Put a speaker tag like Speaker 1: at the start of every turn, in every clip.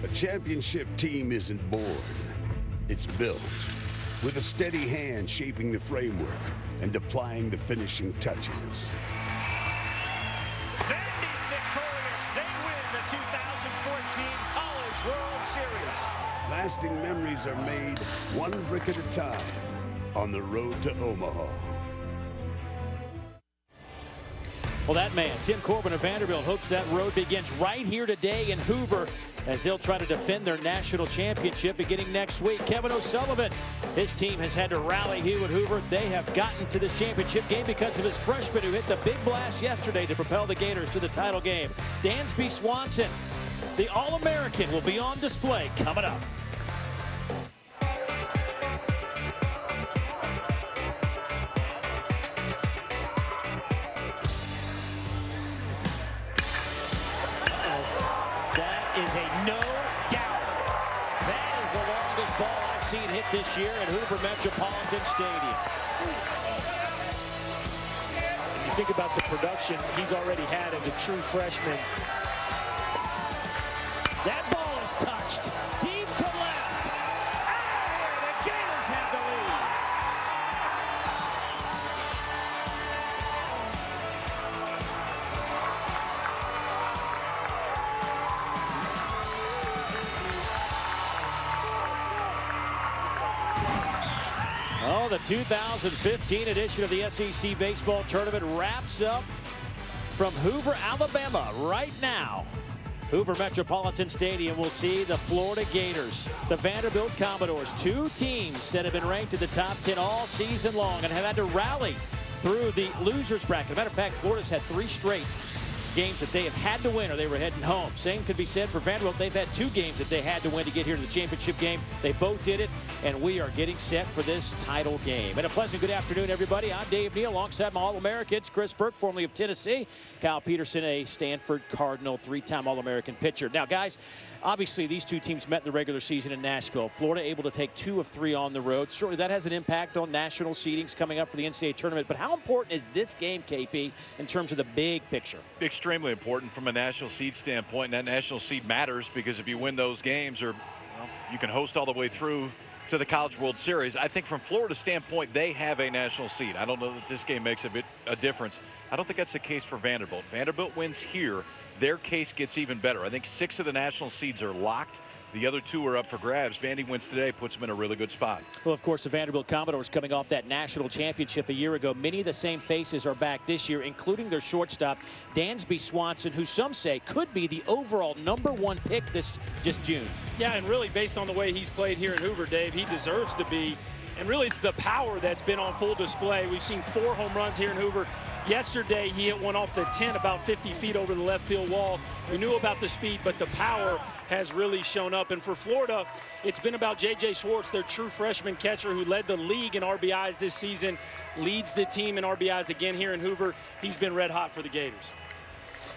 Speaker 1: A championship team isn't born, it's built. With a steady hand shaping the framework and applying the finishing touches.
Speaker 2: Vandy's victorious. They win the 2014 College World Series.
Speaker 1: Lasting memories are made one brick at a time on the road to Omaha.
Speaker 3: Well, that man, Tim Corbin of Vanderbilt, hopes that road begins right here today in Hoover as they'll try to defend their national championship beginning next week. Kevin O'Sullivan, his team has had to rally here at Hoover. They have gotten to the championship game because of his freshman who hit the big blast yesterday to propel the Gators to the title game. Dansby Swanson, the All-American, will be on display coming up. Is a no doubt. That is the longest ball I've seen hit this year at Hoover Metropolitan Stadium.
Speaker 4: When you think about the production he's already had as a true freshman.
Speaker 3: That ball is touched deep to left. Out of here, the Gators have the lead. Oh, the 2015 edition of the SEC Baseball Tournament wraps up from Hoover, Alabama right now. Hoover Metropolitan Stadium will see the Florida Gators, the Vanderbilt Commodores, two teams that have been ranked in the top 10 all season long and have had to rally through the losers bracket. As a matter of fact, Florida's had 3 straight games that they have had to win or they were heading home. Same could be said for Vanderbilt. They've had 2 games that they had to win to get here to the championship game. They both did it, and we are getting set for this title game. And a pleasant good afternoon, everybody. I'm Dave Neal alongside my All-Americans, Chris Burke, formerly of Tennessee, Kyle Peterson, a Stanford Cardinal, 3-time All-American pitcher. Now, guys, obviously these two teams met in the regular season in Nashville. Florida able to take 2 of 3 on the road. Certainly that has an impact on national seedings coming up for the NCAA tournament. But how important is this game, KP, in terms of the big picture?
Speaker 5: Extremely important from a national seed standpoint. And that national seed matters because if you win those games, or you can host all the way through to the College World Series. I think from Florida's standpoint, they have a national seed. I don't know that this game makes a difference. I don't think that's the case for Vanderbilt. Vanderbilt wins here, their case gets even better. I think 6 of the national seeds are locked. The other 2 are up for grabs. Vandy wins today, puts them in a really good spot.
Speaker 3: Well, of course, the Vanderbilt Commodores coming off that national championship a year ago. Many of the same faces are back this year, including their shortstop, Dansby Swanson, who some say could be the overall #1 pick this just June.
Speaker 4: Yeah, and really based on the way he's played here in Hoover, Dave, he deserves to be. And really it's the power that's been on full display. We've seen 4 home runs here in Hoover. Yesterday, he hit one off the 10 about 50 feet over the left field wall. We knew about the speed, but the power has really shown up. And for Florida, it's been about J.J. Schwartz, their true freshman catcher who led the league in RBIs this season, leads the team in RBIs again here in Hoover. He's been red hot for the Gators.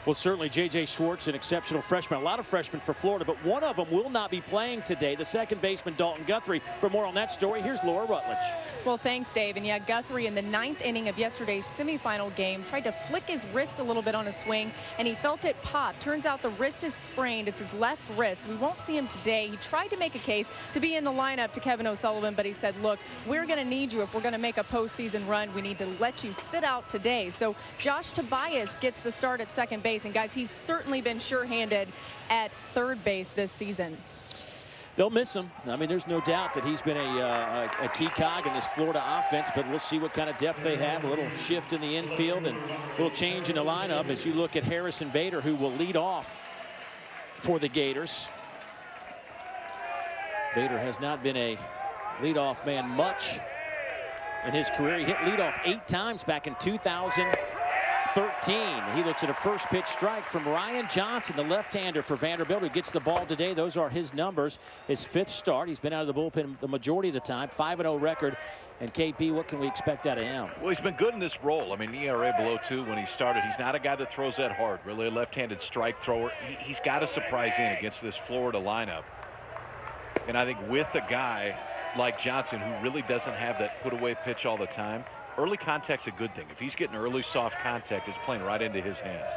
Speaker 3: Well, certainly J.J. Schwartz, an exceptional freshman. A lot of freshmen for Florida, but one of them will not be playing today, the second baseman, Dalton Guthrie. For more on that story, here's Laura Rutledge.
Speaker 6: Well, thanks, Dave. And yeah, Guthrie in the 9th inning of yesterday's semifinal game tried to flick his wrist a little bit on a swing, and he felt it pop. Turns out the wrist is sprained. It's his left wrist. We won't see him today. He tried to make a case to be in the lineup to Kevin O'Sullivan, but he said, look, we're going to need you if we're going to make a postseason run. We need to let you sit out today. So Josh Tobias gets the start at second base. And, guys, he's certainly been sure-handed at third base this season.
Speaker 3: They'll miss him. I mean, there's no doubt that he's been a key cog in this Florida offense, but we'll see what kind of depth they have. A little shift in the infield and a little change in the lineup as you look at Harrison Bader, who will lead off for the Gators. Bader has not been a leadoff man much in his career. He hit leadoff 8 times back in 2013. He looks at a first pitch strike from Ryan Johnson, the left-hander for Vanderbilt, who gets the ball today. Those are his numbers. His 5th start. He's been out of the bullpen the majority of the time. 5-0 record. And KP, what can we expect out of him?
Speaker 5: Well, he's been good in this role. I mean, ERA below 2 when he started. He's not a guy that throws that hard. Really a left-handed strike thrower. He's got to surprise in against this Florida lineup. And I think with a guy like Johnson, who really doesn't have that put-away pitch all the time, early contact's a good thing. If he's getting early soft contact, it's playing right into his hands.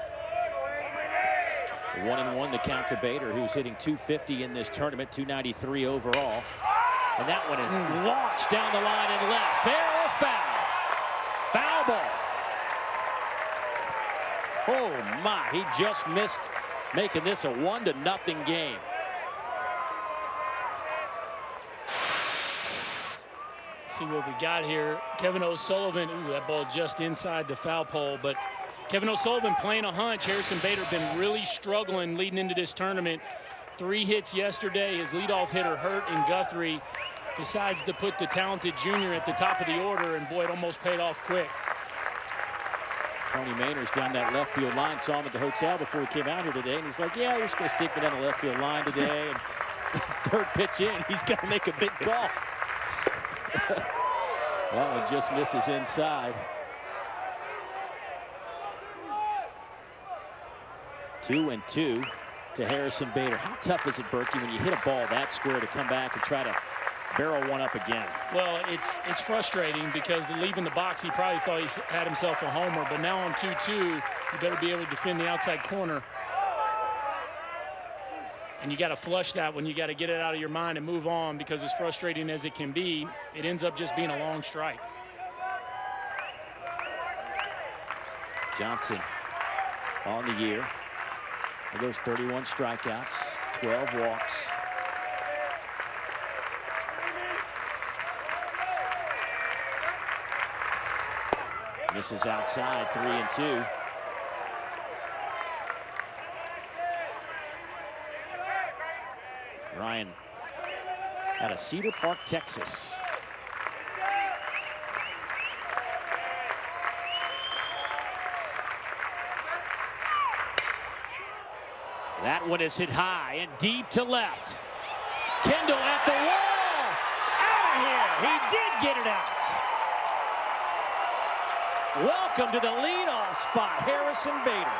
Speaker 3: 1-1 the count to Bader, who's hitting .250 in this tournament, .293 overall. And that one is launched down the line and left. Fair or foul? Foul ball. Oh my, he just missed making this a 1-0 game.
Speaker 4: See what we got here. Kevin O'Sullivan, ooh, that ball just inside the foul pole, but Kevin O'Sullivan playing a hunch. Harrison Bader been really struggling leading into this tournament. 3 hits yesterday. His leadoff hitter hurt, and Guthrie decides to put the talented junior at the top of the order, and boy, it almost paid off quick.
Speaker 3: Tony Maynard's down that left field line. Saw him at the hotel before he came out here today, and he's like, yeah, you're just going to stick me down the left field line today. And third pitch in, he's got to make a big call. That one just misses inside. 2-2 to Harrison Bader. How tough is it, Berkey, when you hit a ball that square to come back and try to barrel one up again?
Speaker 4: Well, it's frustrating because leaving the box, he probably thought he had himself a homer, but now on 2-2, you better be able to defend the outside corner. And you got to flush that one. You got to get it out of your mind and move on, because as frustrating as it can be, it ends up just being a long strike.
Speaker 3: Johnson on the year. He goes 31 strikeouts, 12 walks. Misses outside, 3-2. Ryan out of Cedar Park, Texas. That one is hit high and deep to left. Kendall at the wall. Out of here. He did get it out. Welcome to the leadoff spot, Harrison Bader.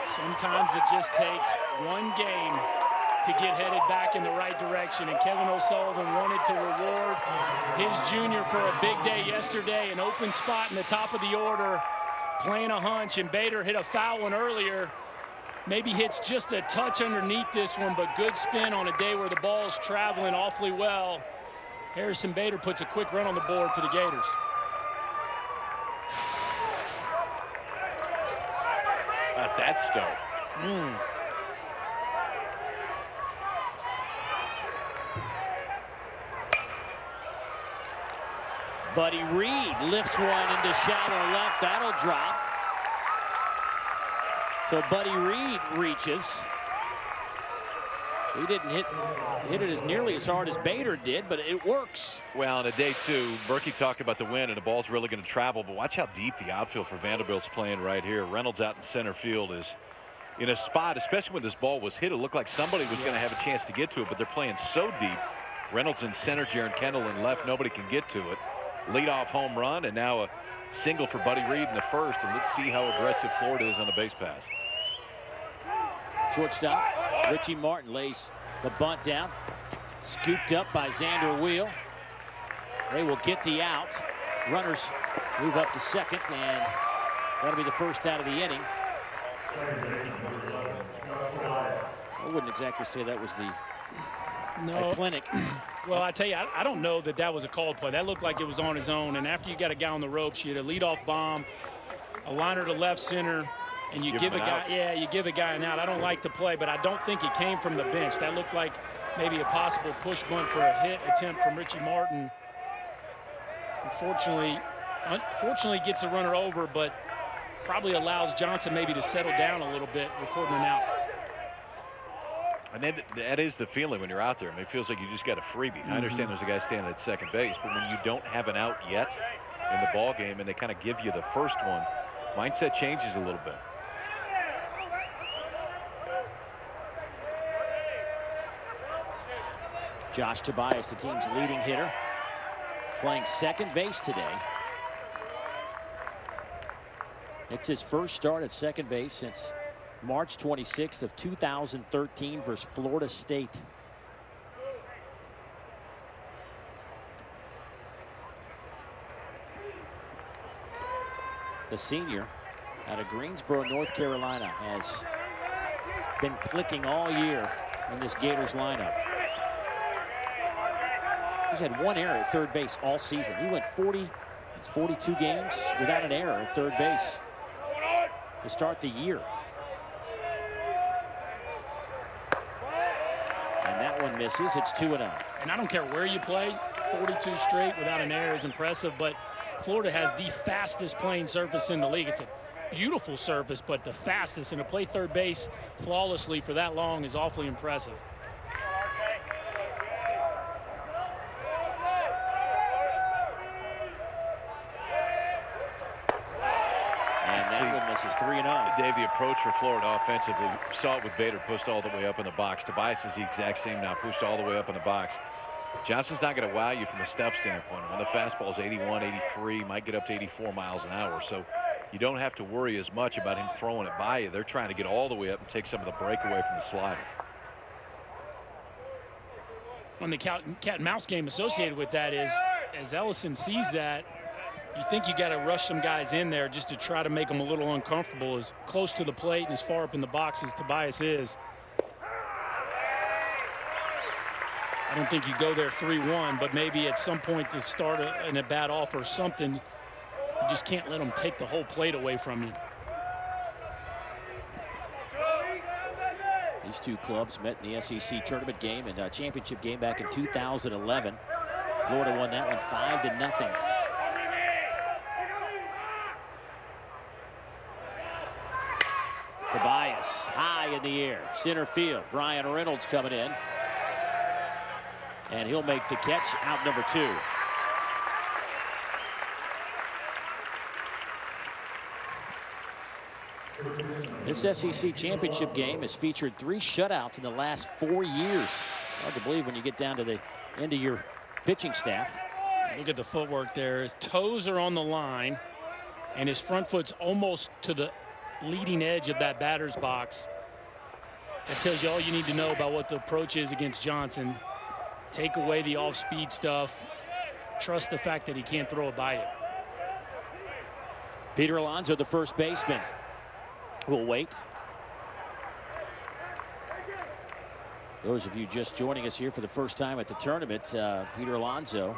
Speaker 4: Sometimes it just takes one game to get headed back in the right direction, and Kevin O'Sullivan wanted to reward his junior for a big day yesterday. An open spot in the top of the order, playing a hunch, and Bader hit a foul one earlier. Maybe hits just a touch underneath this one, but good spin on a day where the ball's traveling awfully well. Harrison Bader puts a quick run on the board for the Gators.
Speaker 5: Not that stone.
Speaker 3: Buddy Reed lifts one into shallow left. That'll drop. So Buddy Reed reaches. He didn't hit it as nearly as hard as Bader did, but it works.
Speaker 5: Well, on a day 2, Berkey talked about the wind, and the ball's really going to travel, but watch how deep the outfield for Vanderbilt's playing right here. Reynolds out in center field is in a spot, especially when this ball was hit, it looked like somebody was going to have a chance to get to it, but they're playing so deep. Reynolds in center, Jaron Kendall in left. Nobody can get to it. Leadoff home run, and now a single for Buddy Reed in the first, and let's see how aggressive Florida is on the base pass.
Speaker 3: Shortstop Richie Martin lays the bunt down, scooped up by Xander Wheel. They will get the out. Runners move up to second, and that'll be the first out of the inning. I wouldn't exactly say that was the clinic.
Speaker 4: Well, I tell you, I don't know that was a called play. That looked like it was on his own, and after you got a guy on the ropes, you had a leadoff bomb, a liner to left center, and you give a guy, you give a guy an out. I don't like the play, but I don't think it came from the bench. That looked like maybe a possible push bunt for a hit attempt from Richie Martin. Unfortunately gets the runner over, but probably allows Johnson maybe to settle down a little bit, recording an out.
Speaker 5: And that is the feeling when you're out there. I mean, it feels like you just got a freebie. I understand there's a guy standing at second base, but when you don't have an out yet in the ball game and they kind of give you the first one, mindset changes a little bit.
Speaker 3: Josh Tobias, the team's leading hitter, playing second base today. It's his first start at second base since March 26th of 2013 versus Florida State. the senior out of Greensboro, North Carolina, has been clicking all year in this Gators lineup. He's had one error at third base all season. He went 42 games without an error at third base to start the year. And that one misses. It's 2-0.
Speaker 4: And I don't care where you play, 42 straight without an error is impressive, but Florida has the fastest playing surface in the league. It's a beautiful surface, but the fastest, and to play third base flawlessly for that long is awfully impressive.
Speaker 3: This is 3-0.
Speaker 5: Dave, the approach for Florida offensively, we saw it with Bader, pushed all the way up in the box. Tobias is the exact same now, pushed all the way up in the box. Johnson's not going to wow you from a stuff standpoint. When the fastball is 81, 83, might get up to 84 miles an hour. So you don't have to worry as much about him throwing it by you. They're trying to get all the way up and take some of the break away from the slider.
Speaker 4: On the cat and mouse game associated with that is, as Ellison sees that, you think you got to rush some guys in there just to try to make them a little uncomfortable, as close to the plate and as far up in the box as Tobias is. I don't think you go there 3-1, but maybe at some point to start in a bat off or something, you just can't let them take the whole plate away from you.
Speaker 3: These two clubs met in the SEC tournament game and championship game back in 2011. Florida won that one 5-0. Tobias high in the air, center field. Brian Reynolds coming in, and he'll make the catch, out number 2. This SEC championship game has featured 3 shutouts in the last 4 years. Hard to believe when you get down to the end of your pitching staff.
Speaker 4: Look at the footwork there. His toes are on the line, and his front foot's almost to the leading edge of that batter's box. That tells you all you need to know about what the approach is against Johnson. Take away the off-speed stuff. Trust the fact that he can't throw it by you.
Speaker 3: Peter Alonso, the first baseman, will wait. Those of you just joining us here for the first time at the tournament, Peter Alonso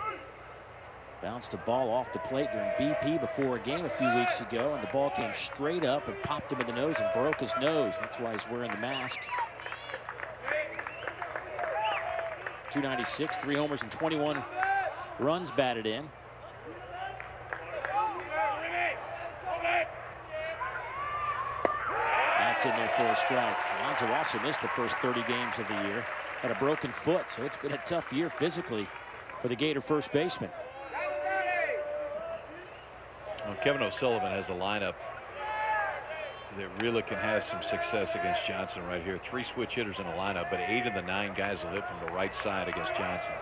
Speaker 3: bounced a ball off the plate during BP before a game a few weeks ago, and the ball came straight up and popped him in the nose and broke his nose. That's why he's wearing the mask. 296, 3 homers and 21 runs batted in. That's in there for a strike. Alonso also missed the first 30 games of the year. Had a broken foot, so it's been a tough year physically for the Gator first baseman.
Speaker 5: Well, Kevin O'Sullivan has a lineup that really can have some success against Johnson right here. 3 switch hitters in the lineup, but 8 of the 9 guys will hit from the right side against Johnson.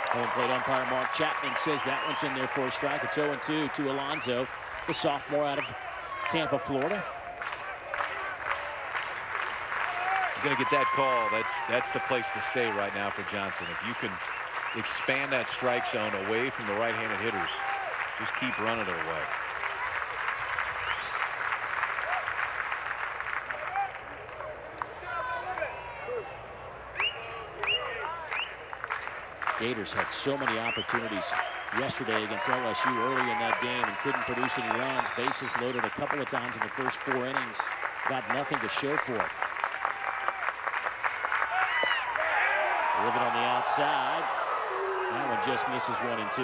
Speaker 3: Home plate umpire Mark Chapman says that one's in there for a strike. It's 0-2 to Alonso, the sophomore out of Tampa, Florida.
Speaker 5: You're going to get that call. That's the place to stay right now for Johnson. If you can expand that strike zone away from the right-handed hitters, just keep running it away.
Speaker 3: Gators had so many opportunities yesterday against LSU early in that game and couldn't produce any runs. Bases loaded a couple of times in the first 4 innings. Got nothing to show for it. Living on the outside. That one just misses 1 and 2.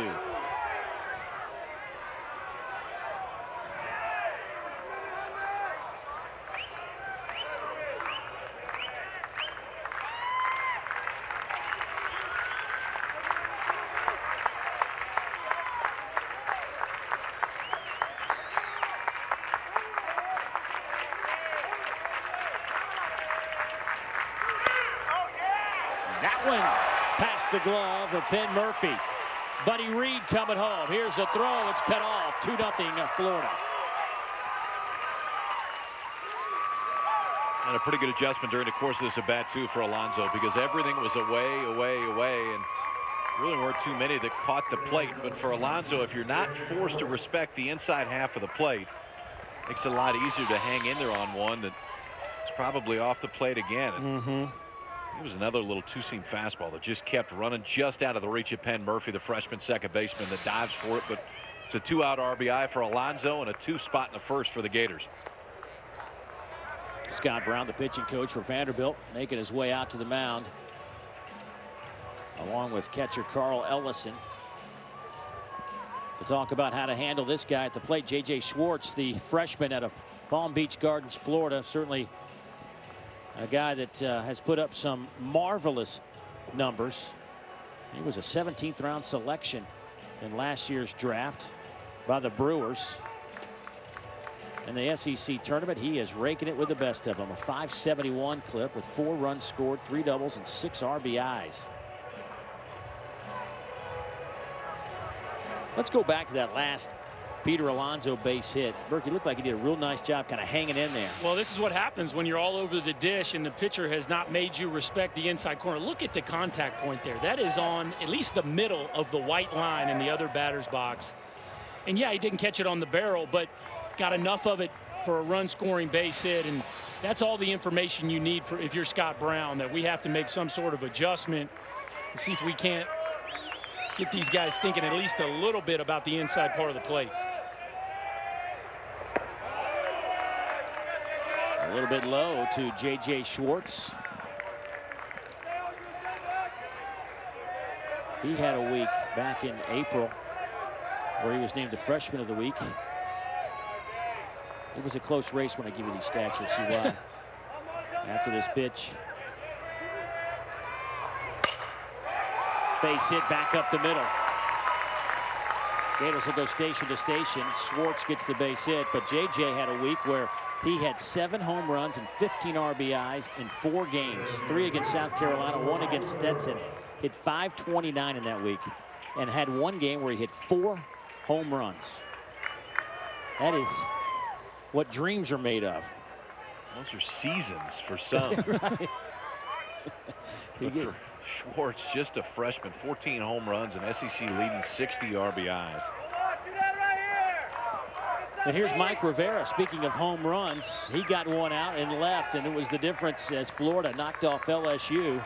Speaker 3: That one past the glove of Penn Murphy. Buddy Reed coming home. Here's a throw. It's cut off. 2-0 Florida.
Speaker 5: And a pretty good adjustment during the course of this at bat too for Alonso, because everything was away, and Really weren't too many that caught the plate, but for Alonso, if you're not forced to respect the inside half of the plate, it makes it a lot easier to hang in there on one that's probably off the plate again. It was another little two-seam fastball that just kept running just out of the reach of Penn Murphy, the freshman second baseman, that dives for it, but it's a 2-out RBI for Alonso and a 2 spot in the first for the Gators.
Speaker 3: Scott Brown, the pitching coach for Vanderbilt, making his way out to the mound, along with catcher Carl Ellison, to talk about how to handle this guy at the plate. J.J. Schwartz, the freshman out of Palm Beach Gardens, Florida, certainly a guy that has put up some marvelous numbers. He was a 17th round selection in last year's draft by the Brewers. In the SEC tournament, he is raking it with the best of them. A .571 clip with 4 runs scored, 3 doubles, and 6 RBIs. Let's go back to that last Peter Alonso base hit. Berkey looked like he did a real nice job kind of hanging in there.
Speaker 4: Well, this is what happens when you're all over the dish and the pitcher has not made you respect the inside corner. Look at the contact point there. That is on at least the middle of the white line in the other batter's box. And yeah, he didn't catch it on the barrel, but got enough of it for a run-scoring base hit. And that's all the information you need for if you're Scott Brown, that we have to make some sort of adjustment and see if we can't get these guys thinking at least a little bit about the inside part of the plate.
Speaker 3: A little bit low to J.J. Schwartz. He had a week back in April where he was named the Freshman of the Week. It was a close race when I give you these stats. You'll see why. After this pitch. Base hit back up the middle. Gators will go station to station. Schwartz gets the base hit, but J.J. had a week where he had 7 home runs and 15 RBIs in 4 games. 3 against South Carolina, 1 against Stetson. Hit .529 in that week and had 1 game where he hit 4 home runs. That is what dreams are made of.
Speaker 5: Those are seasons for some.
Speaker 3: Right.
Speaker 5: But for Schwartz, just a freshman, 14 home runs and SEC leading 60 RBIs.
Speaker 3: And here's Mike Rivera. Speaking of home runs, he got 1 out and left, and it was the difference as Florida knocked off LSU.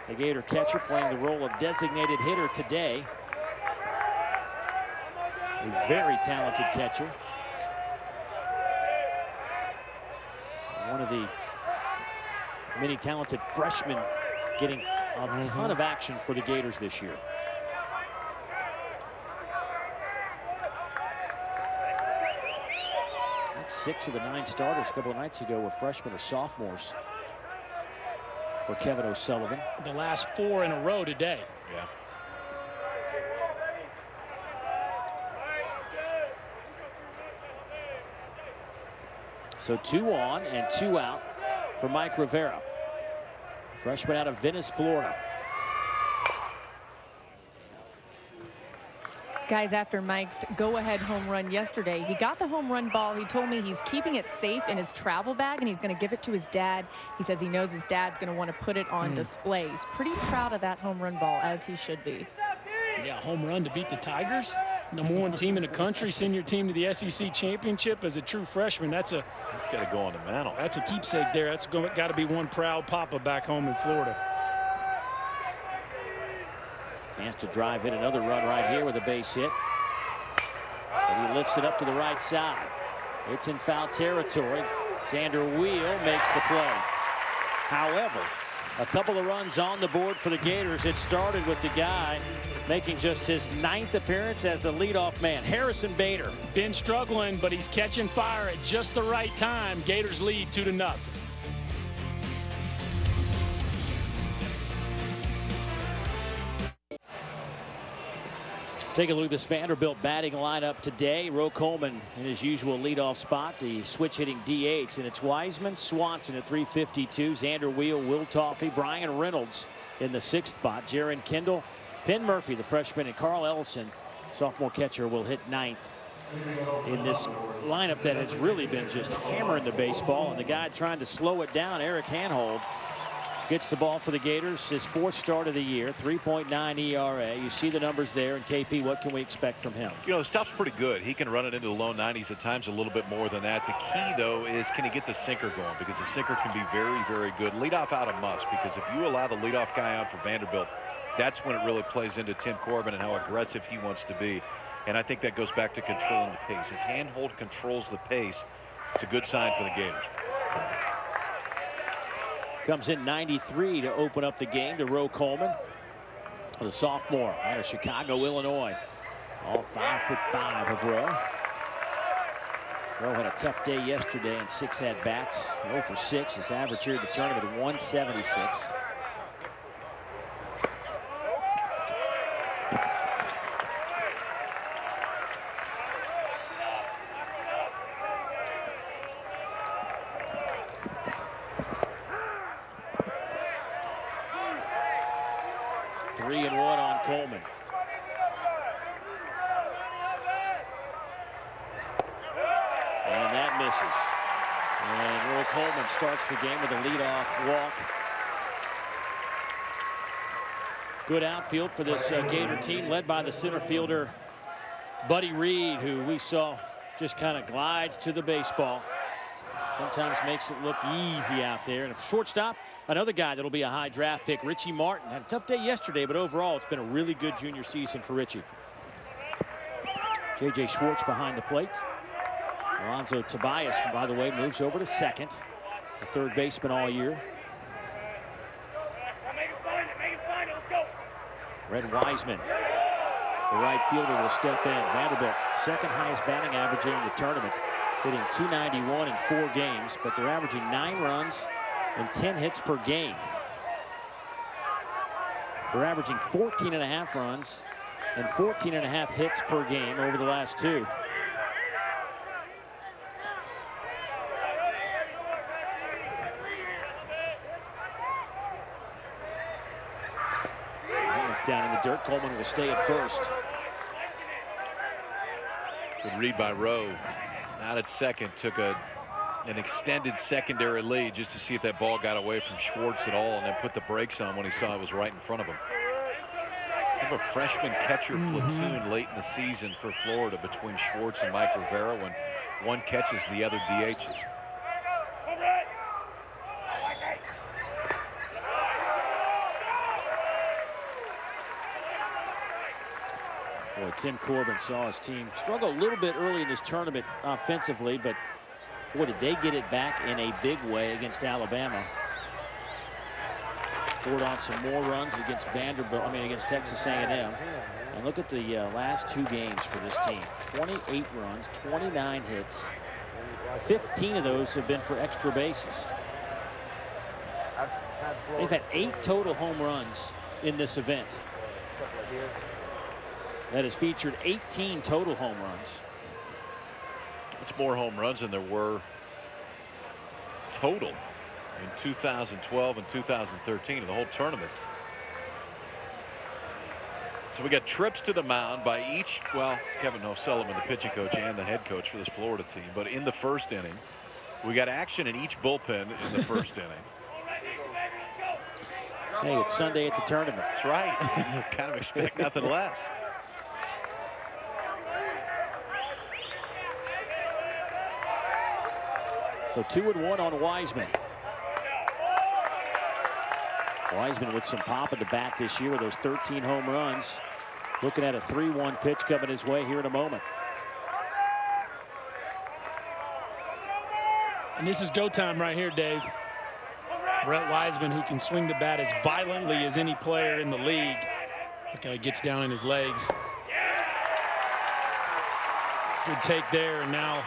Speaker 3: The Gator catcher playing the role of designated hitter today. A very talented catcher. One of the many talented freshmen getting a ton of action for the Gators this year. Like 6 of the 9 starters a couple of nights ago were freshmen or sophomores for Kevin O'Sullivan.
Speaker 4: The last 4 in a row today.
Speaker 5: Yeah.
Speaker 3: So 2 on and 2 out for Mike Rivera, freshman out of Venice, Florida.
Speaker 6: Guys, after Mike's go-ahead home run yesterday, he got the home run ball. He told me he's keeping it safe in his travel bag, and he's going to give it to his dad. He says he knows his dad's going to want to put it on display. He's pretty proud of that home run ball, as he should be.
Speaker 4: Yeah, home run to beat the Tigers. #1 team in the country, send your team to the SEC championship as a true freshman. That's got
Speaker 5: to go on the mantle.
Speaker 4: That's a keepsake there. That's got to be one proud papa back home in Florida.
Speaker 3: Chance to drive in another run right here with a base hit. But he lifts it up to the right side. It's in foul territory. Xander Wheel makes the play. However, a couple of runs on the board for the Gators. It started with the guy making just his 9th appearance as the leadoff man, Harrison Bader.
Speaker 4: Been struggling, but he's catching fire at just the right time. Gators lead 2-0.
Speaker 3: Take a look at this Vanderbilt batting lineup today. Roe Coleman in his usual leadoff spot, the switch hitting DH, and it's Wiseman, Swanson at 352, Xander Wheel, Will Toffey, Brian Reynolds in the 6th spot, Jaron Kendall, Penn Murphy, the freshman, and Carl Ellison, sophomore catcher, will hit 9th in this lineup that has really been just hammering the baseball, and the guy trying to slow it down, Eric Hanhold, gets the ball for the Gators. His 4th start of the year, 3.9 ERA. You see the numbers there. And KP, what can we expect from him?
Speaker 5: You know, the stuff's pretty good. He can run it into the low 90s at times, a little bit more than that. The key, though, is can he get the sinker going? Because the sinker can be very, very good. Leadoff out a must, because if you allow the leadoff guy out for Vanderbilt, that's when it really plays into Tim Corbin and how aggressive he wants to be. And I think that goes back to controlling the pace. If Handhold controls the pace, it's a good sign for the Gators.
Speaker 3: Comes in 93 to open up the game to Roe Coleman, the sophomore out of Chicago, Illinois. All 5'5" of Roe. Roe had a tough day yesterday in 6 at-bats. 0 for 6. His average here at the tournament at 176. Coleman. And that misses. And Roe Coleman starts the game with a leadoff walk. Good outfield for this Gator team, led by the center fielder, Buddy Reed, who we saw just kind of glides to the baseball. Sometimes makes it look easy out there. And a shortstop, another guy that'll be a high draft pick, Richie Martin. Had a tough day yesterday, but overall it's been a really good junior season for Richie. J.J. Schwartz behind the plate. Alonzo Tobias, by the way, moves over to second. The 3rd baseman all year. Red Wiseman, the right fielder, will step in. Vanderbilt, 2nd highest batting average in the tournament, hitting .291 in 4 games, but they're averaging 9 runs and 10 hits per game. They're averaging 14.5 runs and 14.5 hits per game over the last 2. Down in the dirt. Coleman will stay at first.
Speaker 5: Good read by Roe. Out at second, took an extended secondary lead just to see if that ball got away from Schwartz at all, and then put the brakes on when he saw it was right in front of him. We have a freshman catcher platoon late in the season for Florida between Schwartz and Mike Rivera, when one catches, the other DHs.
Speaker 3: Boy, Tim Corbin saw his team struggle a little bit early in this tournament offensively, but boy, did they get it back in a big way against Alabama. Scored on some more runs against against Texas A&M. And look at the last 2 games for this team. 28 runs, 29 hits. 15 of those have been for extra bases. They've had 8 total home runs in this event. That has featured 18 total home runs.
Speaker 5: It's more home runs than there were total in 2012 and 2013 of the whole tournament. So we got trips to the mound by each, well, Kevin O'Sullivan, the pitching coach and the head coach for this Florida team. But in the 1st inning, we got action in each bullpen in the 1st inning.
Speaker 3: Hey, it's Sunday at the tournament.
Speaker 5: That's right. Kind of expect nothing less.
Speaker 3: So 2-1 on Wiseman. Wiseman with some pop at the bat this year with those 13 home runs. Looking at a 3-1 pitch coming his way here in a moment.
Speaker 4: And this is go time right here, Dave. Brett Wiseman, who can swing the bat as violently as any player in the league. Look how he gets down in his legs. Good take there, and now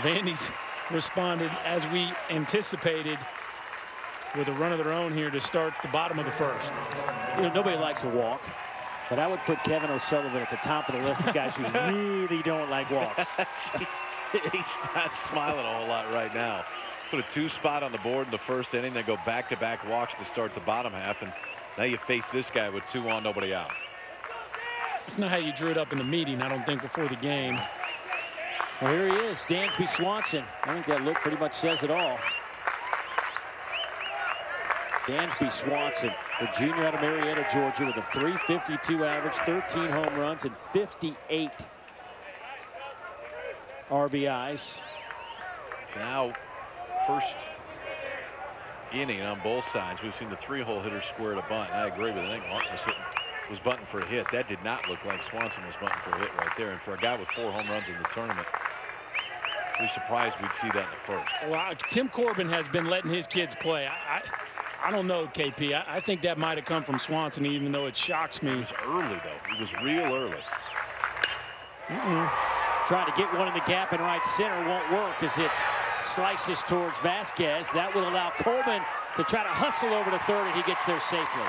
Speaker 4: Vandy's responded as we anticipated with a run of their own here to start the bottom of the 1st.
Speaker 3: You know, nobody likes a walk, but I would put Kevin O'Sullivan at the top of the list of guys who really don't like walks.
Speaker 5: He's not smiling a whole lot right now. Put a 2 spot on the board in the 1st inning, then go back-to-back walks to start the bottom half, and now you face this guy with 2 on, nobody out.
Speaker 4: It's not how you drew it up in the meeting, I don't think, before the game.
Speaker 3: Well, here he is, Dansby Swanson. I think that look pretty much says it all. Dansby Swanson, the junior out of Marietta, Georgia, with a .352 average, 13 home runs, and 58 RBIs.
Speaker 5: Now, first inning on both sides, we've seen the three-hole hitter square at a bunt. I agree with it. I think Martin was bunting for a hit. That did not look like Swanson was bunting for a hit right there. And for a guy with 4 home runs in the tournament, pretty surprised we'd see that in the first.
Speaker 4: Well, Tim Corbin has been letting his kids play. I don't know, KP. I think that might have come from Swanson, even though it shocks me.
Speaker 5: It was early, though. It was real early.
Speaker 3: Trying to get one in the gap in right center won't work as it slices towards Vasquez. That will allow Coleman to try to hustle over to third, and he gets there safely.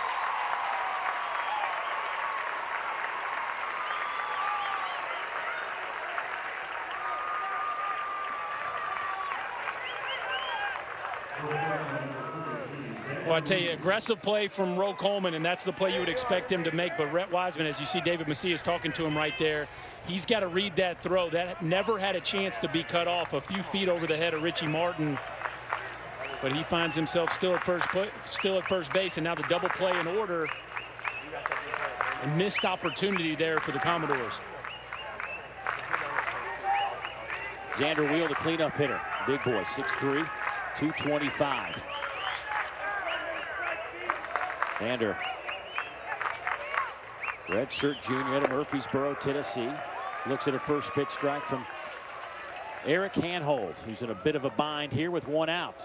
Speaker 4: Well, I tell you, aggressive play from Ro Coleman, and that's the play you would expect him to make. But Rhett Wiseman, as you see David Macias talking to him right there, he's got to read that throw. That never had a chance to be cut off a few feet over the head of Richie Martin. But he finds himself still at first base, and now the double play in order. A missed opportunity there for the Commodores.
Speaker 3: Xander Wheel, the cleanup hitter. Big boy, 6'3", 225. Xander, redshirt junior out of Murfreesboro, Tennessee. Looks at a first pitch strike from Eric Handhold, who's in a bit of a bind here with one out.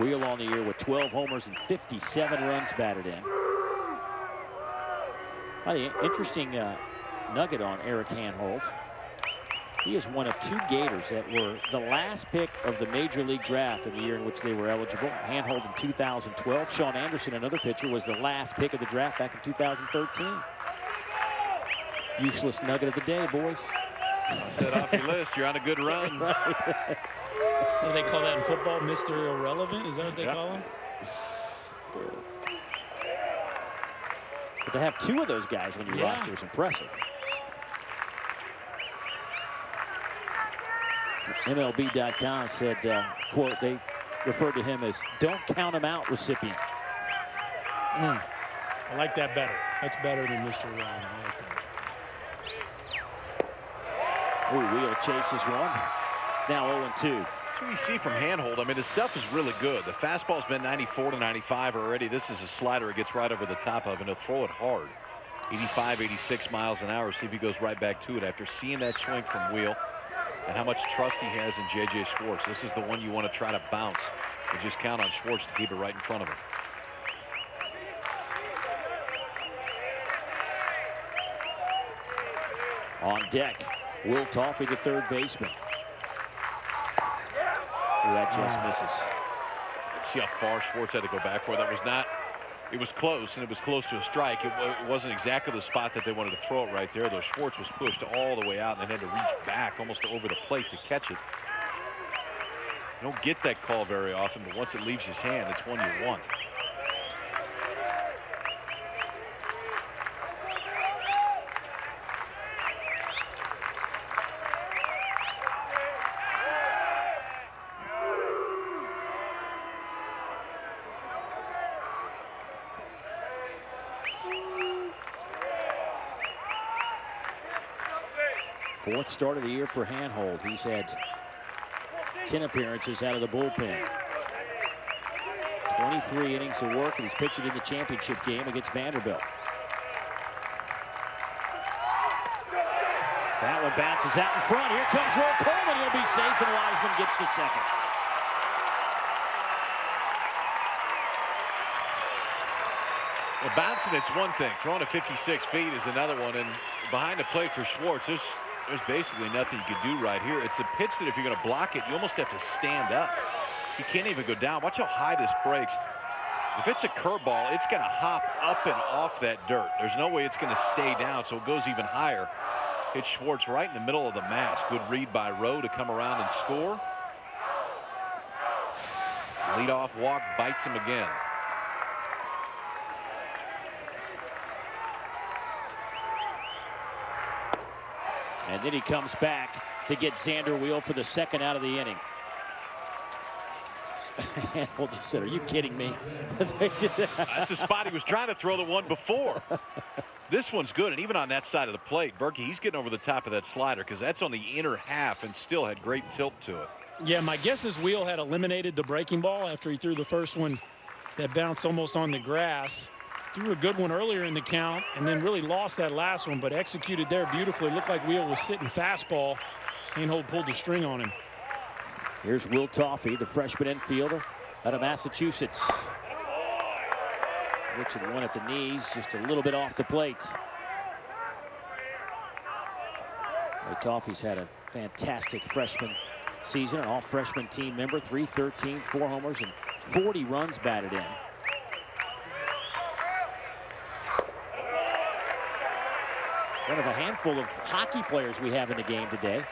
Speaker 3: Wheel on the year with 12 homers and 57 runs batted in. The interesting nugget on Eric Handhold. He is one of 2 Gators that were the last pick of the Major League Draft in the year in which they were eligible. Handhold in 2012. Sean Anderson, another pitcher, was the last pick of the draft back in 2013. Useless nugget of the day, boys.
Speaker 5: Set off your list. You're on a good run.
Speaker 4: What do they call that in football? Mr. Irrelevant? Is that what they call him?
Speaker 3: But to have 2 of those guys on your roster is impressive. MLB.com said, quote, they referred to him as "don't count him out" recipient.
Speaker 4: I like that better. That's better than Mr. Irrelevant. I like that.
Speaker 3: Ooh, Wheel chases one. Now 0-2.
Speaker 5: That's what you see from Handhold. I mean, his stuff is really good. The fastball's been 94 to 95 already. This is a slider it gets right over the top of, and he'll throw it hard. 85, 86 miles an hour. See if he goes right back to it after seeing that swing from Wheel and how much trust he has in J.J. Schwartz. This is the one you want to try to bounce and just count on Schwartz to keep it right in front of him.
Speaker 3: On deck, Will Toffey, the third baseman. That just misses.
Speaker 5: See how far Schwartz had to go back for. That was not, it was close, and it was close to a strike. It wasn't exactly the spot that they wanted to throw it right there, though. Schwartz was pushed all the way out and then had to reach back almost over the plate to catch it. You don't get that call very often, but once it leaves his hand, it's one you want.
Speaker 3: Fourth start of the year for Handhold. He's had 10 appearances out of the bullpen. 23 innings of work, and he's pitched it in the championship game against Vanderbilt. That one bounces out in front. Here comes Ro Coleman. He'll be safe, and Wiseman gets to second.
Speaker 5: Well, bouncing, it's one thing. Throwing at 56 feet is another one. And behind the plate for Schwartz, there's basically nothing you can do right here. It's a pitch that if you're going to block it, you almost have to stand up. You can't even go down. Watch how high this breaks. If it's a curveball, it's going to hop up and off that dirt. There's no way it's going to stay down, so it goes even higher. Hits Schwartz right in the middle of the mass. Good read by Rowe to come around and score. Leadoff walk bites him again.
Speaker 3: And then he comes back to get Xander Wheel for the second out of the inning. Hanhold just said, are you kidding me?
Speaker 5: That's the spot he was trying to throw the one before. This one's good, and even on that side of the plate, Berkey, he's getting over the top of that slider because that's on the inner half and still had great tilt to it.
Speaker 4: Yeah, my guess is Wheel had eliminated the breaking ball after he threw the first one that bounced almost on the grass. Threw a good one earlier in the count and then really lost that last one, but executed there beautifully. Looked like Wheel was sitting fastball. Hanhold pulled the string on him.
Speaker 3: Here's Will Toffey, the freshman infielder out of Massachusetts. Looks at one at the knees, just a little bit off the plate. Toffey's had a fantastic freshman season, an all-freshman team member, 313, 4 homers, and 40 runs batted in. One of a handful of hockey players we have in the game today.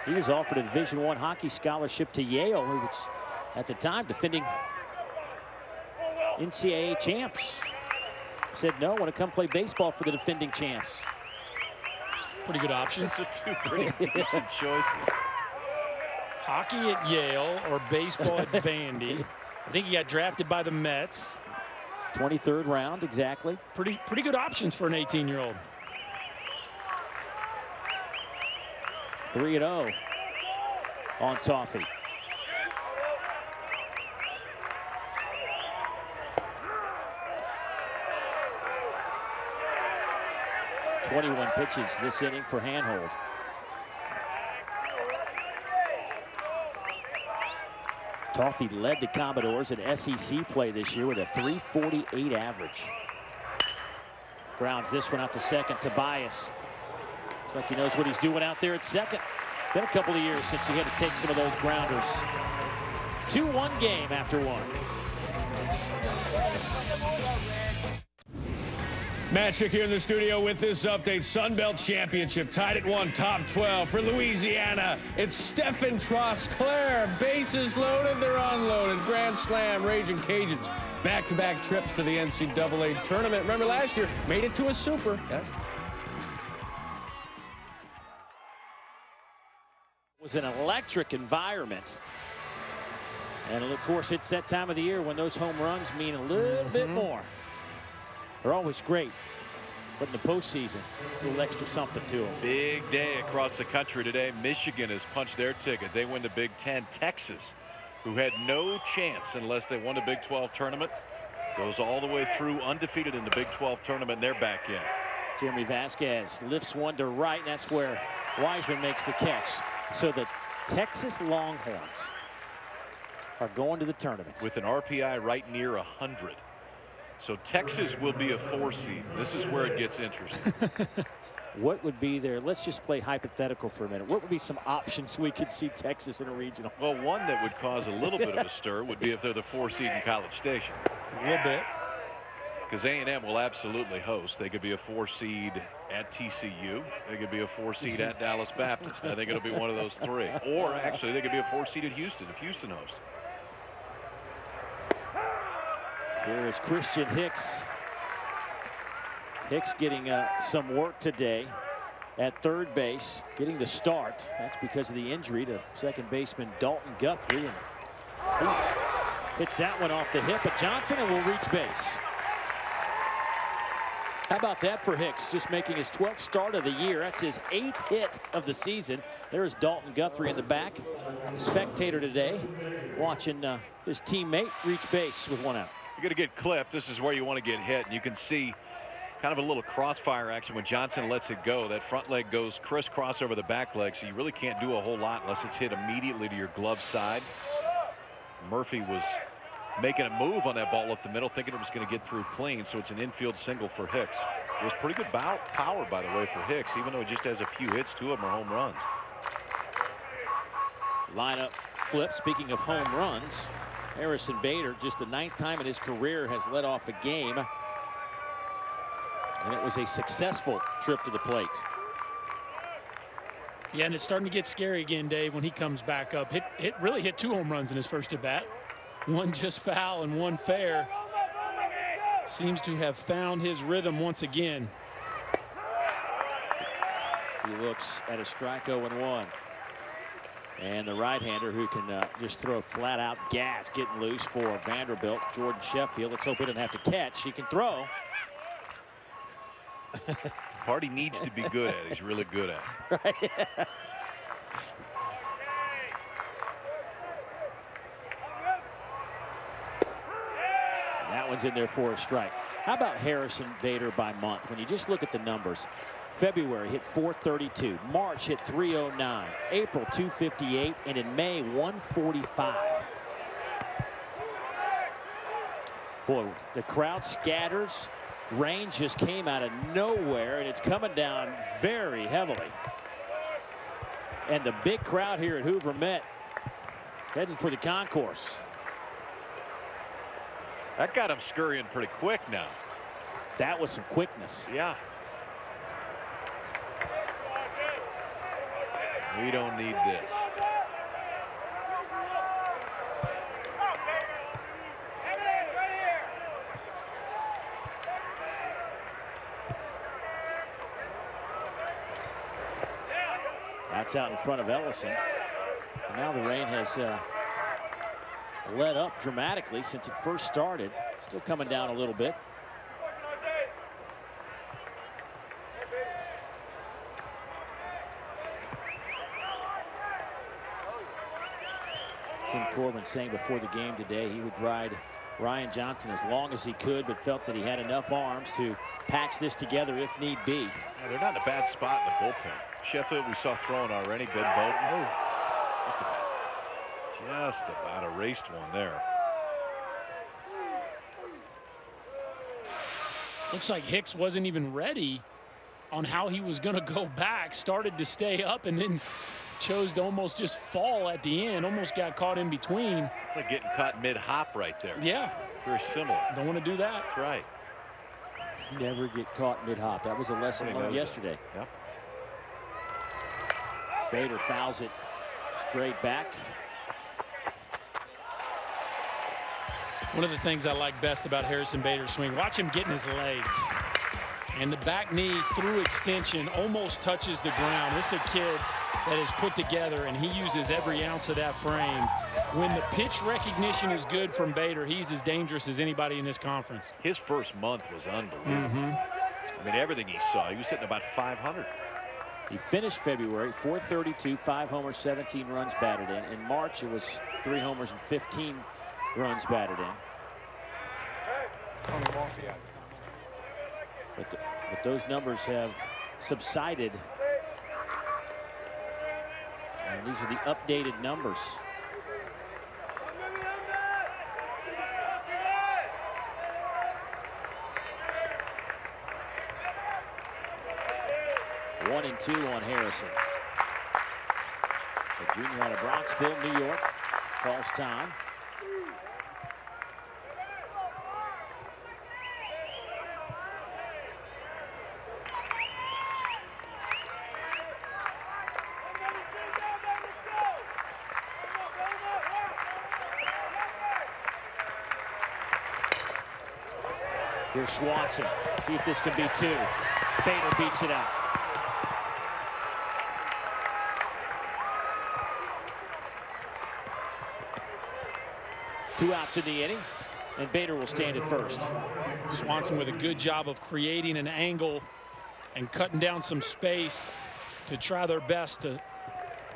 Speaker 3: He was offered a Division I hockey scholarship to Yale, who was at the time defending NCAA champs. Said no, want to come play baseball for the defending champs.
Speaker 4: Pretty good options.
Speaker 5: Those are two pretty decent choices.
Speaker 4: Hockey at Yale or baseball at Vandy. I think he got drafted by the Mets.
Speaker 3: 23rd round, exactly.
Speaker 4: Pretty good options for an 18-year-old.
Speaker 3: 3-0 on Toffey. "21 pitches this inning for Hanhold. Toffey led the Commodores in SEC play this year with a .348 average. Grounds this one out to second. Tobias. Looks like he knows what he's doing out there at second. Been a couple of years since he had to take some of those grounders. 2-1 game after one.
Speaker 7: Matchik here in the studio with this update. Sun Belt Championship tied at 1, top 12 for Louisiana. It's Stephen Trosclair. Bases loaded, they're unloaded. Grand Slam, Raging Cajuns. Back-to-back trips to the NCAA tournament. Remember last year, made it to a super. Yeah.
Speaker 3: It was an electric environment. And of course, it's that time of the year when those home runs mean a little bit more. They're always great, but in the postseason, a little extra something to them.
Speaker 5: Big day across the country today. Michigan has punched their ticket. They win the Big Ten. Texas, who had no chance unless they won the Big 12 tournament, goes all the way through undefeated in the Big 12 tournament, and they're back in.
Speaker 3: Jeremy Vasquez lifts one to right, and that's where Wiseman makes the catch. So the Texas Longhorns are going to the tournament.
Speaker 5: With an RPI right near 100. So Texas will be a 4 seed. This is where it gets interesting.
Speaker 3: What would be there? Let's just play hypothetical for a minute. What would be some options we could see Texas in a regional?
Speaker 5: Well, one that would cause a little bit of a stir would be if they're the 4 seed in College Station.
Speaker 4: A little bit.
Speaker 5: Because A&M will absolutely host. They could be a 4 seed at TCU. They could be a 4 seed at Dallas Baptist. I think it'll be one of those 3. Or actually, they could be a 4 seed at Houston if Houston hosts.
Speaker 3: Here is Christian Hicks. Hicks getting some work today at third base, getting the start. That's because of the injury to second baseman Dalton Guthrie. And he hits that one off the hip of Johnson and will reach base. How about that for Hicks? Just making his 12th start of the year. That's his 8th hit of the season. There's Dalton Guthrie in the back. Spectator today watching his teammate reach base with 1 out.
Speaker 5: You're going to get clipped. This is where you want to get hit. And you can see kind of a little crossfire action when Johnson lets it go. That front leg goes crisscross over the back leg, so you really can't do a whole lot unless it's hit immediately to your glove side. Murphy was making a move on that ball up the middle, thinking it was going to get through clean, so it's an infield single for Hicks. It was pretty good power, by the way, for Hicks, even though he just has a few hits. 2 of them are home runs.
Speaker 3: Lineup flip. Speaking of home runs, Harrison Bader, just the 9th time in his career, has led off a game. And it was a successful trip to the plate.
Speaker 4: Yeah, and it's starting to get scary again, Dave, when he comes back up. Really hit 2 home runs in his first at bat. 1 just foul and 1 fair. Seems to have found his rhythm once again.
Speaker 3: He looks at a strike 0-1. And the right-hander who can just throw flat-out gas getting loose for Vanderbilt, Jordan Sheffield. Let's hope he doesn't have to catch. He can throw.
Speaker 5: Part he needs to be good at. He's really good at.
Speaker 3: Right. That one's in there for a strike. How about Harrison Bader by month? When you just look at the numbers, February hit 432, March hit 309, April 258, and in May 145. Boy, the crowd scatters. Rain just came out of nowhere, and it's coming down very heavily. And the big crowd here at Hoover Met heading for the concourse.
Speaker 5: That got him scurrying pretty quick now.
Speaker 3: That was some quickness.
Speaker 5: Yeah. We don't need this.
Speaker 3: That's out in front of Ellison. And now the rain has let up dramatically since it first started. Still coming down a little bit. Tim Corbin saying before the game today he would ride Ryan Johnson as long as he could, but felt that he had enough arms to patch this together if need be.
Speaker 5: Yeah, they're not in a bad spot in the bullpen. Sheffield we saw throwing already. Ben Bowden. Just about erased one there.
Speaker 4: Looks like Hicks wasn't even ready on how he was going to go back. Started to stay up and then chose to almost just fall at the end. Almost got caught in between.
Speaker 5: It's like getting caught mid-hop right there.
Speaker 4: Yeah.
Speaker 5: Very similar.
Speaker 4: Don't want to do that.
Speaker 5: That's right.
Speaker 3: Never get caught mid-hop. That was a lesson learned yesterday.
Speaker 5: Yep.
Speaker 3: Bader fouls it straight back.
Speaker 4: One of the things I like best about Harrison Bader's swing, watch him getting his legs. And the back knee through extension almost touches the ground. This is a kid that is put together, and he uses every ounce of that frame. When the pitch recognition is good from Bader, he's as dangerous as anybody in this conference.
Speaker 5: His first month was unbelievable. I mean, everything he saw, he was hitting about 500.
Speaker 3: He finished February 432, 5 homers, 17 runs batted in. In March, it was 3 homers and 15 runs batted in. But those numbers have subsided. And these are the updated numbers. One and 2 on Harrison. The junior out of Bronxville, New York, calls time. Here's Swanson. See if this can be 2. Bader beats it out. Two outs in the inning, and Bader will stand at first.
Speaker 4: Swanson with a good job of creating an angle and cutting down some space to try their best to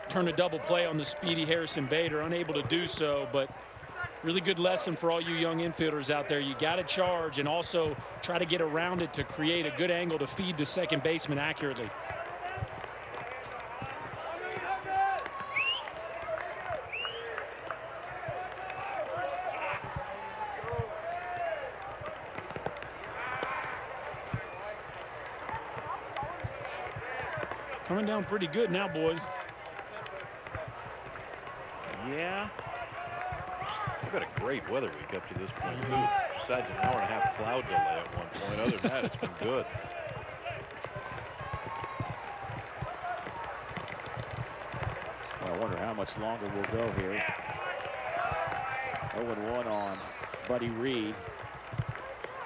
Speaker 4: turn a double play on the speedy Harrison Bader. Unable to do so, but really good lesson for all you young infielders out there. You got to charge and also try to get around it to create a good angle to feed the second baseman accurately. Coming down pretty good now, boys.
Speaker 5: Yeah. We've had a great weather week up to this point, too. Besides an hour and a half cloud delay at one point. Other than that, it's been good.
Speaker 3: Well, I wonder how much longer we'll go here. 0-1 on Buddy Reed.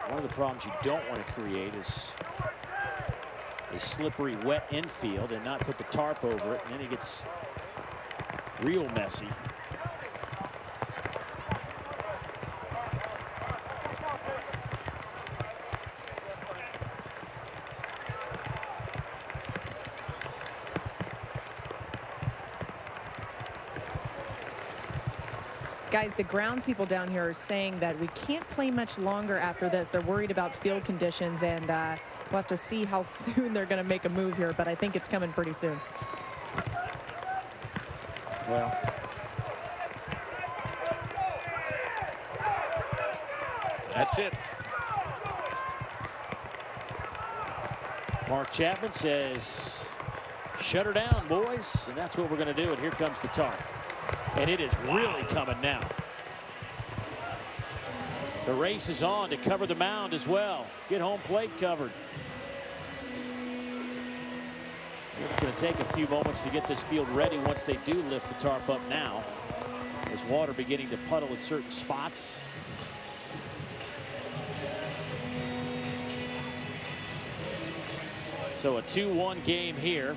Speaker 3: One of the problems you don't want to create is a slippery, wet infield and not put the tarp over it. And then he gets real messy.
Speaker 6: Guys, the grounds people down here are saying that we can't play much longer after this. They're worried about field conditions, and we'll have to see how soon they're going to make a move here, but I think it's coming pretty soon.
Speaker 3: Well,
Speaker 5: that's it.
Speaker 3: Mark Chapman says, shut her down, boys. And that's what we're going to do. And here comes the tarp. And it is really coming now. The race is on to cover the mound as well. Get home plate covered. It's going to take a few moments to get this field ready once they do lift the tarp up now. There's water beginning to puddle in certain spots. So a 2-1 game here.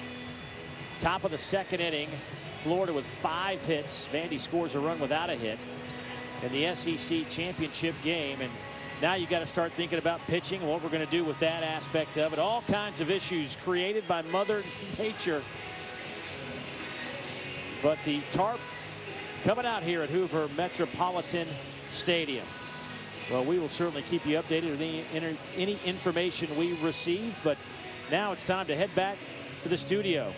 Speaker 3: Top of the second inning. Florida with 5 hits. Vandy scores a run without a hit in the SEC championship game. And now you got to start thinking about pitching and what we're going to do with that aspect of it. All kinds of issues created by Mother Nature. But the tarp coming out here at Hoover Metropolitan Stadium. Well, we will certainly keep you updated with any information we receive. But now it's time to head back to the studio.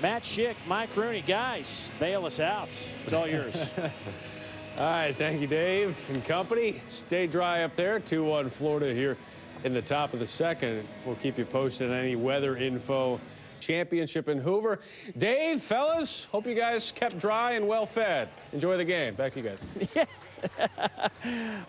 Speaker 3: Matt Schick, Mike Rooney, guys, bail us out. It's all yours.
Speaker 7: All right, thank you, Dave and company. Stay dry up there. 2-1 Florida here in the top of the second. We'll keep you posted on any weather info. Championship in Hoover. Dave, fellas, hope you guys kept dry and well fed. Enjoy the game. Back to you guys.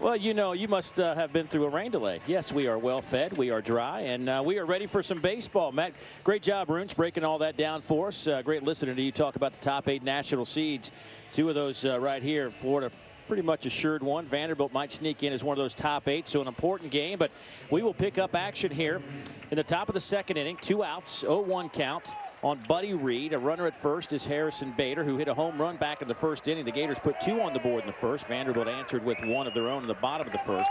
Speaker 3: Well, you know, you must have been through a rain delay. Yes, we are well fed, we are dry, and we are ready for some baseball. Matt, great job, Roons, breaking all that down for us. Great listening to you talk about the top 8 national seeds. 2 of those right here. Florida pretty much assured one. Vanderbilt might sneak in as one of those top 8, so an important game. But we will pick up action here in the top of the second inning. 2 outs, 0-1 count on Buddy Reed. A runner at first is Harrison Bader, who hit a home run back in the first inning. The Gators put 2 on the board in the first. Vanderbilt answered with 1 of their own in the bottom of the first.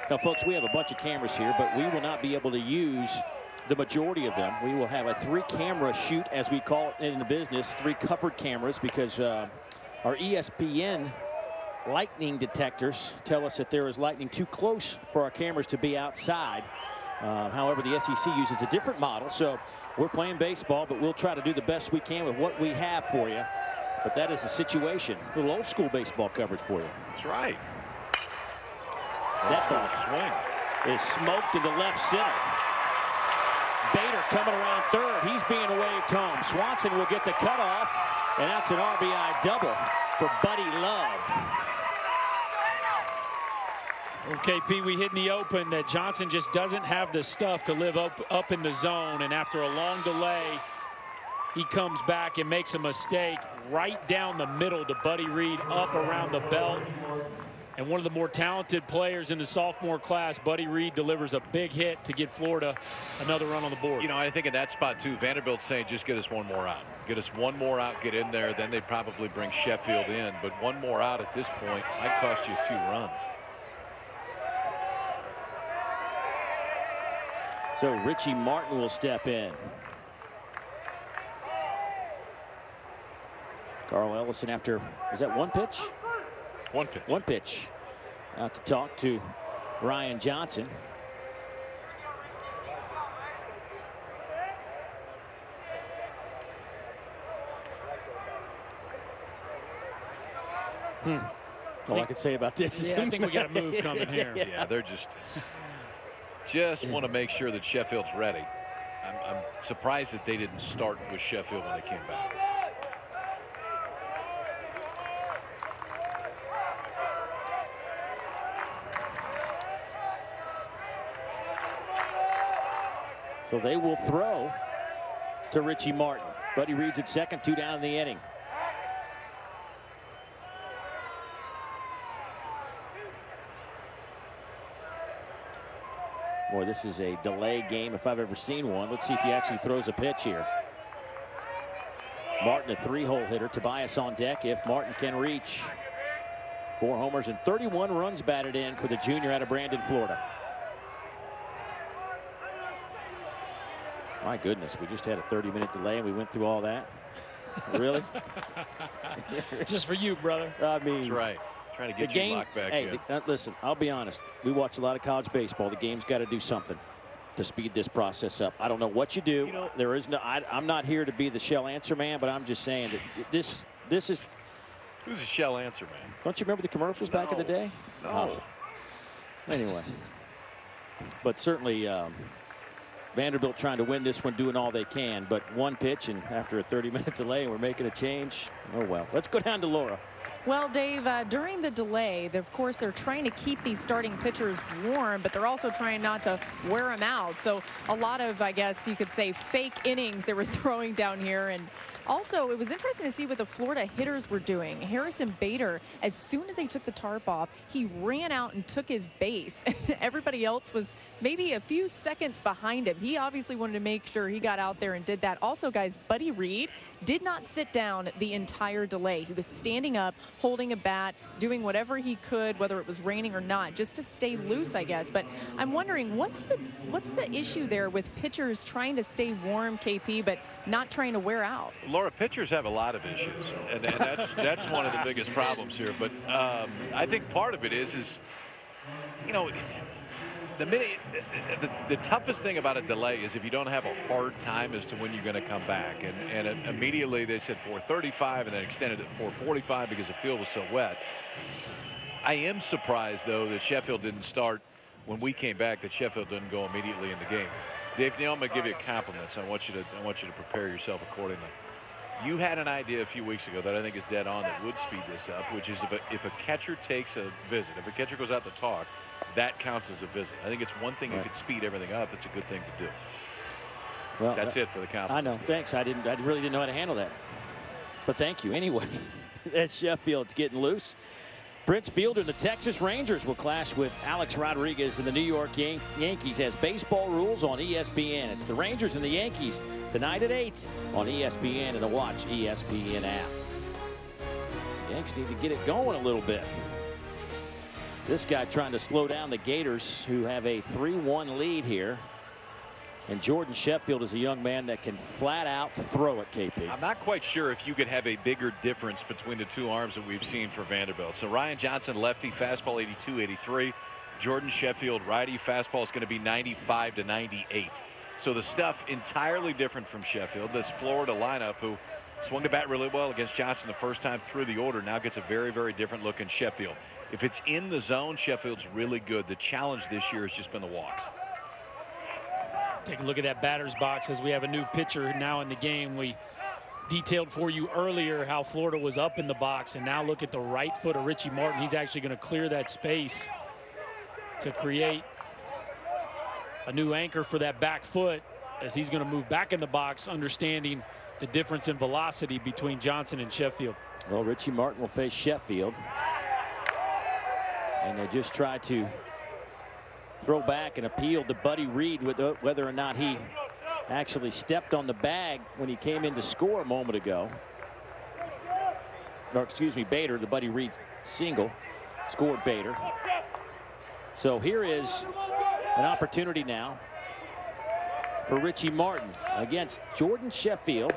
Speaker 3: Now, folks, we have a bunch of cameras here, but we will not be able to use the majority of them. We will have a 3-camera shoot, as we call it in the business, 3 covered cameras, because our ESPN lightning detectors tell us that there is lightning too close for our cameras to be outside. However, the SEC uses a different model, so we're playing baseball, but we'll try to do the best we can with what we have for you. But that is the situation. A little old school baseball coverage for you.
Speaker 5: That's right.
Speaker 3: That ball swing is smoked into left center. Bader coming around third. He's being waved home. Swanson will get the cutoff, and that's an RBI double for Buddy Love.
Speaker 4: Okay, Pete, we hit in the open that Johnson just doesn't have the stuff to live up in the zone, and after a long delay, he comes back and makes a mistake right down the middle to Buddy Reed, up around the belt. And one of the more talented players in the sophomore class, Buddy Reed, delivers a big hit to get Florida another run on the board.
Speaker 5: You know, I think in that spot, too, Vanderbilt's saying just get us 1 more out. Get us 1 more out, get in there, then they'd probably bring Sheffield in. But 1 more out at this point might cost you a few runs.
Speaker 3: So Richie Martin will step in. Carl Ellison after, was that 1 pitch?
Speaker 5: 1 pitch.
Speaker 3: 1 pitch. Out to talk to Ryan Johnson. All I can say about this is
Speaker 4: I think we got a move coming here.
Speaker 5: Yeah, they're just want to make sure that Sheffield's ready. I'm surprised that they didn't start with Sheffield when they came back.
Speaker 3: So they will throw to Richie Martin. Buddy Reed's at second, 2 down in the inning. Boy, this is a delay game if I've ever seen one. Let's see if he actually throws a pitch here. Martin, a 3-hole hitter. Tobias on deck if Martin can reach. 4 homers and 31 runs batted in for the junior out of Brandon, Florida. My goodness, we just had a 30-minute delay and we went through all that. Really?
Speaker 4: Just for you, brother.
Speaker 3: I mean,
Speaker 5: That's right. Trying to get
Speaker 3: the
Speaker 5: you
Speaker 3: game,
Speaker 5: locked back
Speaker 3: hey,
Speaker 5: in.
Speaker 3: Listen, I'll be honest. We watch a lot of college baseball. The game's got to do something to speed this process up. I don't know what you do. There is no. I'm not here to be the shell answer man, but I'm just saying that this is.
Speaker 5: Who's a shell answer man?
Speaker 3: Don't you remember the commercials back in the day?
Speaker 5: No.
Speaker 3: Oh. Anyway, but certainly Vanderbilt trying to win this one, doing all they can. But one pitch, and after a 30-minute delay, and we're making a change. Oh well. Let's go down to Laura.
Speaker 6: Well, Dave, during the delay, of course, they're trying to keep these starting pitchers warm, but they're also trying not to wear them out. So a lot of, I guess you could say, fake innings they were throwing down here. And also, it was interesting to see what the Florida hitters were doing. Harrison Bader, as soon as they took the tarp off, he ran out and took his base. Everybody else was maybe a few seconds behind him. He obviously wanted to make sure he got out there and did that. Also, guys, Buddy Reed did not sit down the entire delay. He was standing up, holding a bat, doing whatever he could, whether it was raining or not, just to stay loose, I guess. But I'm wondering, what's the issue there with pitchers trying to stay warm, KP, but not trying to wear out?
Speaker 5: Laura, pitchers have a lot of issues, and that's one of the biggest problems here. But I think part of it is you know, the toughest thing about a delay is if you don't have a hard time as to when you're going to come back. And immediately they said 4:35 and then extended it 4:45 because the field was so wet. I am surprised, though, that Sheffield didn't start when we came back, that Sheffield didn't go immediately in the game. Dave Neal, I'm going to give you compliments. I want you to prepare yourself accordingly. You had an idea a few weeks ago that I think is dead on that would speed this up, which is if a catcher takes a visit, if a catcher goes out to talk, that counts as a visit. I think it's one thing you could speed everything up. It's a good thing to do. Well, that's it for the compliments.
Speaker 3: I know. Thanks. I really didn't know how to handle that. But thank you anyway. As Sheffield's getting loose. Prince Fielder and the Texas Rangers will clash with Alex Rodriguez and the New York Yankees as baseball rules on ESPN. It's the Rangers and the Yankees tonight at 8 on ESPN and the Watch ESPN app. The Yankees need to get it going a little bit. This guy trying to slow down the Gators, who have a 3-1 lead here. And Jordan Sheffield is a young man that can flat out throw it, KP.
Speaker 5: I'm not quite sure if you could have a bigger difference between the two arms that we've seen for Vanderbilt. So Ryan Johnson, lefty, fastball 82-83. Jordan Sheffield, righty, fastball is going to be 95 to 98. So the stuff entirely different from Sheffield. This Florida lineup, who swung the bat really well against Johnson the first time through the order, now gets a very, very different look in Sheffield. If it's in the zone, Sheffield's really good. The challenge this year has just been the walks.
Speaker 4: Take a look at that batter's box as we have a new pitcher now in the game. We detailed for you earlier how Florida was up in the box, and now look at the right foot of Richie Martin. He's actually going to clear that space to create a new anchor for that back foot as he's going to move back in the box, understanding the difference in velocity between Johnson and Sheffield.
Speaker 3: Well, Richie Martin will face Sheffield, and they just try to throw back and appeal to Buddy Reed with whether or not he actually stepped on the bag when he came in to score a moment ago. Or excuse me, Bader, the Buddy Reed single, scored Bader. So here is an opportunity now for Richie Martin against Jordan Sheffield.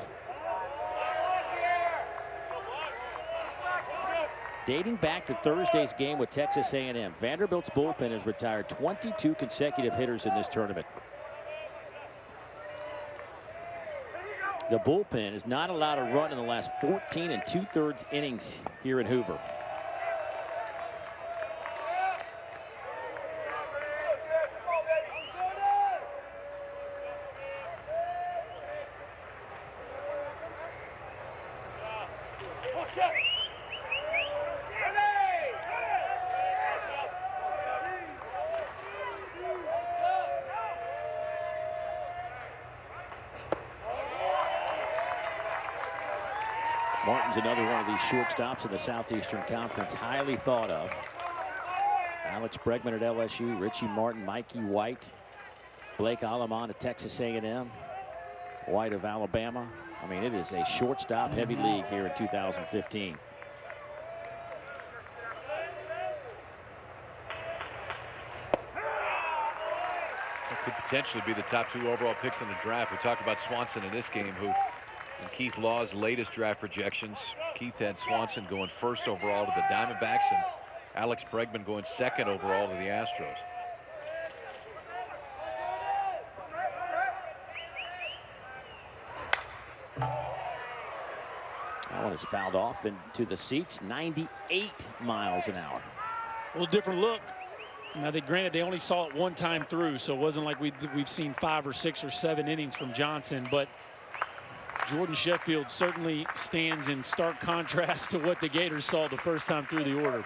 Speaker 3: Dating back to Thursday's game with Texas A&M, Vanderbilt's bullpen has retired 22 consecutive hitters in this tournament. The bullpen is not allowed to run in the last 14 2/3 innings here in Hoover. Martin's another one of these shortstops in the Southeastern Conference, highly thought of. Alex Bregman at LSU, Richie Martin, Mikey White, Blake Alamon of Texas A&M. White of Alabama. I mean, it is a shortstop heavy league here in 2015.
Speaker 5: Could potentially be the top 2 overall picks in the draft. We talked about Swanson in this game, who in Keith Law's latest draft projections, Keith had Swanson going 1st overall to the Diamondbacks and Alex Bregman going 2nd overall to the Astros.
Speaker 3: That one is fouled off into the seats. 98 miles an hour.
Speaker 4: A little different look. Now, granted, they only saw it one time through, so it wasn't like we've seen 5 or 6 or 7 innings from Johnson. But Jordan Sheffield certainly stands in stark contrast to what the Gators saw the first time through the order.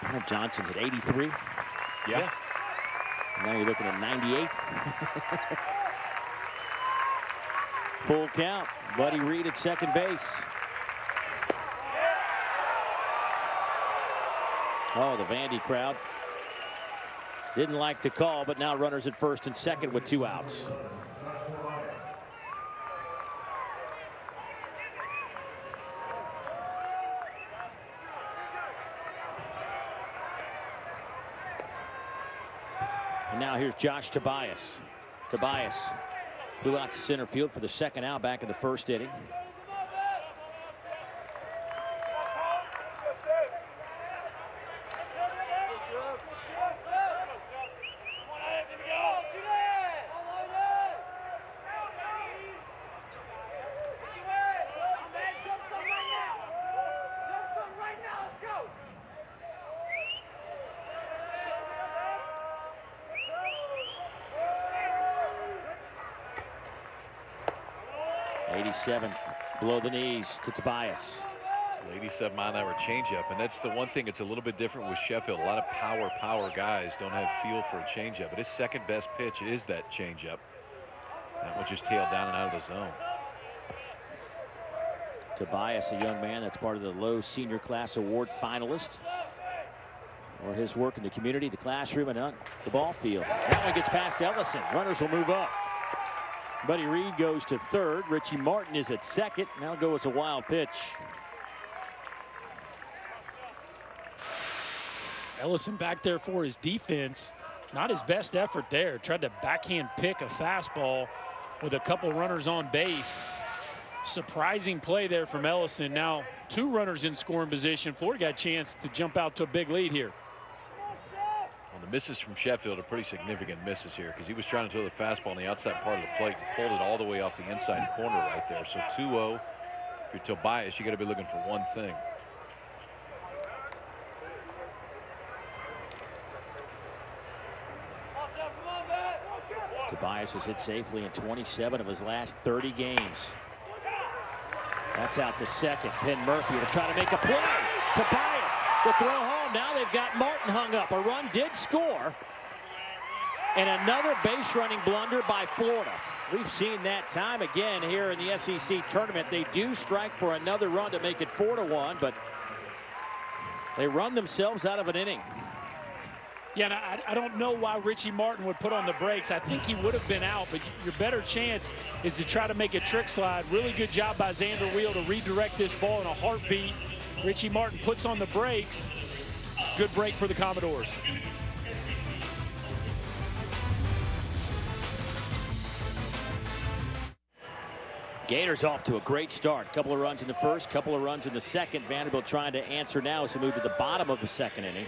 Speaker 3: Well, Johnson hit 83.
Speaker 5: Yeah.
Speaker 3: Now you're looking at 98. Full count. Buddy Reed at second base. Oh, the Vandy crowd didn't like the call, but now runners at first and second with 2 outs. And now here's Josh Tobias. Tobias flew out to center field for the second out back in the first inning. Below the knees to Tobias.
Speaker 5: 87 mile an hour changeup, and that's the one thing that's a little bit different with Sheffield. A lot of power guys don't have feel for a changeup, but his second best pitch is that changeup. That one just tailed down and out of the zone.
Speaker 3: Tobias, a young man that's part of the Lowe Senior Class Award finalist for his work in the community, the classroom, and on the ball field. That one gets past Ellison. Runners will move up. Buddy Reed goes to third. Richie Martin is at second. Now goes a wild pitch.
Speaker 4: Ellison back there for his defense. Not his best effort there. Tried to backhand pick a fastball with a couple runners on base. Surprising play there from Ellison. Now 2 runners in scoring position. Florida got a chance to jump out to a big lead here.
Speaker 5: The misses from Sheffield are pretty significant misses here, because he was trying to throw the fastball on the outside part of the plate and pulled it all the way off the inside corner right there. So 2-0. If you're Tobias, you got to be looking for one thing.
Speaker 3: Tobias has hit safely in 27 of his last 30 games. That's out to second. Penn Murphy will try to make a play. Tobias, the throw home. Now they've got Martin hung up. A run did score. And another base running blunder by Florida. We've seen that time again here in the SEC tournament. They do strike for another run to make it 4-1, but they run themselves out of an inning.
Speaker 4: Yeah, and I don't know why Richie Martin would put on the brakes. I think he would have been out, but your better chance is to try to make a trick slide. Really good job by Xander Wheel to redirect this ball in a heartbeat. Richie Martin puts on the brakes. Good break for the Commodores.
Speaker 3: Gators off to a great start. Couple of runs in the first, couple of runs in the second. Vanderbilt trying to answer now as we move to the bottom of the second inning.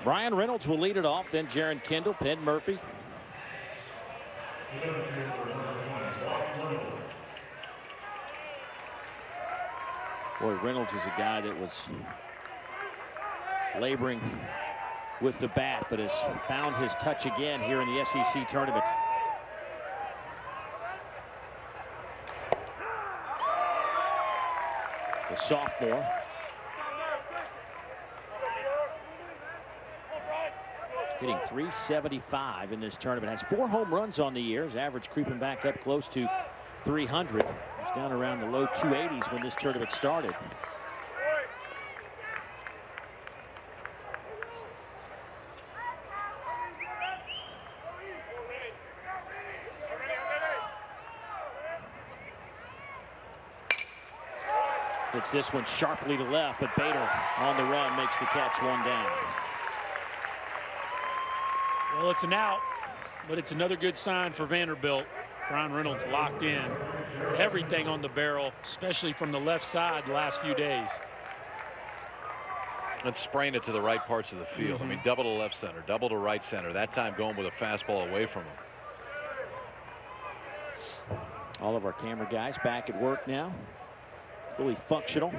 Speaker 3: Brian Reynolds will lead it off, then Jaron Kendall, Penn Murphy. Boy, Reynolds is a guy that was laboring with the bat, but has found his touch again here in the SEC tournament. The sophomore. Hitting .375 in this tournament. Has 4 home runs on the year. His average creeping back up close to 300. He was down around the low 280s when this tournament started. Hits this one sharply to left, but Bader on the run makes the catch, one down.
Speaker 4: Well, it's an out, but it's another good sign for Vanderbilt. Brian Reynolds locked in. Everything on the barrel, especially from the left side the last few days.
Speaker 5: And spraying it to the right parts of the field. I mean, double to left center, double to right center. That time going with a fastball away from him.
Speaker 3: All of our camera guys back at work now. Fully functional.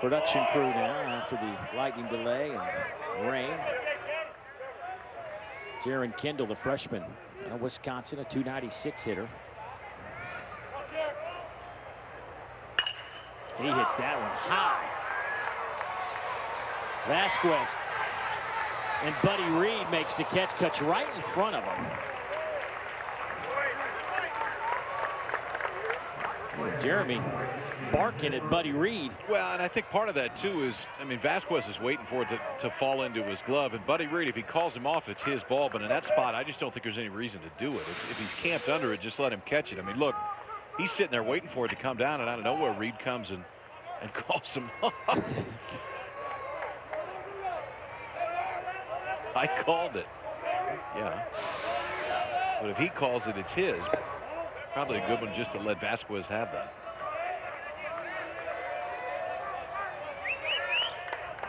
Speaker 3: Production crew now after the lightning delay and rain. Jaron Kendall, the freshman out of Wisconsin, a .296 hitter. He hits that one high. Vasquez and Buddy Reed makes the catch, cuts right in front of him. Jeremy barking at Buddy Reed.
Speaker 5: Well, and I think part of that too is, I mean, Vasquez is waiting for it to fall into his glove, and Buddy Reed, if he calls him off, it's his ball. But in that spot, I just don't think there's any reason to do it. If he's camped under it, just let him catch it. I mean, look, he's sitting there waiting for it to come down, and out of nowhere, Reed comes and calls him off. I called it. Yeah. But if he calls it, it's his. Probably a good one just to let Vasquez have that.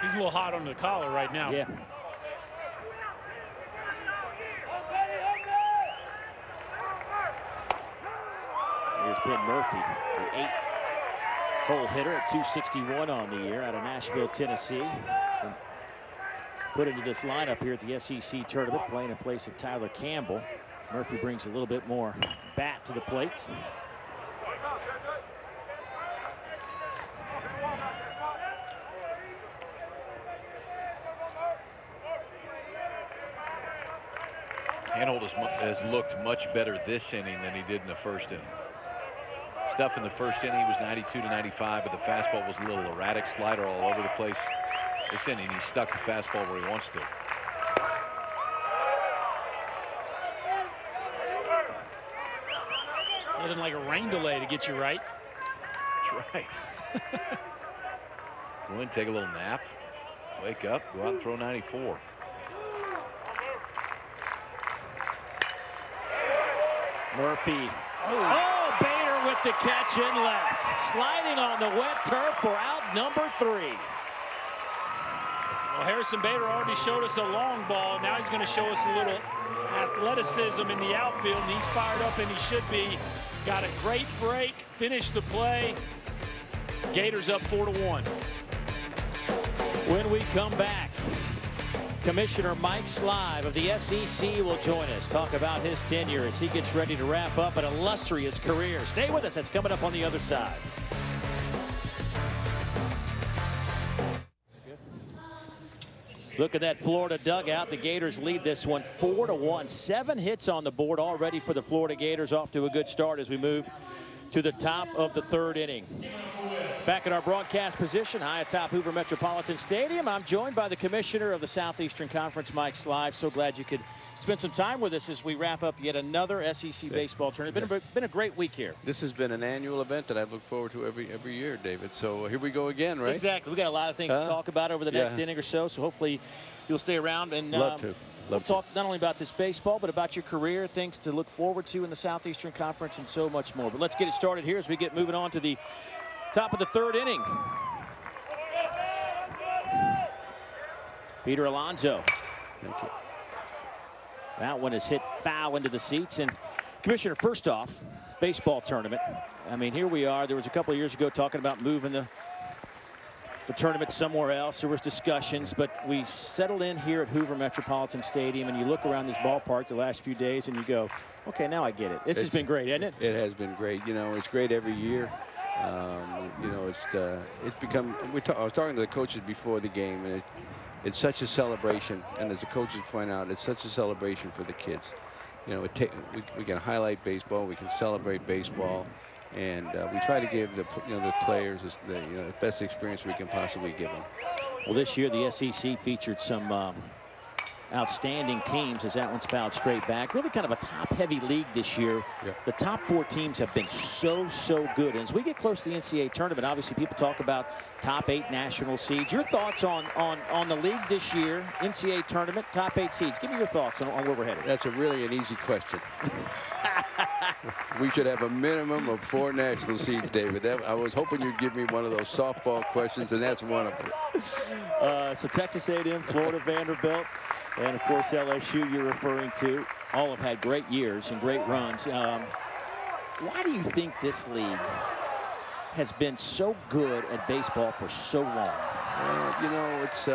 Speaker 4: He's a little hot on the collar right now.
Speaker 3: Yeah. Here's Ben Murphy, the 8-hole hitter at .261 on the year out of Nashville, Tennessee. And put into this lineup here at the SEC tournament, playing in place of Tyler Campbell. Murphy brings a little bit more bat to the plate.
Speaker 5: Hanhold has looked much better this inning than he did in the first inning. Stuff in the first inning, he was 92 to 95, but the fastball was a little erratic, slider all over the place. This inning, he stuck the fastball where he wants to.
Speaker 4: Nothing like a rain delay to get you right.
Speaker 5: That's right. Go in, take a little nap, wake up, go out and throw 94.
Speaker 3: Murphy. Oh, Bader with the catch in left. Sliding on the wet turf for out number 3.
Speaker 4: Well, Harrison Bader already showed us a long ball. Now he's going to show us a little athleticism in the outfield, and he's fired up, and he should be. Got a great break, finished the play. Gators up 4-1.
Speaker 3: When we come back, Commissioner Mike Slive of the SEC will join us. Talk about his tenure as he gets ready to wrap up an illustrious career. Stay with us. That's coming up on the other side. Look at that Florida dugout. The Gators lead this one 4-1. 7 hits on the board already for the Florida Gators. Off to a good start as we move to the top of the 3rd inning. Back in our broadcast position, high atop Hoover Metropolitan Stadium, I'm joined by the Commissioner of the Southeastern Conference, Mike Slive. So glad you could spend some time with us as we wrap up yet another SEC baseball tournament. Been a great week here.
Speaker 8: This has been an annual event that I look forward to every year, David. So here we go again, right?
Speaker 3: Exactly. We got a lot of things to talk about over the next inning or so. So hopefully you'll stay around and we'll talk not only about this baseball, but about your career, things to look forward to in the Southeastern Conference, and so much more. But let's get it started here as we get moving on to the top of the 3rd inning. Peter Alonso.
Speaker 8: Thank you.
Speaker 3: That one is hit foul into the seats. And Commissioner, first off, baseball tournament. I mean, here we are. There was a couple of years ago talking about moving the tournament somewhere else. There was discussions, but we settled in here at Hoover Metropolitan Stadium, and you look around this ballpark the last few days and you go, okay, now I get it. This has been great, hasn't it?
Speaker 8: It has been great. You know, it's great every year. You know, it's become, I was talking to the coaches before the game, and it's such a celebration. And as the coaches point out, it's such a celebration for the kids. You know, we can highlight baseball, we can celebrate baseball, and we try to give the players the best experience we can possibly give them.
Speaker 3: Well, this year the SEC featured some outstanding teams as that one's fouled straight back. Really kind of a top-heavy league this year.
Speaker 8: Yep.
Speaker 3: The top 4 teams have been so good. And as we get close to the NCAA tournament, obviously people talk about top 8 national seeds. Your thoughts on the league this year, NCAA tournament, top 8 seeds. Give me your thoughts on where we're headed.
Speaker 8: That's really an easy question. We should have a minimum of 4 national seeds, David. I was hoping you'd give me one of those softball questions, and that's one of them.
Speaker 3: So Texas A&M, Florida, Vanderbilt, and of course LSU you're referring to. All have had great years and great runs. Why do you think this league has been so good at baseball for so long?
Speaker 8: You know, it's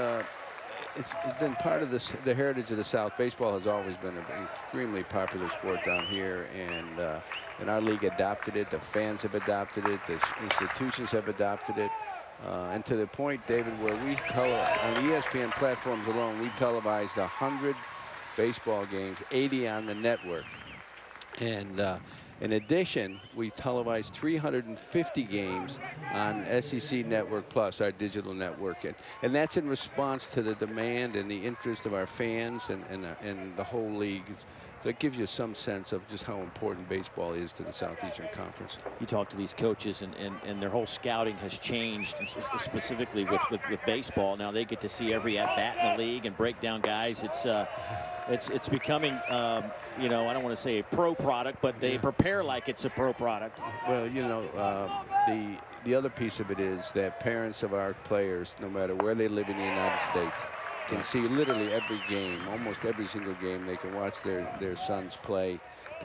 Speaker 8: been part of the heritage of the South. Baseball has always been an extremely popular sport down here, and our league adopted it. The fans have adopted it. The institutions have adopted it. And to the point, David, where on the ESPN platforms alone, we televised 100 baseball games, 80 on the network. And in addition, we televised 350 games on SEC Network Plus, our digital network. And that's in response to the demand and the interest of our fans and the whole league. So it gives you some sense of just how important baseball is to the Southeastern Conference.
Speaker 3: You talk to these coaches, and their whole scouting has changed, specifically with baseball. Now they get to see every at-bat in the league and break down guys. It's becoming, you know, I don't want to say a pro product, but they prepare like it's a pro product.
Speaker 8: Well, you know, the other piece of it is that parents of our players, no matter where they live in the United States, can see literally every game, almost every single game. They can watch their sons play,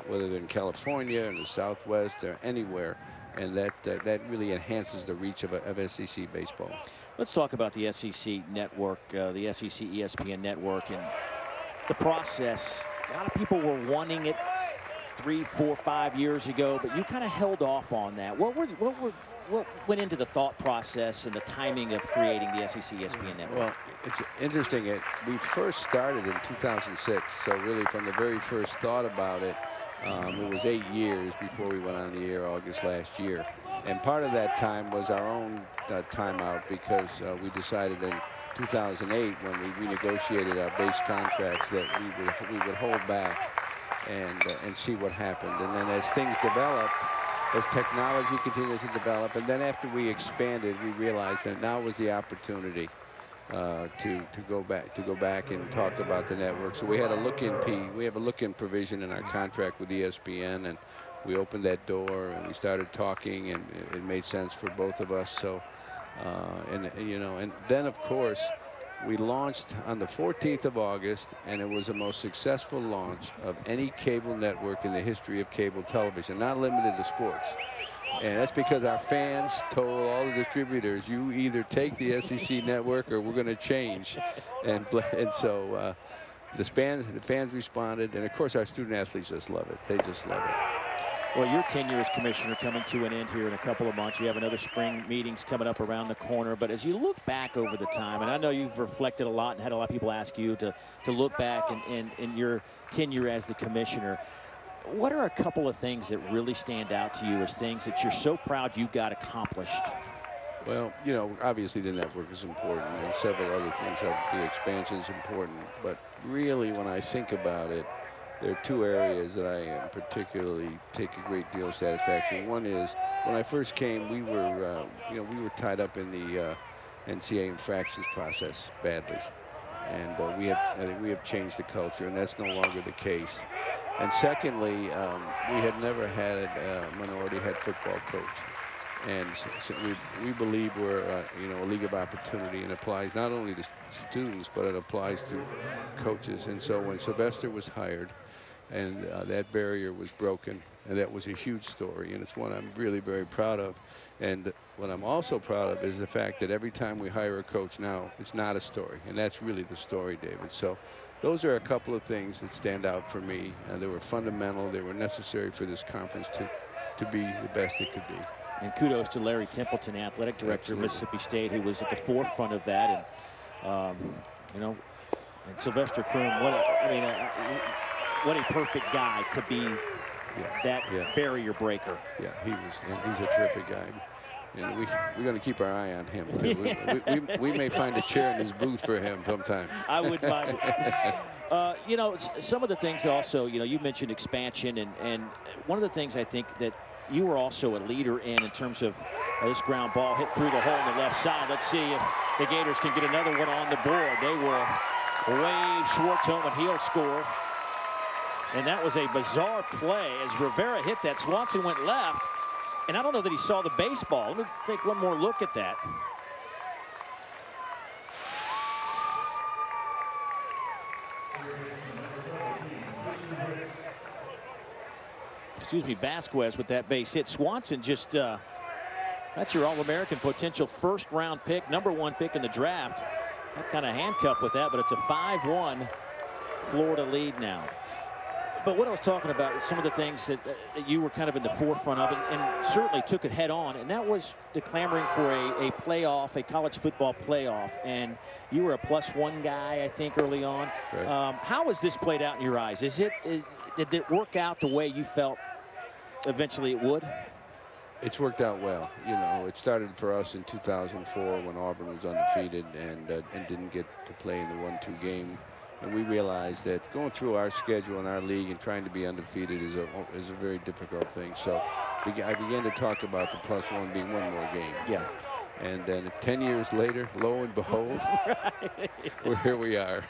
Speaker 8: whether they're in California or the Southwest or anywhere, and that really enhances the reach of SEC baseball.
Speaker 3: Let's talk about the SEC network, the SEC ESPN network, and the process. A lot of people were wanting it 3, 4, 5 years ago, but you kind of held off on that. What went into the thought process and the timing of creating the SEC ESPN network?
Speaker 8: Well, it's interesting. We first started in 2006, so really from the very first thought about it, it was 8 years before we went on the air August last year. And part of that time was our own timeout, because we decided in 2008, when we renegotiated our base contracts, that we would hold back and see what happened. And then as things developed, as technology continued to develop, and then after we expanded, we realized that now was the opportunity to go back and talk about the network. So we had a look-in provision in our contract with ESPN, and we opened that door and we started talking, and it made sense for both of us. So and then of course we launched on the 14th of August, and it was the most successful launch of any cable network in the history of cable television, not limited to sports. And that's because our fans told all the distributors, you either take the SEC network or we're going to change. And so the fans responded, and of course our student athletes just love it. They just love it.
Speaker 3: Well, your tenure as commissioner coming to an end here in a couple of months. You have another spring meetings coming up around the corner. But as you look back over the time, and I know you've reflected a lot and had a lot of people ask you to look back in your tenure as the commissioner, what are a couple of things that really stand out to you as things that you're so proud you got accomplished?
Speaker 8: Well, you know, obviously the network is important, and several other things. The expansion is important. But really, when I think about it, there are 2 areas that I particularly take a great deal of satisfaction. One is when I first came, we were tied up in the NCAA infractions process badly, and I think we have changed the culture, and that's no longer the case. And secondly, we had never had a minority head football coach, and so we believe we're a league of opportunity, and applies not only to students but it applies to coaches. And so when Sylvester was hired, and that barrier was broken, and that was a huge story, and it's one I'm really very proud of. And what I'm also proud of is the fact that every time we hire a coach now, it's not a story, and that's really the story, David. So those are a couple of things that stand out for me, and they were fundamental. They were necessary for this conference to be the best it could be.
Speaker 3: And kudos to Larry Templeton, athletic director of Mississippi State, who was at the forefront of that. And and Sylvester Croom, what a perfect guy to be that barrier breaker.
Speaker 8: Yeah, he's a terrific guy. And we're going to keep our eye on him, too. We may find a chair in his booth for him sometime.
Speaker 3: I wouldn't mind it. You know, some of the things also, you know, you mentioned expansion, and one of the things I think that you were also a leader in terms of this ground ball hit through the hole on the left side. Let's see if the Gators can get another one on the board. They will wave Schwartz home, and he'll score. And that was a bizarre play as Rivera hit that. Swanson went left, and I don't know that he saw the baseball. Let me take one more look at that. Excuse me, Vasquez with that base hit. Swanson just, that's your All-American potential first-round pick, #1 pick in the draft. That kind of handcuffed with that, but it's a 5-1 Florida lead now. But what I was talking about is some of the things that you were kind of in the forefront of, and certainly took it head on, and that was the clamoring for a playoff, a college football playoff, and you were a +1 guy, I think, early on. Right. How has this played out in your eyes? Did it work out the way you felt eventually it would?
Speaker 8: It's worked out well. You know, it started for us in 2004 when Auburn was undefeated and didn't get to play in the 1-2 game. And we realized that going through our schedule in our league and trying to be undefeated is a very difficult thing. So I began to talk about the +1 being one more game.
Speaker 3: Yeah.
Speaker 8: And then 10 years later, lo and behold, here we are.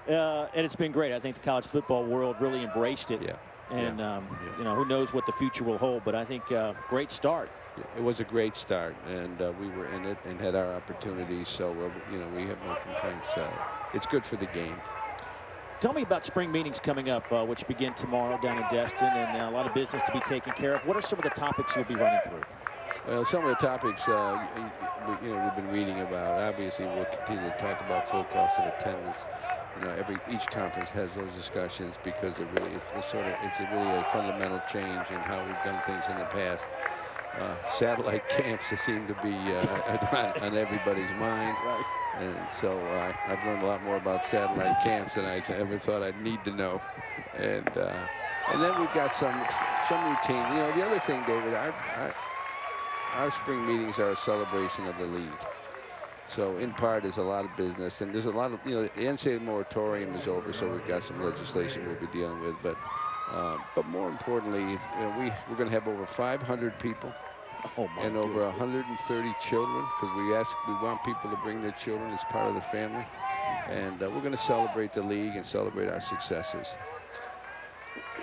Speaker 3: And it's been great. I think the college football world really embraced it.
Speaker 8: Yeah.
Speaker 3: And, you know, who knows what the future will hold. But I think great start.
Speaker 8: It was a great start, and we were in it and had our opportunities. So, you know, we have no complaints. It's good for the game.
Speaker 3: Tell me about spring meetings coming up, which begin tomorrow down in Destin, and a lot of business to be taken care of. What are some of the topics you'll be running through?
Speaker 8: Well, some of the topics, you know, we've been reading about. Obviously, we'll continue to talk about full cost of attendance. You know, each conference has those discussions because it really it's really a fundamental change in how we've done things in the past. Satellite camps seem to be on everybody's mind.
Speaker 3: Right.
Speaker 8: And so I've learned a lot more about satellite camps than I ever thought I'd need to know. And then we've got some routine. You know, the other thing, David, our spring meetings are a celebration of the league. So in part, there's a lot of business, and there's a lot of, you know, the NCAA moratorium is over, so we've got some legislation we'll be dealing with. But more importantly, you know, we're going to have over 500 people.
Speaker 3: Oh, my
Speaker 8: and over 130 children, because we want people to bring their children as part of the family. And we're going to celebrate the league and celebrate our successes.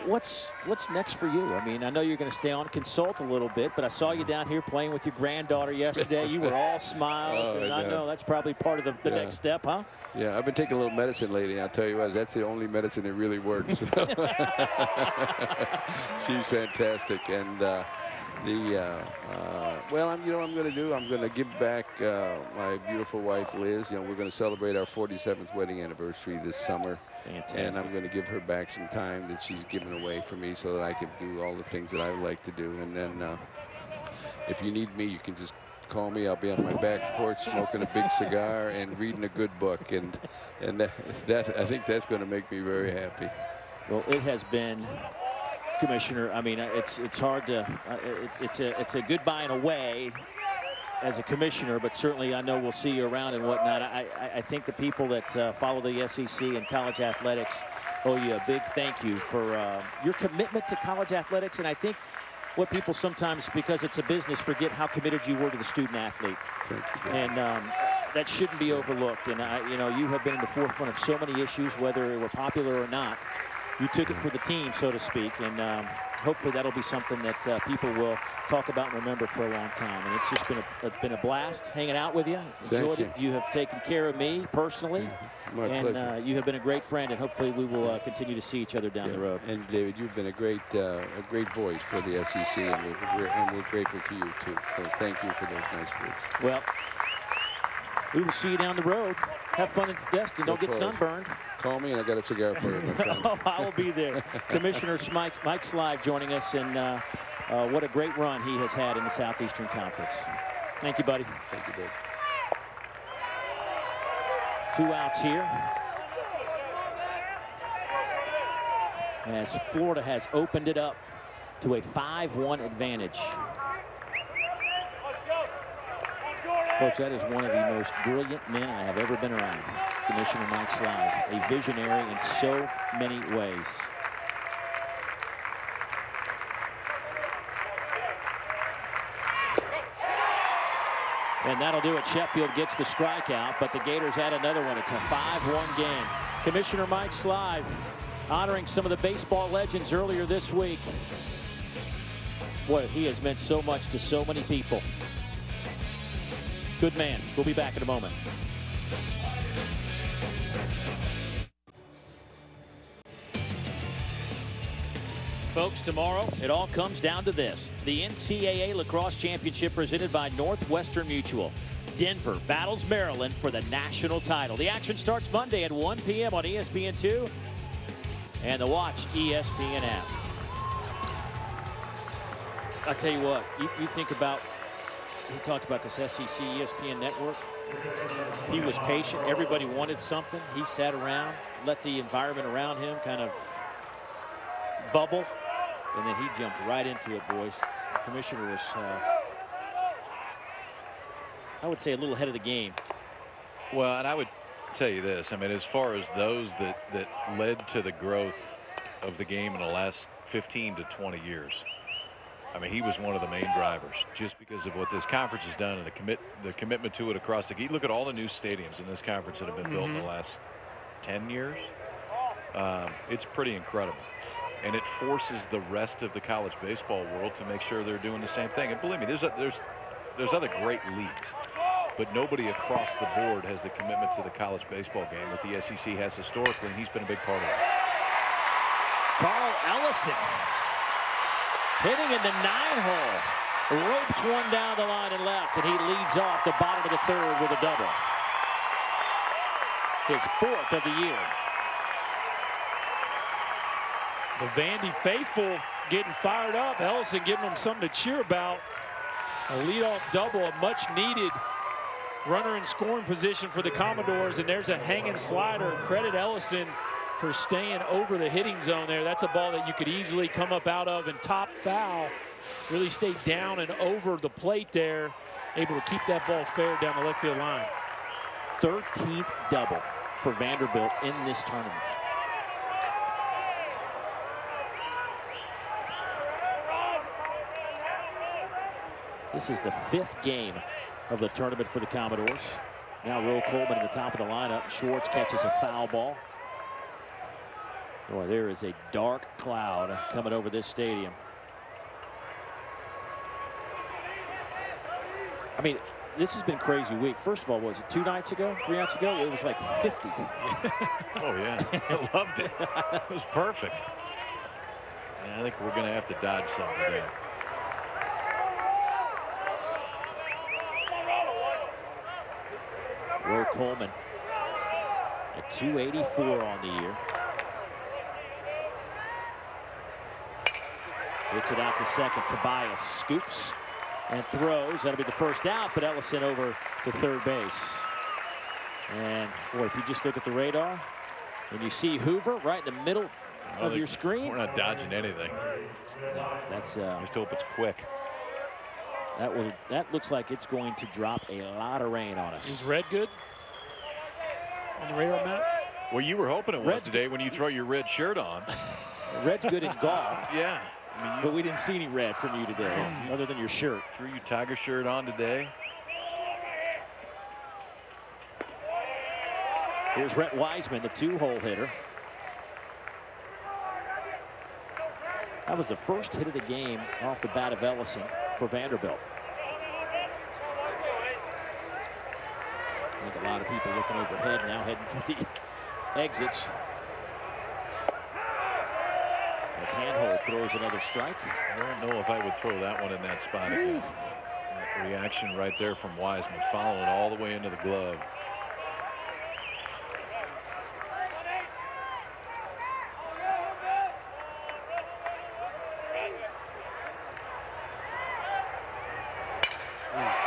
Speaker 3: What's next for you? I mean, I know you're going to stay on, consult a little bit, but I saw you down here playing with your granddaughter yesterday. You were all smiles, and I know that's probably part of the next step, huh?
Speaker 8: Yeah, I've been taking a little medicine lately. I'll tell you what, that's the only medicine that really works. She's fantastic, and well, you know what I'm going to do? I'm going to give back my beautiful wife, Liz. You know, we're going to celebrate our 47th wedding anniversary this summer.
Speaker 3: Fantastic.
Speaker 8: And I'm going to give her back some time that she's given away for me so that I can do all the things that I would like to do. And then if you need me, you can just call me. I'll be on my back porch smoking a big cigar and reading a good book. And that I think that's going to make me very happy.
Speaker 3: Well, it has been, Commissioner, I mean, it's hard to, it's a goodbye in a way as a commissioner, but certainly I know we'll see you around and whatnot. I think the people that follow the SEC and college athletics owe you a big thank you for your commitment to college athletics. And I think what people sometimes, because it's a business, forget how committed you were to the student athlete. And that shouldn't be overlooked. And you know, you have been in the forefront of so many issues, whether they were popular or not. You took it for the team, so to speak, and hopefully that'll be something that people will talk about and remember for a long time. And it's just been a blast hanging out with you. Enjoyed it. You have taken care of me personally,
Speaker 8: My pleasure.
Speaker 3: You have been a great friend, and hopefully we will continue to see each other down the road.
Speaker 8: And David, you've been a great voice for the SEC, and we're grateful to you too. So thank you for those nice words.
Speaker 3: Well, we will see you down the road. Have fun in Destin. Don't get sunburned.
Speaker 8: Call me, and I got a cigar for you, my friend.
Speaker 3: Oh, I will be there. Commissioner Mike Slive joining us, and what a great run he has had in the Southeastern Conference. Thank you, buddy.
Speaker 8: Thank you, Dave.
Speaker 3: 2 outs here, as Florida has opened it up to a 5-1 advantage. Coach, that is one of the most brilliant men I have ever been around. Commissioner Mike Slive, a visionary in so many ways. And that'll do it. Sheffield gets the strikeout, but the Gators add another one. It's a 5-1 game. Commissioner Mike Slive honoring some of the baseball legends earlier this week. Boy, he has meant so much to so many people. Good man. We'll be back in a moment. Folks, tomorrow it all comes down to this. The NCAA Lacrosse Championship presented by Northwestern Mutual. Denver battles Maryland for the national title. The action starts Monday at 1 p.m. on ESPN2 and the Watch ESPN app. I'll tell you what, you think about, he talked about this SEC ESPN network. He was patient. Everybody wanted something. He sat around, let the environment around him kind of bubble. And then he jumped right into it, boys. The commissioner was, I would say, a little ahead of the game.
Speaker 5: Well, and I would tell you this. I mean, as far as those that led to the growth of the game in the last 15 to 20 years, I mean, he was one of the main drivers just because of what this conference has done and the commitment to it across the game. Look at all the new stadiums in this conference that have been built in the last 10 years. It's pretty incredible. And it forces the rest of the college baseball world to make sure they're doing the same thing. And believe me, there's other great leagues, but nobody across the board has the commitment to the college baseball game that the SEC has historically, and he's been a big part of it.
Speaker 3: Carl Ellison hitting in the 9-hole. Ropes one down the line and left, and he leads off the bottom of the third with a double. His 4th of the year.
Speaker 4: The Vandy faithful getting fired up. Ellison giving them something to cheer about. A leadoff double, a much needed runner in scoring position for the Commodores. And there's a hanging slider. Credit Ellison for staying over the hitting zone there. That's a ball that you could easily come up out of and top foul. Really stayed down and over the plate there. Able to keep that ball fair down the left field line.
Speaker 3: 13th double for Vanderbilt in this tournament. This is the 5th game of the tournament for the Commodores. Now Roe Coleman at the top of the lineup. Schwartz catches a foul ball. Boy, there is a dark cloud coming over this stadium. I mean, this has been a crazy week. First of all, was it 2 nights ago, 3 nights ago? It was like 50.
Speaker 5: Oh, yeah. I loved it. It was perfect. And I think we're going to have to dodge some today.
Speaker 3: Roe Coleman at 284 on the year. Hits it out to second. Tobias scoops and throws. That'll be the first out, but Ellison over to third base. And boy, if you just look at the radar and you see Hoover right in the middle of your screen.
Speaker 5: We're not dodging anything.
Speaker 3: That's
Speaker 5: just hope it's quick.
Speaker 3: That looks like it's going to drop a lot of rain on us.
Speaker 4: Is red good on the radar map?
Speaker 5: Well, you were hoping it was today when you throw your red shirt on.
Speaker 3: Red's good in golf.
Speaker 5: Yeah. I mean,
Speaker 3: but we didn't see any red from you today, other than your shirt.
Speaker 5: Threw your Tiger shirt on today.
Speaker 3: Here's Rhett Wiseman, the 2-hole hitter. That was the first hit of the game off the bat of Ellison for Vanderbilt. I think a lot of people looking overhead now, heading for the exits. As Handhold throws another strike.
Speaker 5: I don't know if I would throw that one in that spot again. That reaction right there from Wiseman, following it all the way into the glove.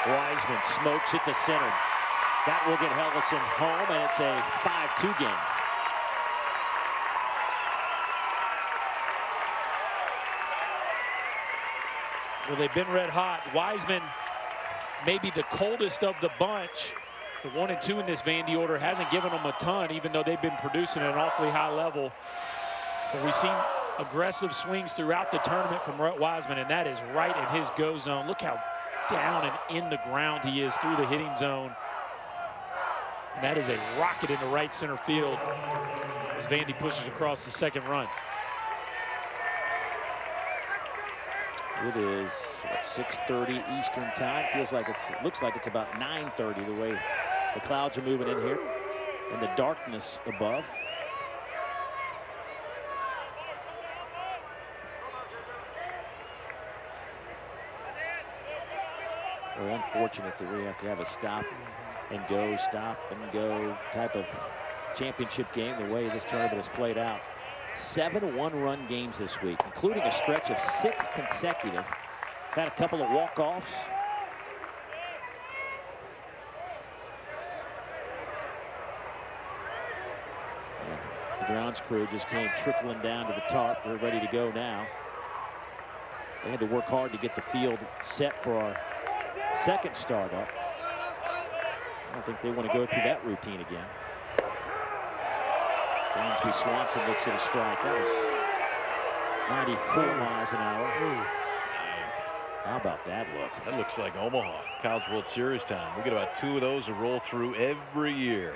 Speaker 3: Wiseman smokes it to center. That will get Ellison home, and it's a 5-2 game.
Speaker 4: Well, they've been red hot. Wiseman maybe the coldest of the bunch. The 1 and 2 in this Vandy order hasn't given them a ton, even though they've been producing at an awfully high level. But we've seen aggressive swings throughout the tournament from Rhett Wiseman, and that is right in his go zone. Look how down and in the ground he is through the hitting zone. And that is a rocket into right center field as Vandy pushes across the second run.
Speaker 3: It is 6:30 Eastern time. Looks like it's about 9:30 the way the clouds are moving in here and the darkness above. Very unfortunate that we have to have a stop and go type of championship game the way this tournament has played out. 7 one-run games this week, including a stretch of 6 consecutive. Had a couple of walk-offs. The grounds crew just came trickling down to the tarp. They're ready to go now. They had to work hard to get the field set for our second startup. I don't think they want to go through that routine again. Dansby Swanson looks at a strike. That was 94 miles an hour.
Speaker 5: Nice.
Speaker 3: How about that look?
Speaker 5: That looks like Omaha College World Series time. We get about 2 of those to roll through every year.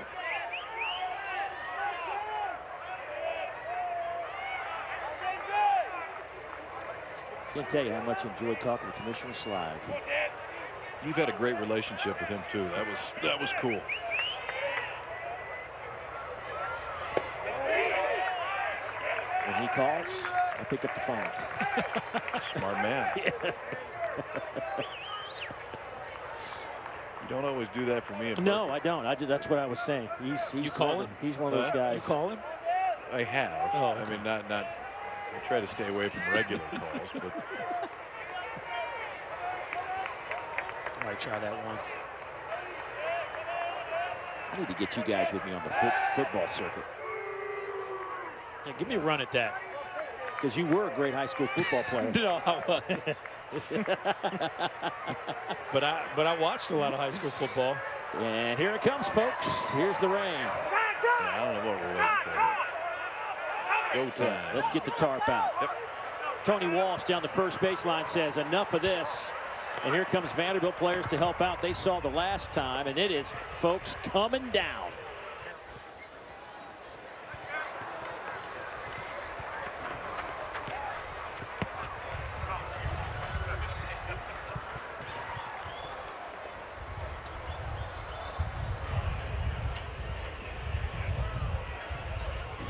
Speaker 3: I can't tell you how much I enjoyed talking to Commissioner Slive.
Speaker 5: You've had a great relationship with him too. That was cool.
Speaker 3: When he calls, I pick up the phone.
Speaker 5: Smart man. Yeah. You don't always do that for me.
Speaker 3: No, I don't. That's what I was saying. He's
Speaker 4: you call him?
Speaker 3: He's one of those guys.
Speaker 4: You call him?
Speaker 5: I have.
Speaker 4: Oh, okay.
Speaker 5: I mean, not. I try to stay away from regular calls, but.
Speaker 4: I might try that once.
Speaker 3: I need to get you guys with me on the football circuit.
Speaker 4: Yeah, give me a run at that.
Speaker 3: Because you were a great high school football player.
Speaker 4: No, I wasn't. but I watched a lot of high school football.
Speaker 3: And here it comes, folks. Here's the rain.
Speaker 5: Yeah, I don't know what we're waiting for. Go time.
Speaker 3: Let's get the tarp out.
Speaker 5: Yep.
Speaker 3: Tony Walsh down the first baseline says enough of this. And here comes Vanderbilt players to help out. They saw the last time, and it is, folks, coming down.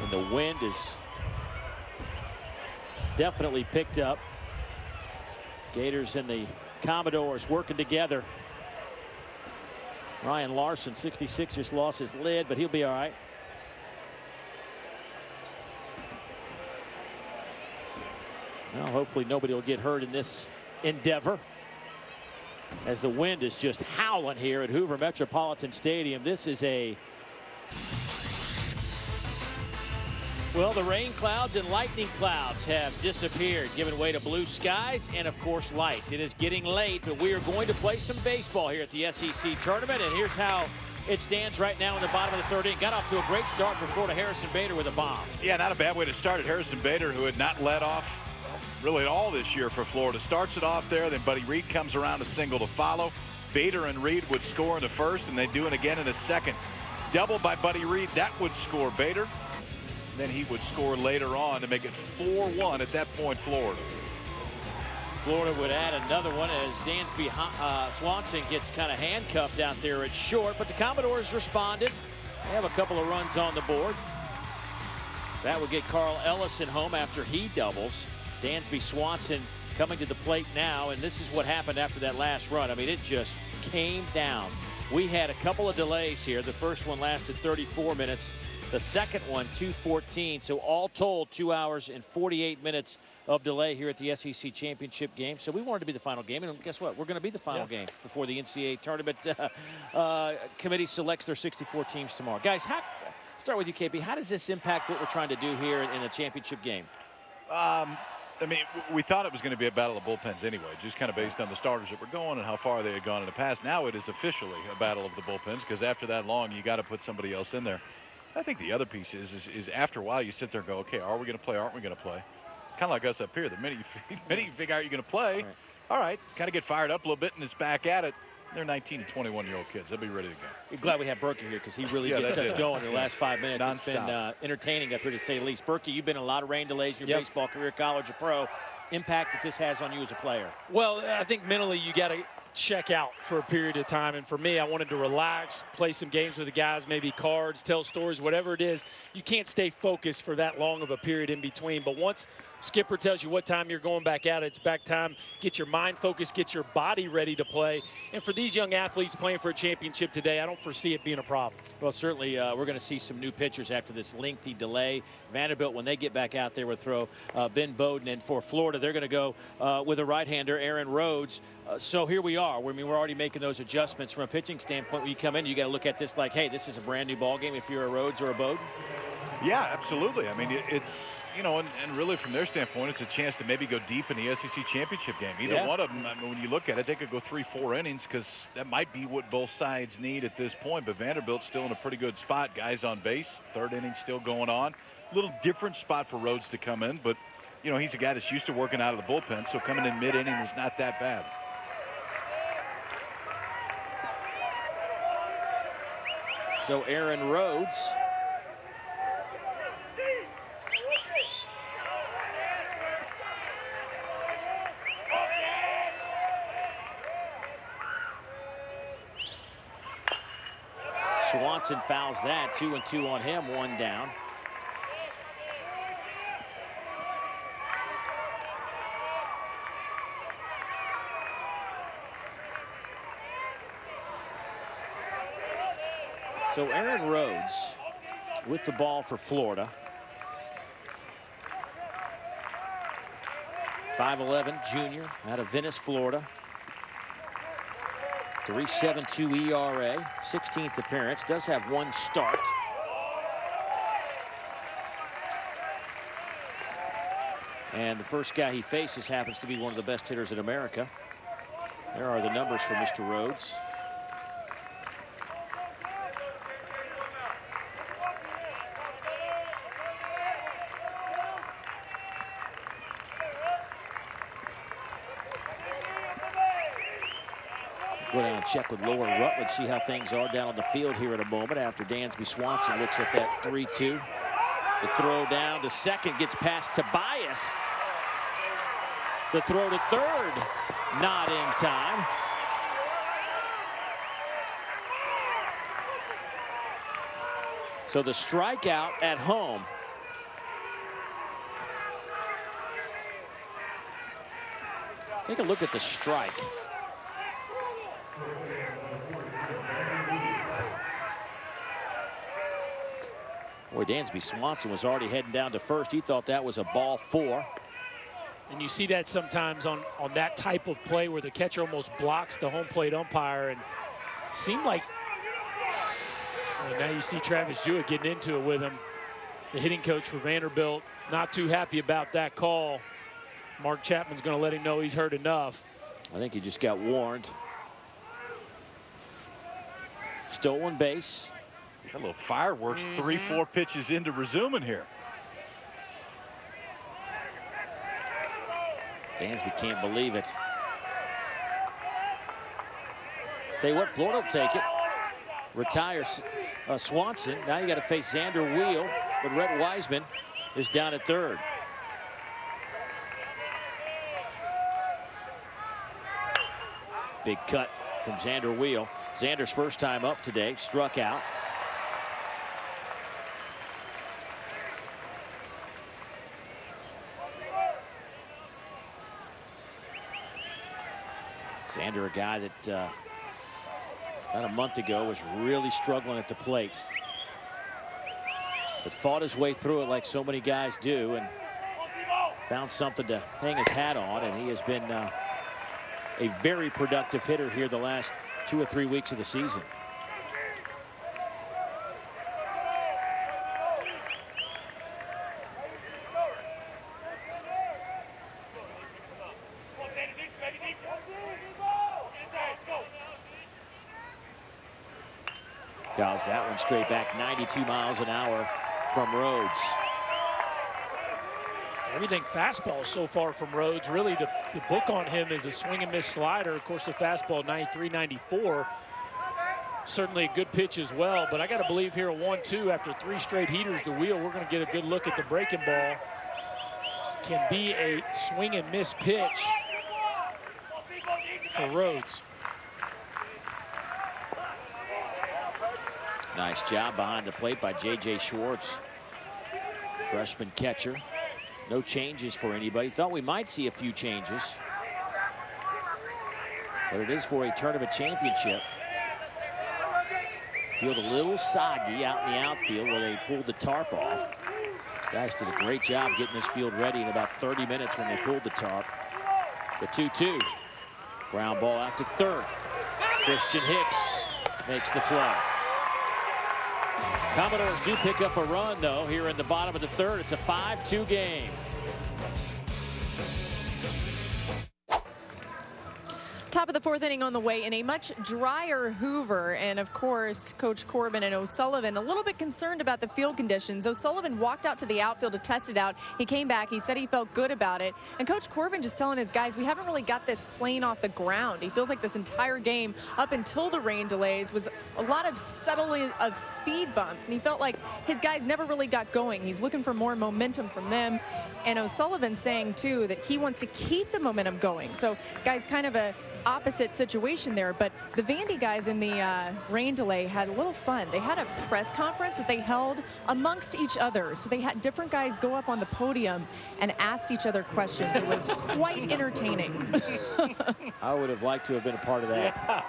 Speaker 3: And the wind is definitely picked up. Gators and the Commodores working together. Ryan Larson, 66, just lost his lid, but he'll be all right. Well, hopefully nobody will get hurt in this endeavor, as the wind is just howling here at Hoover Metropolitan Stadium. This is well, the rain clouds and lightning clouds have disappeared, giving way to blue skies and, of course, lights. It is getting late, but we are going to play some baseball here at the SEC tournament, and here's how it stands right now in the bottom of the third inning. Got off to a great start for Florida. Harrison Bader with a bomb.
Speaker 5: Yeah, not a bad way to start it. Harrison Bader, who had not led off really at all this year for Florida, starts it off there. Then Buddy Reed comes around, a single to follow. Bader and Reed would score in the first, and they do it again in the second. Double by Buddy Reed. That would score Bader. Then he would score later on to make it 4-1 at that point, Florida.
Speaker 3: Florida would add another one as Dansby Swanson gets kind of handcuffed out there at short, but the Commodores responded. They have a couple of runs on the board. That would get Carl Ellison home after he doubles. Dansby Swanson coming to the plate now, and this is what happened after that last run. I mean, it just came down. We had a couple of delays here. The first one lasted 34 minutes. The second one, 2:14. So all told, 2 hours and 48 minutes of delay here at the SEC Championship game. So we wanted to be the final game. And guess what? We're going to be the final game before the NCAA tournament committee selects their 64 teams tomorrow. Guys, start with you, KP. How does this impact what we're trying to do here in the championship game?
Speaker 5: I mean, we thought it was going to be a battle of bullpens anyway, just kind of based on the starters that were going and how far they had gone in the past. Now it is officially a battle of the bullpens because after that long, you got to put somebody else in there. I think the other piece is after a while you sit there and go, okay, are we going to play? Aren't we going to play? Kind of like us up here. The minute you figure out you're going to play, all right, kind of get fired up a little bit and it's back at it. They're 19 to 21-year-old kids. They'll be ready to go.
Speaker 3: We're glad we have Berkey here because he really gets us going in the last 5 minutes.
Speaker 5: Non-stop.
Speaker 3: It's been entertaining up here to say the least. Berkey, you've been in a lot of rain delays in your baseball career, college or pro. Impact that this has on you as a player?
Speaker 4: Well, I think mentally you got to check out for a period of time. And for me, I wanted to relax, play some games with the guys, maybe cards, tell stories, whatever it is. You can't stay focused for that long of a period in between. But once Skipper tells you what time you're going back out, it's back time. Get your mind focused, get your body ready to play. And for these young athletes playing for a championship today, I don't foresee it being a problem.
Speaker 3: Well, certainly we're going to see some new pitchers after this lengthy delay. Vanderbilt, when they get back out there, will throw Ben Bowden. And for Florida, they're going to go with a right-hander, Aaron Rhodes. So here we are. I mean, we're already making those adjustments from a pitching standpoint. When you come in, you got to look at this like, hey, this is a brand new ball game if you're a Rhodes or a Bowden.
Speaker 5: Yeah, absolutely. I mean, it's, you know, and really from their standpoint, it's a chance to maybe go deep in the SEC championship game. Either one of them, I mean, when you look at it, they could go 3-4 innings because that might be what both sides need at this point. But Vanderbilt's still in a pretty good spot. Guys on base, third inning still going on. A little different spot for Rhodes to come in, but, you know, he's a guy that's used to working out of the bullpen, so coming in mid-inning is not that bad.
Speaker 3: So Aaron Rhodes. Swanson fouls that. 2-2 on him, one down. So Aaron Rhodes with the ball for Florida. 5'11" junior out of Venice, Florida. 3.72 ERA, 16th appearance, does have one start. And the first guy he faces happens to be one of the best hitters in America. There are the numbers for Mr. Rhodes. Go down and check with Lower Rutledge, see how things are down on the field here in a moment after Dansby Swanson looks at that 3-2. The throw down to second gets past Tobias. The throw to third, not in time. So the strikeout at home. Take a look at the strike. Boy, Dansby Swanson was already heading down to first. He thought that was a ball 4.
Speaker 4: And you see that sometimes on that type of play where the catcher almost blocks the home plate umpire. And it seemed like, well, now you see Travis Jewett getting into it with him. The hitting coach for Vanderbilt not too happy about that call. Mark Chapman's going to let him know he's heard enough.
Speaker 3: I think he just got warned. Stolen base.
Speaker 5: Got a little fireworks, 3-4 pitches into resuming here.
Speaker 3: Dansby can't believe it. Tell you what, Florida will take it. Retires Swanson. Now you got to face Xander Wheel, but Rhett Wiseman is down at third. Big cut from Xander Wheel. Xander's first time up today, struck out. Xander, a guy that about a month ago was really struggling at the plate, but fought his way through it like so many guys do and found something to hang his hat on, and he has been a very productive hitter here the last 2 or 3 weeks of the season. Dials that one straight back, 92 miles an hour from Rhodes.
Speaker 4: Everything fastball so far from Rhodes. Really, the book on him is a swing and miss slider. Of course, the fastball 93, 94. Certainly a good pitch as well, but I got to believe here a 1-2 after 3 straight heaters to wheel. We're going to get a good look at the breaking ball. Can be a swing and miss pitch for Rhodes.
Speaker 3: Nice job behind the plate by J.J. Schwartz, freshman catcher. No changes for anybody. Thought we might see a few changes, but it is for a tournament championship. Field a little soggy out in the outfield where they pulled the tarp off. Guys did a great job getting this field ready in about 30 minutes when they pulled the tarp. The 2-2. Ground ball out to third. Christian Hicks makes the play. Commodores do pick up a run, though, here in the bottom of the third. It's a 5-2 game.
Speaker 6: Top of the 4th inning on the way in a much drier Hoover. And, of course, Coach Corbin and O'Sullivan a little bit concerned about the field conditions. O'Sullivan walked out to the outfield to test it out. He came back. He said he felt good about it. And Coach Corbin just telling his guys, we haven't really got this plane off the ground. He feels like this entire game up until the rain delays was a lot of settling of speed bumps. And he felt like his guys never really got going. He's looking for more momentum from them. And O'Sullivan saying, too, that he wants to keep the momentum going. So, guys, kind of a opposite situation there, but the Vandy guys in the rain delay had a little fun. They had a press conference that they held amongst each other. So they had different guys go up on the podium and asked each other questions. It was quite entertaining.
Speaker 3: I would have liked to have been a part of that.
Speaker 4: Yeah.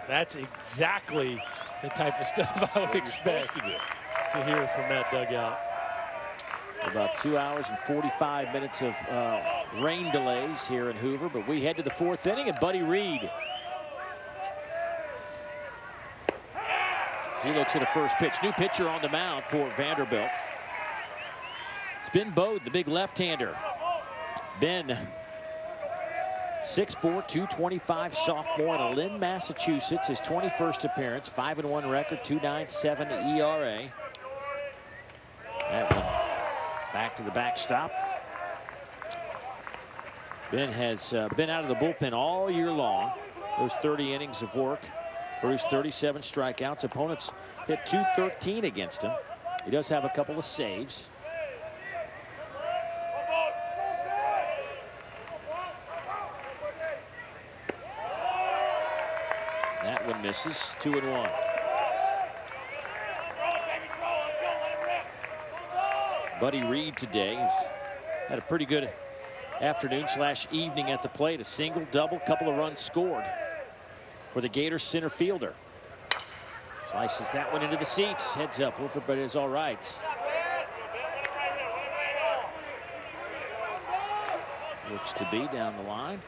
Speaker 4: That's exactly the type of stuff I would expect to hear from that dugout.
Speaker 3: About 2 hours and 45 minutes of rain delays here in Hoover, but we head to the 4th inning and Buddy Reed. He looks at a first pitch. New pitcher on the mound for Vanderbilt. It's Ben Bode, the big left-hander. Ben, 6'4", 225 sophomore out of Lynn, Massachusetts. His 21st appearance, 5-1 record, 2.97 ERA. That one back to the backstop. Ben has been out of the bullpen all year long. Those 30 innings of work, produced 37 strikeouts. Opponents hit .213 against him. He does have a couple of saves. That one misses. 2-1. Buddy Reed today has had a pretty good afternoon / evening at the plate. A single, double, couple of runs scored for the Gators center fielder. Slices that one into the seats. Heads up. Wilfred, but is all right. Looks to be down the line.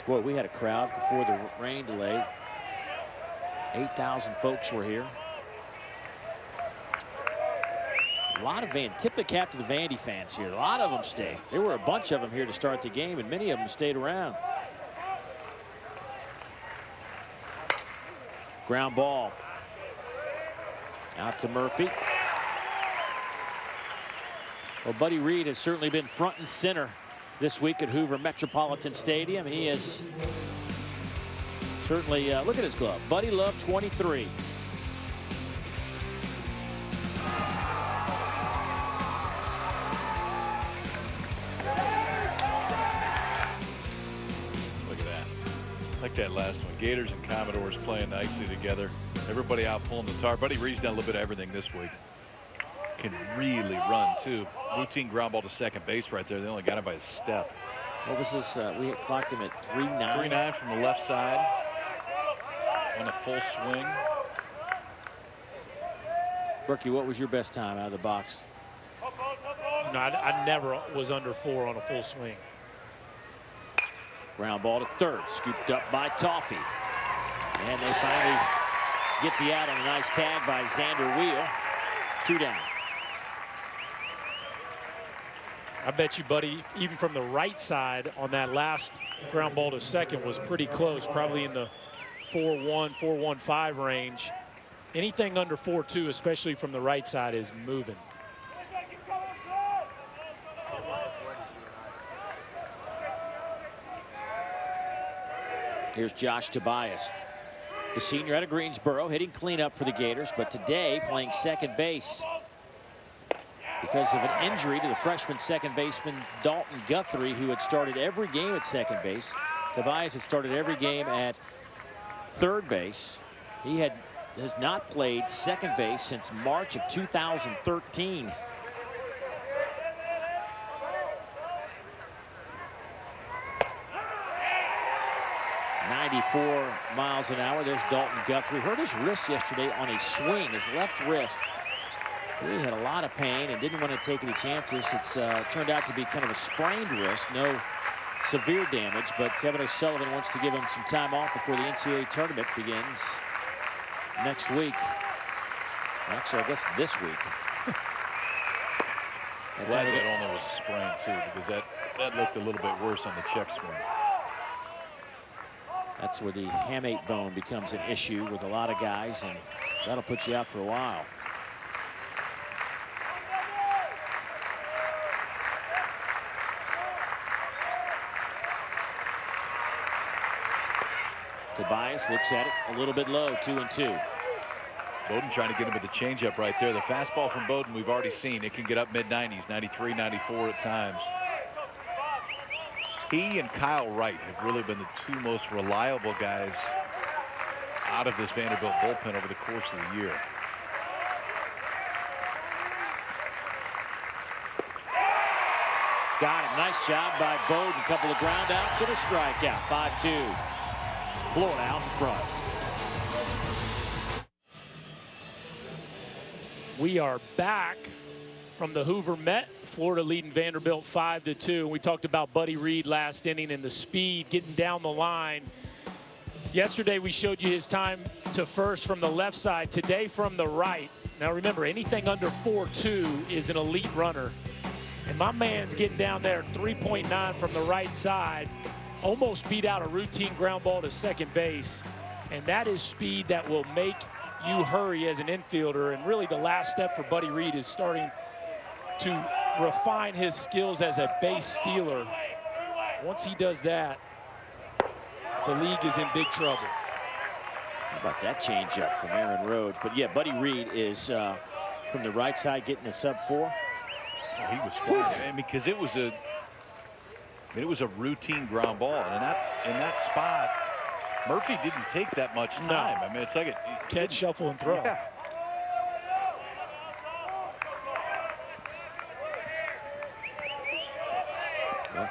Speaker 3: Boy, we had a crowd before the rain delay. 8,000 folks were here. A lot of tip the cap to the Vandy fans here. A lot of them stayed. There were a bunch of them here to start the game, and many of them stayed around. Ground ball out to Murphy. Well, Buddy Reed has certainly been front and center this week at Hoover Metropolitan Stadium. He is certainly, look at his glove. Buddy Love 23.
Speaker 5: Like that last one. Gators and Commodores playing nicely together. Everybody out pulling the tar. Buddy Reed's done a little bit of everything this week. Can really run, too. Routine ground ball to second base right there. They only got him by a step.
Speaker 3: What was this? We clocked him at 3.9.
Speaker 5: 3.9 from the left side. On a full swing.
Speaker 3: Berkey, what was your best time out of the box?
Speaker 4: No, I never was under 4 on a full swing.
Speaker 3: Ground ball to third, scooped up by Toffee. And they finally get the out on a nice tag by Xander Wheel. 2 down.
Speaker 4: I bet you, Buddy, even from the right side on that last ground ball to second was pretty close, probably in the 4-1, 4-1-5 range. Anything under 4-2, especially from the right side, is moving.
Speaker 3: Here's Josh Tobias, the senior out of Greensboro, hitting cleanup for the Gators, but today playing second base because of an injury to the freshman second baseman Dalton Guthrie, who had started every game at second base. Tobias had started every game at third base. He has not played second base since March of 2013. .94 miles an hour. There's Dalton Guthrie. Hurt his wrist yesterday on a swing, his left wrist. Really had a lot of pain and didn't want to take any chances. It's turned out to be kind of a sprained wrist. No severe damage, but Kevin O'Sullivan wants to give him some time off before the NCAA tournament begins next week. Actually, I guess this week.
Speaker 5: Glad that only was a sprain, too, because that looked a little bit worse on the check swing.
Speaker 3: That's where the hamate bone becomes an issue with a lot of guys, and that'll put you out for a while. Tobias looks at it a little bit low, 2-2.
Speaker 5: Bowden trying to get him with the changeup right there. The fastball from Bowden we've already seen. It can get up mid-90s, 93, 94 at times. He and Kyle Wright have really been the two most reliable guys out of this Vanderbilt bullpen over the course of the year.
Speaker 3: Got him. Nice job by Bowden. A couple of ground outs and a strikeout. 5-2. Florida out in front.
Speaker 4: We are back from the Hoover Met. Florida leading Vanderbilt 5-2. We talked about Buddy Reed last inning and the speed getting down the line. Yesterday we showed you his time to first from the left side. Today from the right. Now remember, anything under 4.2 is an elite runner. And my man's getting down there 3.9 from the right side. Almost beat out a routine ground ball to second base. And that is speed that will make you hurry as an infielder. And really the last step for Buddy Reed is starting to refine his skills as a base stealer. Once he does that, the league is in big trouble.
Speaker 3: How about that changeup from Aaron Rhodes? But yeah, Buddy Reed is from the right side getting a sub-4.
Speaker 5: Oh, he was flying. Because it was a routine ground ball, and in that spot, Murphy didn't take that much time.
Speaker 4: No.
Speaker 5: I mean, it's like a
Speaker 4: catch, shuffle, and throw.
Speaker 5: Yeah.
Speaker 3: Well,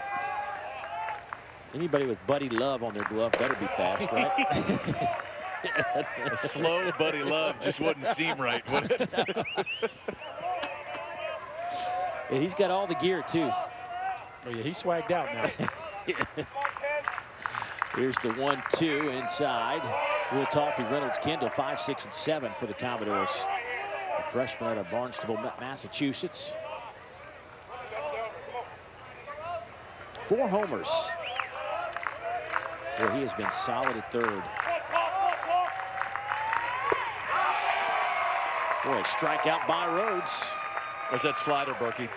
Speaker 3: anybody with Buddy Love on their glove better be fast, right?
Speaker 5: A slow Buddy Love just wouldn't seem right, would it?
Speaker 3: And he's got all the gear, too.
Speaker 4: Oh, yeah, he's swagged out now.
Speaker 3: Here's the 1-2 inside. Will Toffee, Reynolds, Kendall, 5, 6, and 7 for the Commodores. The freshman out of Barnstable, Massachusetts. 4 homers. Well, he has been solid at third. Boy, strikeout by Rhodes.
Speaker 5: There's that slider, Berkey.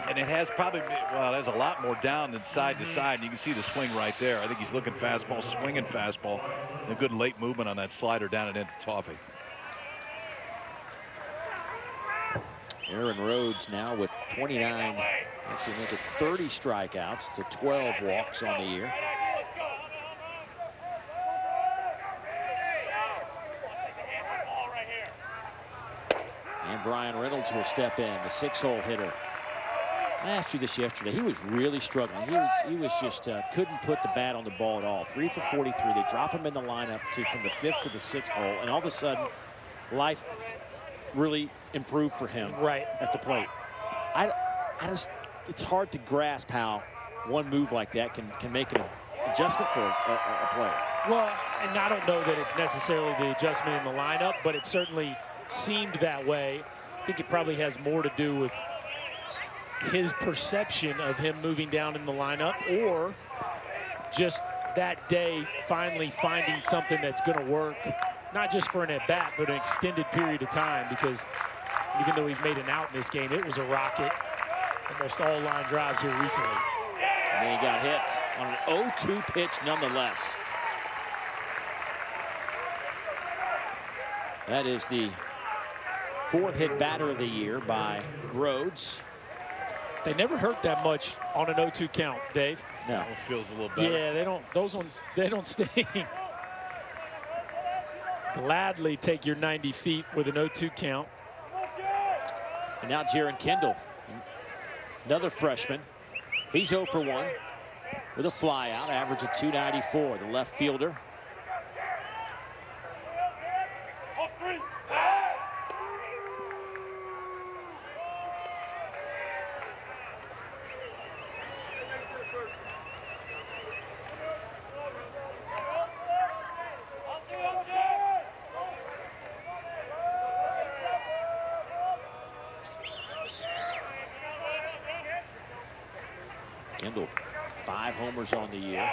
Speaker 5: And it has probably, well, it has a lot more down than side to side. And you can see the swing right there. I think he's looking fastball, swinging fastball. And a good late movement on that slider down and into Toffee.
Speaker 3: Aaron Rhodes now with 29, actually make it 30 strikeouts to 12 walks on the year. And Brian Reynolds will step in, the 6-hole hitter. I asked you this yesterday. He was really struggling. He was just couldn't put the bat on the ball at all. 3 for 43. They drop him in the lineup from the 5th to the 6th hole, and all of a sudden, life really improved for him.
Speaker 4: Right
Speaker 3: at the plate. It's hard to grasp how one move like that can make an adjustment for a play.
Speaker 4: Well, and I don't know that it's necessarily the adjustment in the lineup, but it certainly seemed that way. I think it probably has more to do with his perception of him moving down in the lineup, or just that day finally finding something that's going to work, not just for an at-bat, but an extended period of time, because even though he's made an out in this game, it was a rocket. Almost all line drives here recently.
Speaker 3: And then he got hit on an 0-2 pitch nonetheless. That is the 4th hit batter of the year by Rhodes.
Speaker 4: They never hurt that much on an 0-2 count, Dave.
Speaker 3: No.
Speaker 5: It feels a little better.
Speaker 4: Yeah, they don't. Those ones, they don't sting. Gladly take your 90 feet with an 0-2 count.
Speaker 3: And now Jaron Kendall, another freshman. He's 0 for 1 with a fly out, average of 294. The left fielder. Kendall, 5 homers on the year.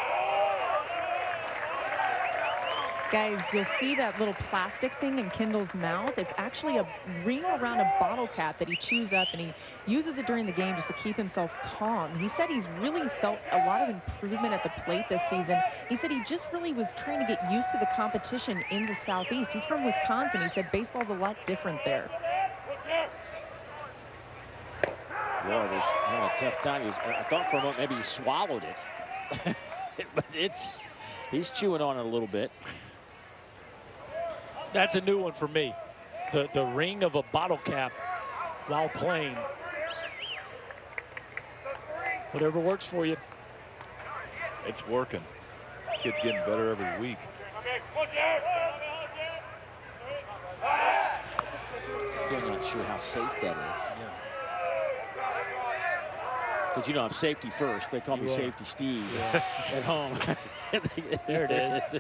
Speaker 6: Guys, you'll see that little plastic thing in Kendall's mouth. It's actually a ring around a bottle cap that he chews up, and he uses it during the game just to keep himself calm. He said he's really felt a lot of improvement at the plate this season. He said he just really was trying to get used to the competition in the Southeast. He's from Wisconsin. He said baseball's a lot different there.
Speaker 3: Ward is having a tough time. I thought for a moment maybe he swallowed it. But he's chewing on it a little bit.
Speaker 4: That's a new one for me. The ring of a bottle cap while playing. Whatever works for you.
Speaker 5: It's working. Kid's getting better every week.
Speaker 3: Still not sure how safe that is. Because, you know, I'm safety first. They call me Safety Steve at home.
Speaker 4: There it is.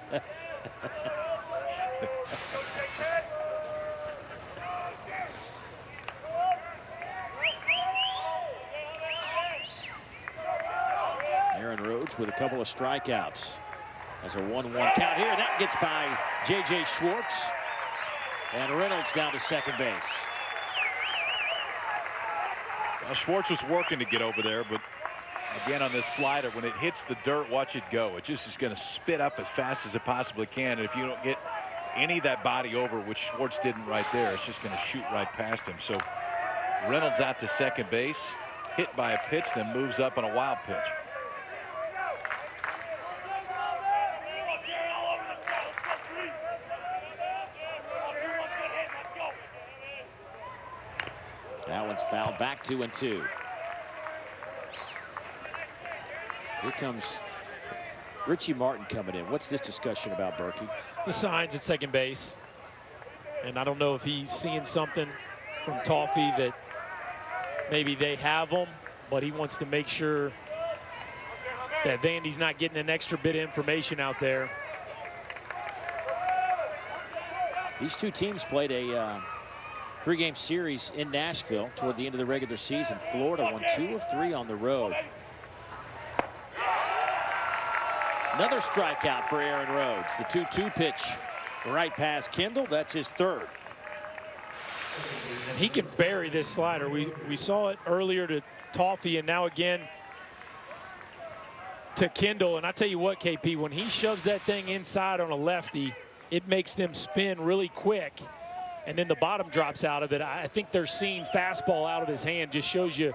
Speaker 3: Aaron Rhodes with a couple of strikeouts. As a 1-1 count here. That gets by J.J. Schwartz. And Reynolds down to second base.
Speaker 5: Well, Schwartz was working to get over there, but again on this slider, when it hits the dirt, watch it go. It just is going to spit up as fast as it possibly can. And if you don't get any of that body over, which Schwartz didn't right there, it's just going to shoot right past him. So Reynolds out to second base, hit by a pitch, then moves up on a wild pitch.
Speaker 3: That one's fouled back, 2-2. Here comes Richie Martin coming in. What's this discussion about, Berkey?
Speaker 4: The signs at second base. And I don't know if he's seeing something from Toffee that maybe they have him, but he wants to make sure that Vandy's not getting an extra bit of information out there.
Speaker 3: These two teams played a 3-game series in Nashville toward the end of the regular season. Florida won 2 of 3 on the road. Another strikeout for Aaron Rhodes. The 2-2 pitch right past Kendall. That's his 3rd.
Speaker 4: And he can bury this slider. We saw it earlier to Toffee, and now again to Kendall. And I tell you what, KP, when he shoves that thing inside on a lefty, it makes them spin really quick. And then the bottom drops out of it. I think they're seeing fastball out of his hand. Just shows you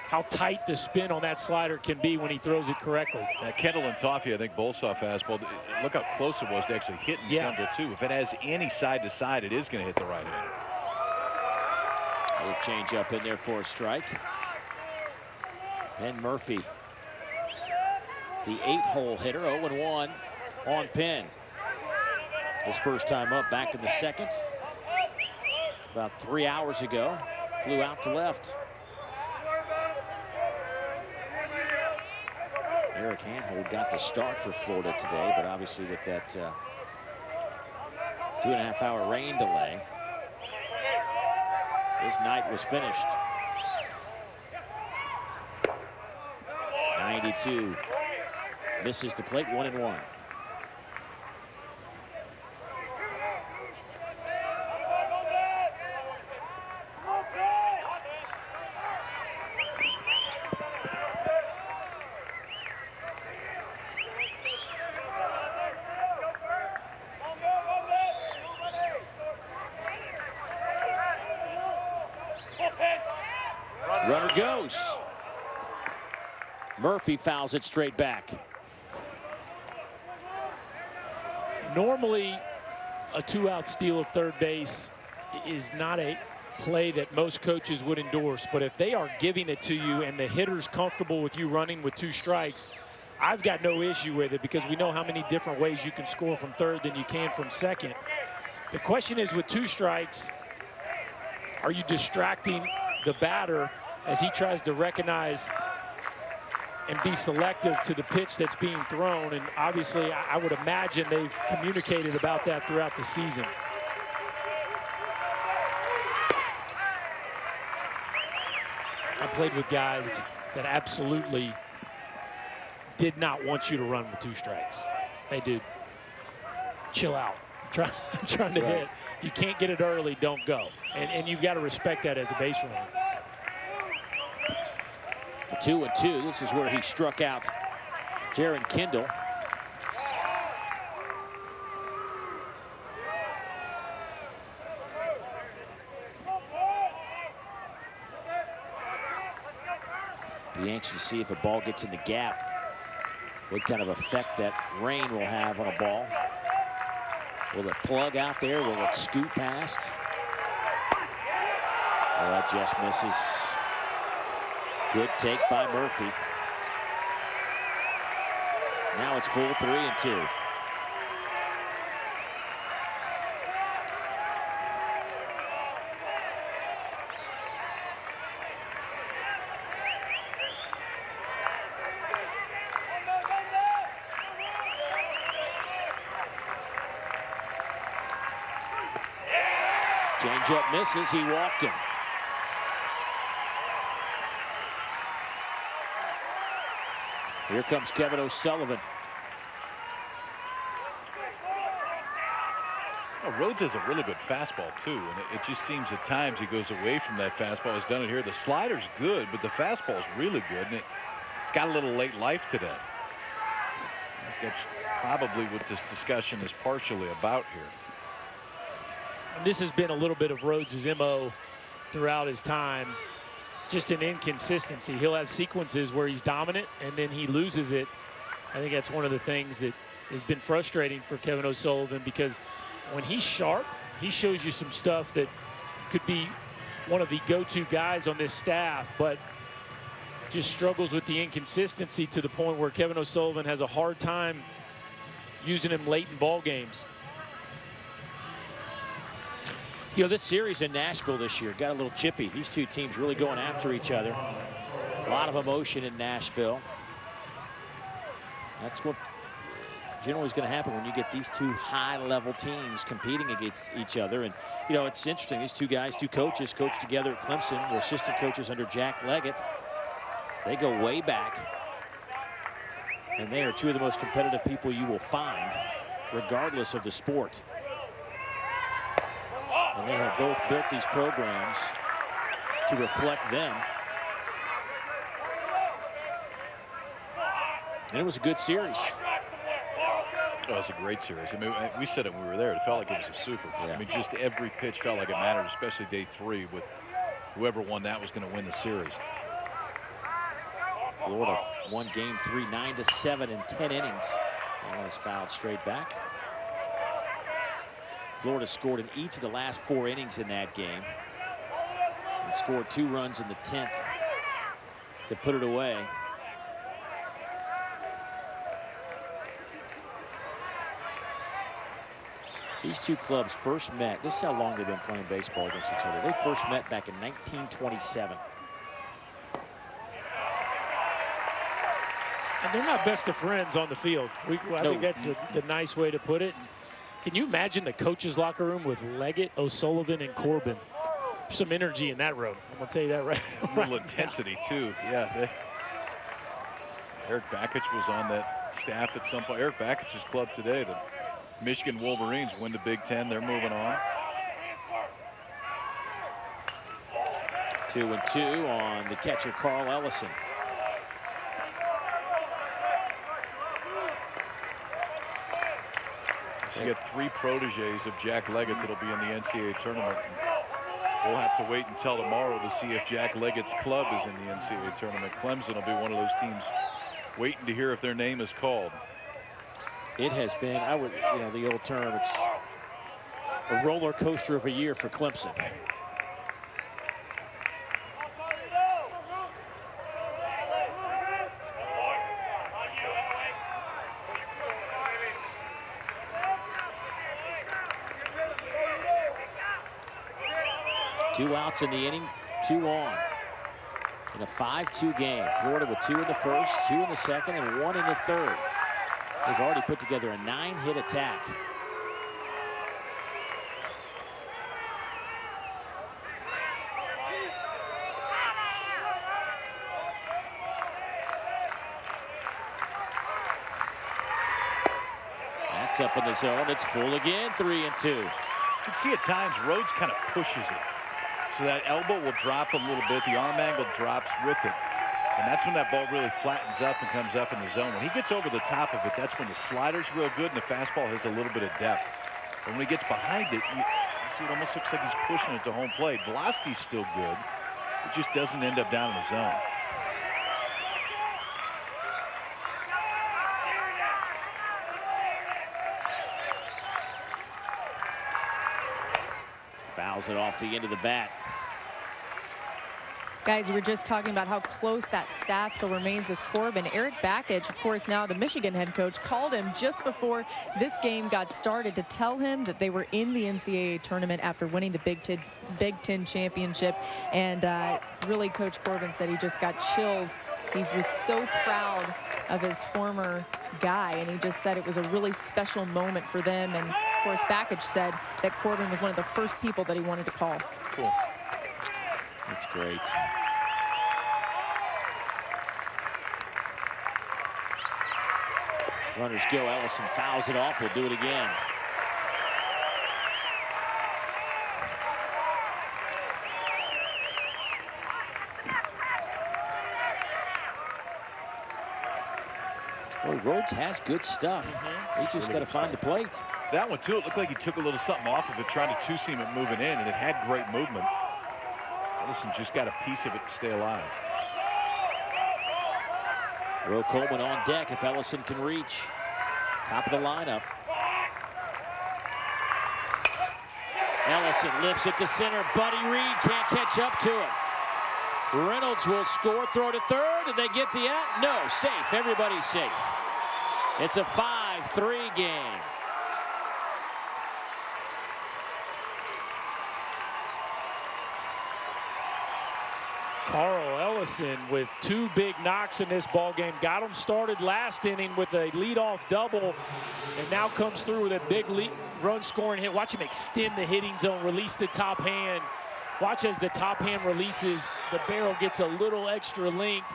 Speaker 4: how tight the spin on that slider can be when he throws it correctly.
Speaker 5: Kendall and Toffee, I think, both saw fastball. Look how close it was to actually hitting Kendall, too. If it has any side to side, it is going to hit the right hand.
Speaker 3: A little change up in there for a strike. Penn Murphy, the 8-hole hitter, 0-1 on Penn. His first time up back in the 2nd. About 3 hours ago, flew out to left. Eric Handhold got the start for Florida today, but obviously with that 2.5-hour rain delay, his night was finished. 92. Misses the plate, 1-1. Runner goes. Murphy fouls it straight back.
Speaker 4: Normally, a 2-out steal of third base is not a play that most coaches would endorse, but if they are giving it to you and the hitter's comfortable with you running with 2 strikes, I've got no issue with it because we know how many different ways you can score from third than you can from second. The question is, with 2 strikes, are you distracting the batter as he tries to recognize and be selective to the pitch that's being thrown? And obviously, I would imagine they've communicated about that throughout the season. I played with guys that absolutely did not want you to run with 2 strikes. Hey, dude, chill out. I'm trying to hit. If you can't get it early, don't go. And you've got to respect that as a base runner.
Speaker 3: 2-2. This is where he struck out Jaron Kendall. The Yankees to see if a ball gets in the gap. What kind of effect that rain will have on a ball. Will it plug out there? Will it scoot past? Well, that just misses. Good take by Murphy. Now it's full 3-2. Changeup misses. He walked him. Here comes Kevin O'Sullivan.
Speaker 5: Well, Rhodes has a really good fastball, too, and it just seems at times he goes away from that fastball. He's done it here. The slider's good, but the fastball's really good, and it's got a little late life today. I think that's probably what this discussion is partially about here.
Speaker 4: And this has been a little bit of Rhodes' MO throughout his time. Just an inconsistency. He'll have sequences where he's dominant and then he loses it. I think that's one of the things that has been frustrating for Kevin O'Sullivan, because when he's sharp, he shows you some stuff that could be one of the go-to guys on this staff, but just struggles with the inconsistency to the point where Kevin O'Sullivan has a hard time using him late in ball games.
Speaker 3: You know, this series in Nashville this year got a little chippy. These two teams really going after each other. A lot of emotion in Nashville. That's what generally is going to happen when you get these two high-level teams competing against each other. And, you know, it's interesting. These two guys, 2 coaches, coached together at Clemson. Were assistant coaches under Jack Leggett. They go way back. And they are 2 of the most competitive people you will find, regardless of the sport. And they have both built these programs to reflect them. And it was a good series.
Speaker 5: Oh, it was a great series. I mean, we said it when we were there. It felt like it was a super.
Speaker 3: Yeah.
Speaker 5: I mean, just every pitch felt like it mattered, especially day 3 with whoever won that was going to win the series.
Speaker 3: Florida won game 3, 9-7 in 10 innings. That one is fouled straight back. Florida scored in each of the last 4 innings in that game and scored 2 runs in the 10th to put it away. These two clubs first met. This is how long they've been playing baseball against each other. They first met back in 1927.
Speaker 4: And they're not best of friends on the field. I think that's the nice way to put it. Can you imagine the coach's locker room with Leggett, O'Sullivan, and Corbin? Some energy in that room. I'm going to tell you that right.
Speaker 5: A little intensity, too. Yeah. Eric Bakich was on that staff at some point. Eric Bakich's club today, the Michigan Wolverines, win the Big Ten. They're moving on.
Speaker 3: 2-2 on the catcher, Carl Ellison.
Speaker 5: So you got 3 proteges of Jack Leggett that'll be in the NCAA tournament. We'll have to wait until tomorrow to see if Jack Leggett's club is in the NCAA tournament. Clemson will be one of those teams waiting to hear if their name is called.
Speaker 3: It has been, the old term, it's a roller coaster of a year for Clemson. Two outs in the inning, 2 on. In a 5-2 game. Florida with 2 in the first, 2 in the second, and 1 in the third. They've already put together a 9-hit attack. That's up in the zone. It's full again, 3-2.
Speaker 5: You can see at times Rhodes kind of pushes it. So that elbow will drop a little bit. The arm angle drops with it. And that's when that ball really flattens up and comes up in the zone. When he gets over the top of it, that's when the slider's real good and the fastball has a little bit of depth. And when he gets behind it, you see it almost looks like he's pushing it to home plate. Velocity's still good. It just doesn't end up down in the zone.
Speaker 3: Fouls it off the end of the bat.
Speaker 6: Guys, we were just talking about how close that staff still remains with Corbin. Eric Bakich, of course, now the Michigan head coach, called him just before this game got started to tell him that they were in the NCAA tournament after winning the Big Ten championship. And really, Coach Corbin said he just got chills. He was so proud of his former guy, and he just said it was a really special moment for them. And, of course, Bakich said that Corbin was one of the first people that he wanted to call.
Speaker 3: Cool. That's great. Runners go. Ellison fouls it off. We'll do it again. Boy, Rhodes has good stuff. He's just got to find the plate.
Speaker 5: That one, too, it looked like he took a little something off of it, trying to two-seam it moving in, and it had great movement. Ellison just got a piece of it to stay alive.
Speaker 3: Ro Coleman on deck if Ellison can reach. Top of the lineup. Ellison lifts it to center. Buddy Reed can't catch up to it. Reynolds will score, throw to third. Did they get the out? No, safe. Everybody's safe. It's a 5-3 game.
Speaker 4: Carl Ellison with 2 big knocks in this ball game. Got him started last inning with a leadoff double, and now comes through with a big run scoring hit. Watch him extend the hitting zone, release the top hand. Watch as the top hand releases, the barrel gets a little extra length.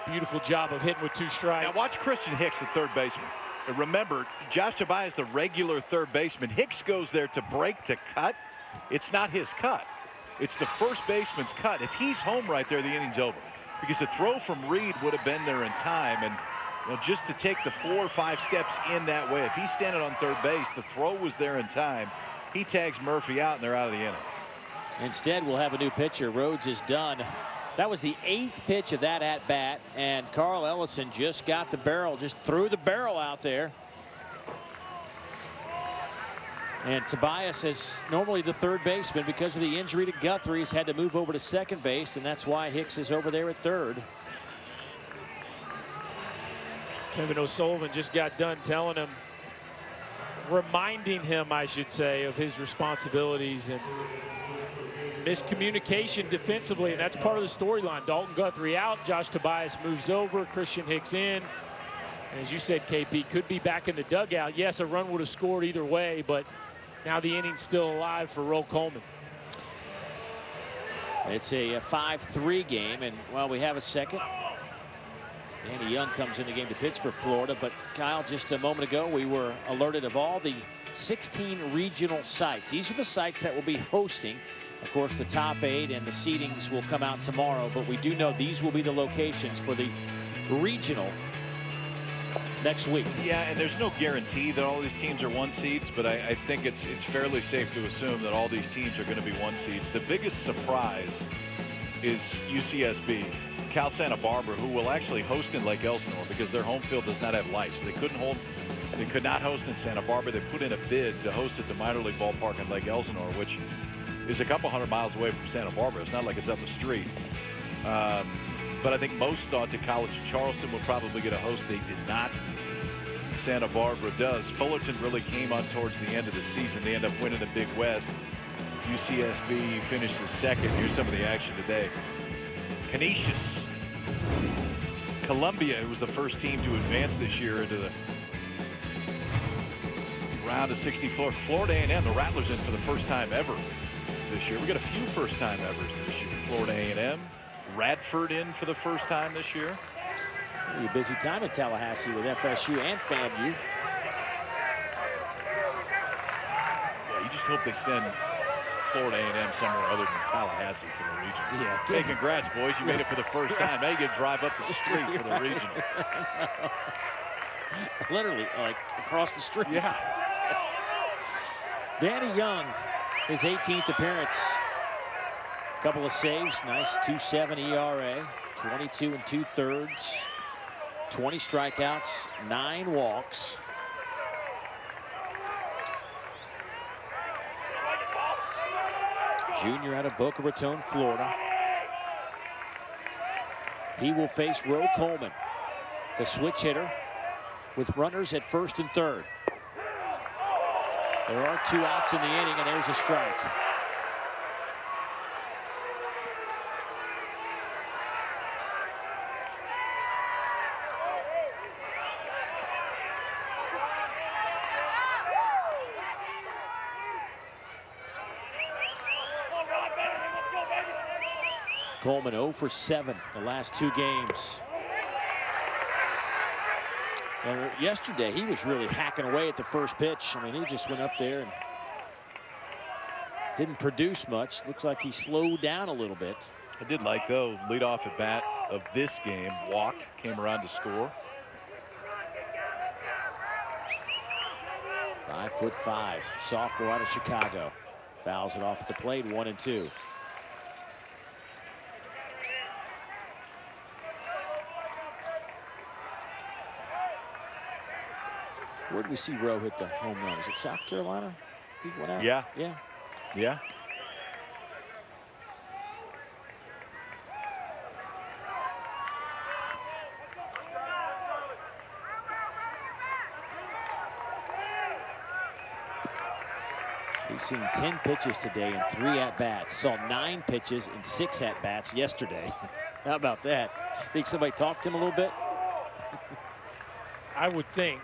Speaker 4: Beautiful job of hitting with 2 strikes.
Speaker 5: Now watch Christian Hicks, the third baseman. And remember, Josh Tobias, the regular third baseman. Hicks goes there to break, to cut. It's not his cut. It's the first baseman's cut. If he's home right there, the inning's over. Because the throw from Reed would have been there in time. And just to take the 4 or 5 steps in that way, if he's standing on third base, the throw was there in time. He tags Murphy out, and they're out of the inning.
Speaker 3: Instead, we'll have a new pitcher. Rhodes is done. That was the 8th pitch of that at-bat, and Carl Ellison just got the barrel, just threw the barrel out there. And Tobias is normally the third baseman. Because of the injury to Guthrie, he's had to move over to second base, and that's why Hicks is over there at third.
Speaker 4: Kevin O'Sullivan just got done telling him, reminding him, I should say, of his responsibilities and miscommunication defensively, and that's part of the storyline. Dalton Guthrie out, Josh Tobias moves over, Christian Hicks in. And as you said, KP, could be back in the dugout. Yes, a run would have scored either way, but now the inning's still alive for Ro Coleman.
Speaker 3: It's a 5-3 game, and, well, we have a second. Danny Young comes in the game to pitch for Florida, but Kyle, just a moment ago, we were alerted of all the 16 regional sites. These are the sites that will be hosting. Of course, the top 8 and the seedings will come out tomorrow, but we do know these will be the locations for the regional next week.
Speaker 5: Yeah, and there's no guarantee that all these teams are 1 seeds, but I think it's fairly safe to assume that all these teams are going to be 1 seeds. The biggest surprise is UCSB, Cal Santa Barbara, who will actually host in Lake Elsinore because their home field does not have lights. They could not host in Santa Barbara. They put in a bid to host at the minor league ballpark in Lake Elsinore, which is a couple hundred miles away from Santa Barbara. It's not like it's up the street. But I think most thought the College of Charleston would probably get a host. They did not. Santa Barbara does. Fullerton really came on towards the end of the season. They end up winning the Big West. UCSB finishes second. Here's some of the action today. Canisius. Columbia, who was the first team to advance this year into the round of 64. Florida A&M, the Rattlers in for the first time ever this year. We got a few first-time evers this year. Florida A&M, Radford in for the first time this year.
Speaker 3: A busy time in Tallahassee with FSU and FAMU.
Speaker 5: Yeah, you just hope they send Florida A&M somewhere other than Tallahassee for the regional.
Speaker 3: Yeah.
Speaker 5: Hey, congrats, boys. You made it for the first time. Now you get to drive up the street for the regional.
Speaker 3: Literally, like across the street.
Speaker 5: Yeah.
Speaker 3: Danny Young, his 18th appearance. Couple of saves, nice 2.7 ERA, 22 2/3, 20 strikeouts, 9 walks. Junior out of Boca Raton, Florida. He will face Roe Coleman, the switch hitter, with runners at first and third. There are 2 outs in the inning, and there's a strike. Coleman 0 for 7 the last 2 games. And yesterday, he was really hacking away at the first pitch. I mean, he just went up there and didn't produce much. Looks like he slowed down a little bit.
Speaker 5: I did like, though, leadoff at bat of this game. Walked, came around to score.
Speaker 3: 5'5", sophomore out of Chicago. Fouls it off at the plate, 1-2. Where did we see Roe hit the home run? Is it South Carolina? He went out?
Speaker 5: Yeah.
Speaker 3: Yeah.
Speaker 5: Yeah.
Speaker 3: He's seen 10 pitches today and 3 at-bats. Saw 9 pitches and 6 at-bats yesterday. How about that? Think somebody talked to him a little bit?
Speaker 4: I would think.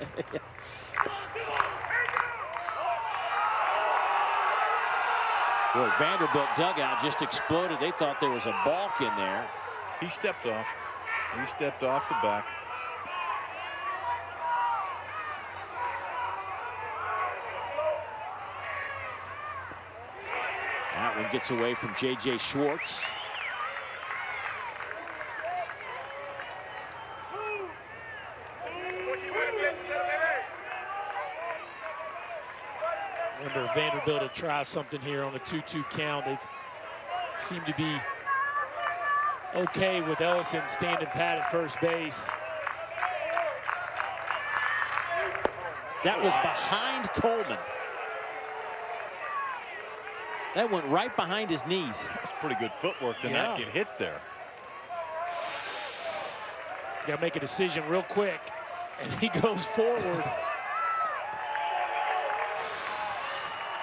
Speaker 3: Boy, Vanderbilt dugout just exploded. They thought there was a balk in there.
Speaker 5: He stepped off. He stepped off the back.
Speaker 3: That one gets away from J.J. Schwartz.
Speaker 4: Wonder if Vanderbilt will try something here on a 2-2 count. They seem to be okay with Ellison standing pat at first base.
Speaker 3: That was behind Coleman. That went right behind his knees.
Speaker 5: That's pretty good footwork to not get hit there.
Speaker 4: Got to make a decision real quick, and he goes forward.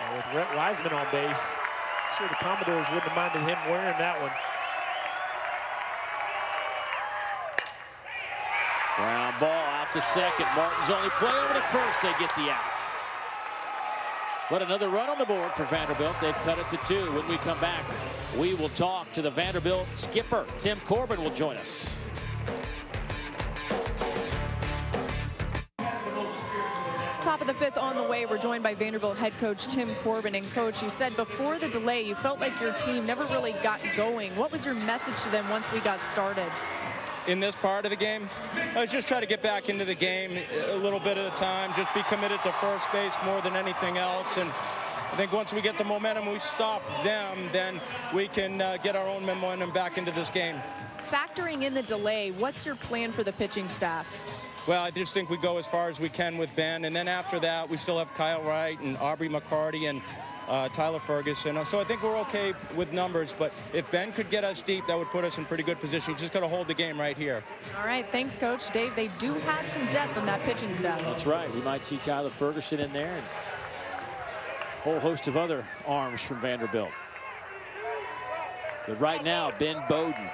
Speaker 4: And with Rhett Wiseman on base, I'm sure the Commodores wouldn't have minded him wearing that one.
Speaker 3: Ground ball out to second. Martin's only play over to first. They get the outs. But another run on the board for Vanderbilt. They've cut it to 2. When we come back, we will talk to the Vanderbilt skipper. Tim Corbin will join us.
Speaker 6: Top of the 5th on the way. We're joined by Vanderbilt head coach Tim Corbin. And coach, you said before the delay you felt like your team never really got going. What was your message to them once we got started?
Speaker 9: In this part of the game, I was just trying to get back into the game a little bit at a time, just be committed to first base more than anything else. And I think once we get the momentum, we stop them, then we can get our own momentum back into this game.
Speaker 6: Factoring in the delay, what's your plan for the pitching staff?
Speaker 9: Well, I just think we go as far as we can with Ben, and then after that, we still have Kyle Wright and Aubrey McCarty and Tyler Ferguson. So I think we're okay with numbers, but if Ben could get us deep, that would put us in pretty good position. Just got to hold the game right here.
Speaker 6: All right, thanks, Coach. Dave, they do have some depth in that pitching staff.
Speaker 3: That's right. We might see Tyler Ferguson in there and a whole host of other arms from Vanderbilt. But right now, Ben Bowden.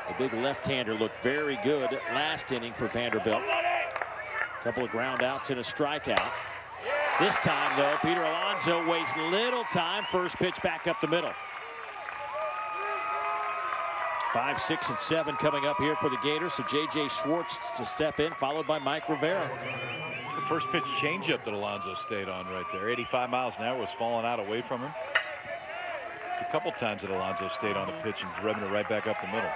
Speaker 3: The big left-hander looked very good last inning for Vanderbilt. A couple of ground outs and a strikeout. This time, though, Peter Alonso wastes little time. First pitch back up the middle. 5, 6, and 7 coming up here for the Gators. So J.J. Schwartz to step in, followed by Mike Rivera.
Speaker 5: The first pitch changeup that Alonso stayed on right there. 85 miles an hour was falling out away from him. A couple times that Alonso stayed on the pitch and driving it right back up the middle.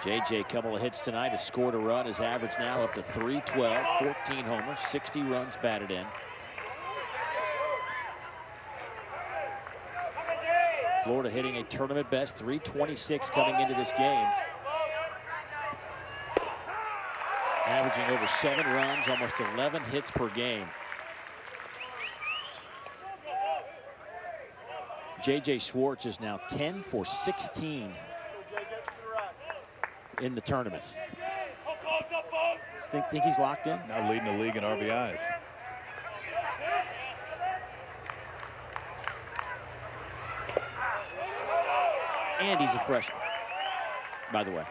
Speaker 3: J.J. couple of hits tonight, has scored a run. His average now up to 312, 14 homers, 60 runs batted in. Florida hitting a tournament best 326 coming into this game. Averaging over 7 runs, almost 11 hits per game. J.J. Schwartz is now 10 for 16 in the tournament. Think he's locked in?
Speaker 5: Now leading the league in RBIs.
Speaker 3: And he's a freshman, by the way.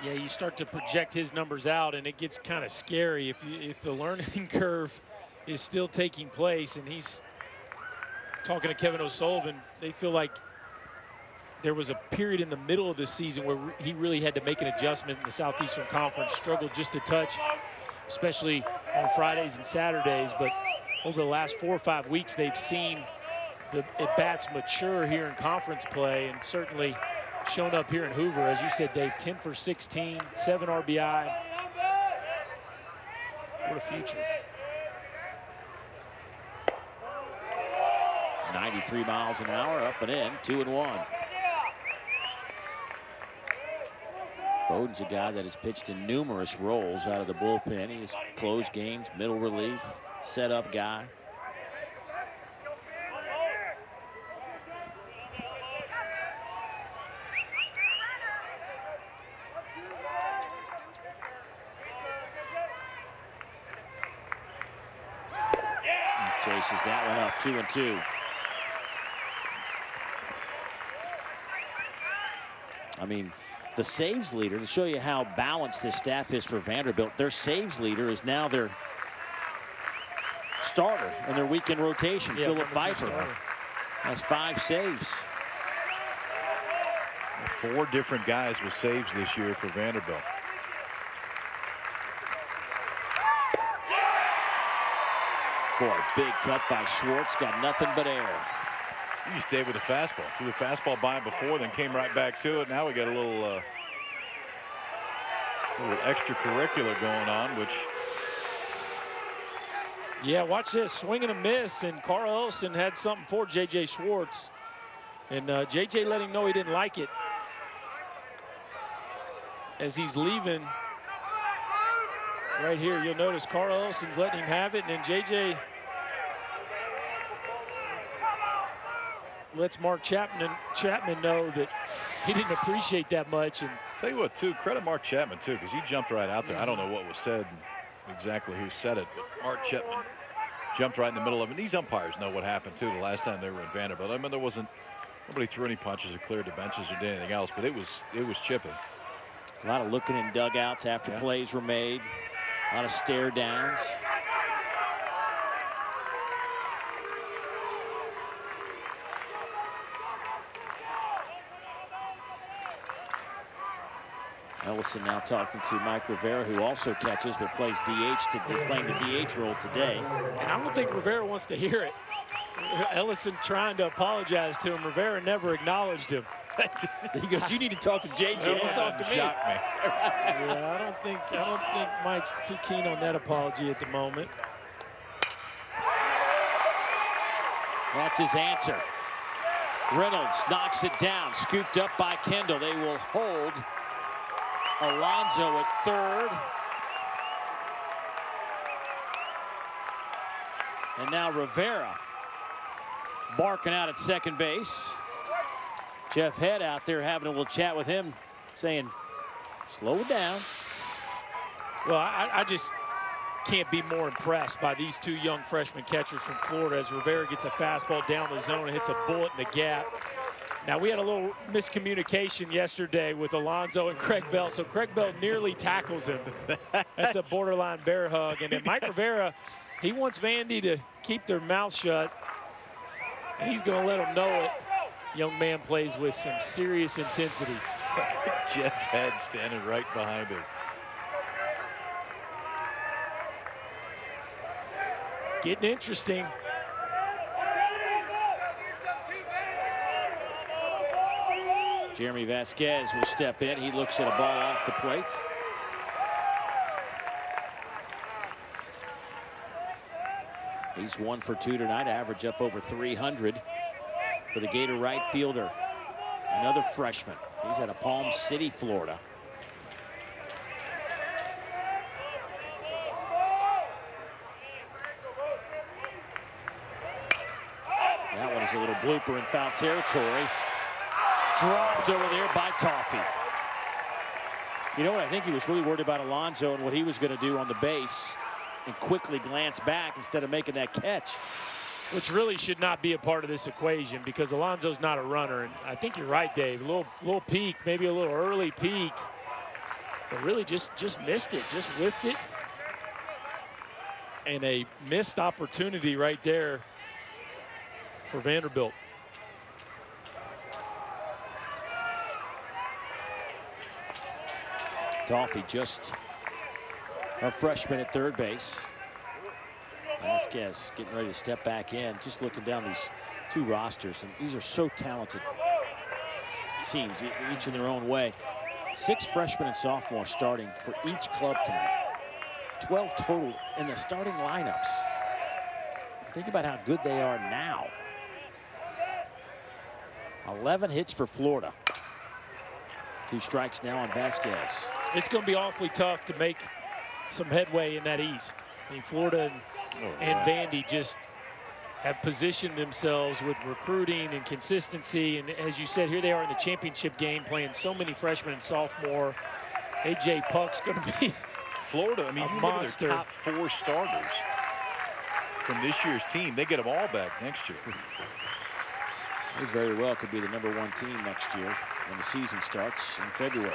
Speaker 4: Yeah, you start to project his numbers out, and it gets kind of scary if the learning curve is still taking place. And he's talking to Kevin O'Sullivan. They feel like there was a period in the middle of the season where he really had to make an adjustment in the Southeastern Conference, struggled just a touch, especially on Fridays and Saturdays. But over the last 4 or 5 weeks, they've seen the at-bats mature here in conference play, and certainly shown up here in Hoover. As you said, Dave, 10 for 16, 7 RBI. What a future.
Speaker 3: 93 miles an hour, up and in, 2-1. Bowden's a guy that has pitched in numerous roles out of the bullpen. He's closed games, middle relief, setup guy. Chases that one up, 2-2. I mean, the saves leader, to show you how balanced this staff is for Vanderbilt, their saves leader is now their starter in their weekend rotation,
Speaker 4: yeah,
Speaker 3: Philip Pfeiffer. That's 5 saves.
Speaker 5: 4 different guys with saves this year for Vanderbilt.
Speaker 3: Boy, big cut by Schwartz, got nothing but air.
Speaker 5: He stayed with the fastball. Threw the fastball by him before, then came right back to it. Now we got a little extracurricular going on, which...
Speaker 4: Yeah, watch this, swing and a miss, and Carl Ellison had something for J.J. Schwartz. And J.J. let him know he didn't like it. As he's leaving, right here, you'll notice Carl Ellison's letting him have it, and then J.J. lets Mark Chapman know that he didn't appreciate that much. And
Speaker 5: tell you what, too, credit Mark Chapman, too, because he jumped right out there. I don't know what was said, exactly who said it, but Mark Chapman jumped right in the middle of it. And these umpires know what happened, too, the last time they were in Vanderbilt. I mean, nobody threw any punches or cleared the benches or did anything else, but it was chipping.
Speaker 3: A lot of looking in dugouts after plays were made. A lot of stare downs. Ellison now talking to Mike Rivera, who also catches but plays DH, playing the DH role today.
Speaker 4: And I don't think Rivera wants to hear it. Ellison trying to apologize to him. Rivera never acknowledged him.
Speaker 3: He goes, "You need to talk to JJ. Don't talk to me."
Speaker 4: Yeah, I don't think Mike's too keen on that apology at the moment.
Speaker 3: That's his answer. Reynolds knocks it down, scooped up by Kendall. They will hold Alonso at third. And now Rivera barking out at second base. Jeff Head out there having a little chat with him, saying, slow it down.
Speaker 4: Well, I just can't be more impressed by these two young freshman catchers from Florida as Rivera gets a fastball down the zone and hits a bullet in the gap. Now, we had a little miscommunication yesterday with Alonso and Craig Bell, so Craig Bell nearly tackles him. That's a borderline bear hug. And then Mike Rivera, he wants Vandy to keep their mouth shut, and he's going to let them know it. Young man plays with some serious intensity.
Speaker 5: Jeff Head standing right behind him.
Speaker 4: Getting interesting.
Speaker 3: Jeremy Vasquez will step in. He looks at a ball off the plate. He's 1 for 2 tonight, average up over 300 for the Gator right fielder. Another freshman. He's out of Palm City, Florida. That one is a little blooper in foul territory. Dropped over there by Toffee. You know what? I think he was really worried about Alonso and what he was going to do on the base and quickly glance back instead of making that catch.
Speaker 4: Which really should not be a part of this equation because Alonso's not a runner. And I think you're right, Dave. A little peak, maybe a little early peak. But really just missed it, just whiffed it. And a missed opportunity right there for Vanderbilt.
Speaker 3: Toffee just a freshman at third base. Vasquez getting ready to step back in. Just looking down these two rosters, and these are so talented teams, each in their own way. 6 freshmen and sophomores starting for each club tonight. 12 total in the starting lineups. Think about how good they are now. 11 hits for Florida. 2 strikes now on Vasquez.
Speaker 4: It's going to be awfully tough to make some headway in that East. I mean, Florida and Vandy just have positioned themselves with recruiting and consistency. And as you said, here they are in the championship game playing so many freshmen and sophomore. A.J. Puck's going to be
Speaker 5: Florida, I mean,
Speaker 4: a
Speaker 5: you
Speaker 4: monster.
Speaker 5: look at their top 4 starters from this year's team. They get them all back next year.
Speaker 3: They very well could be the #1 team next year when the season starts in February.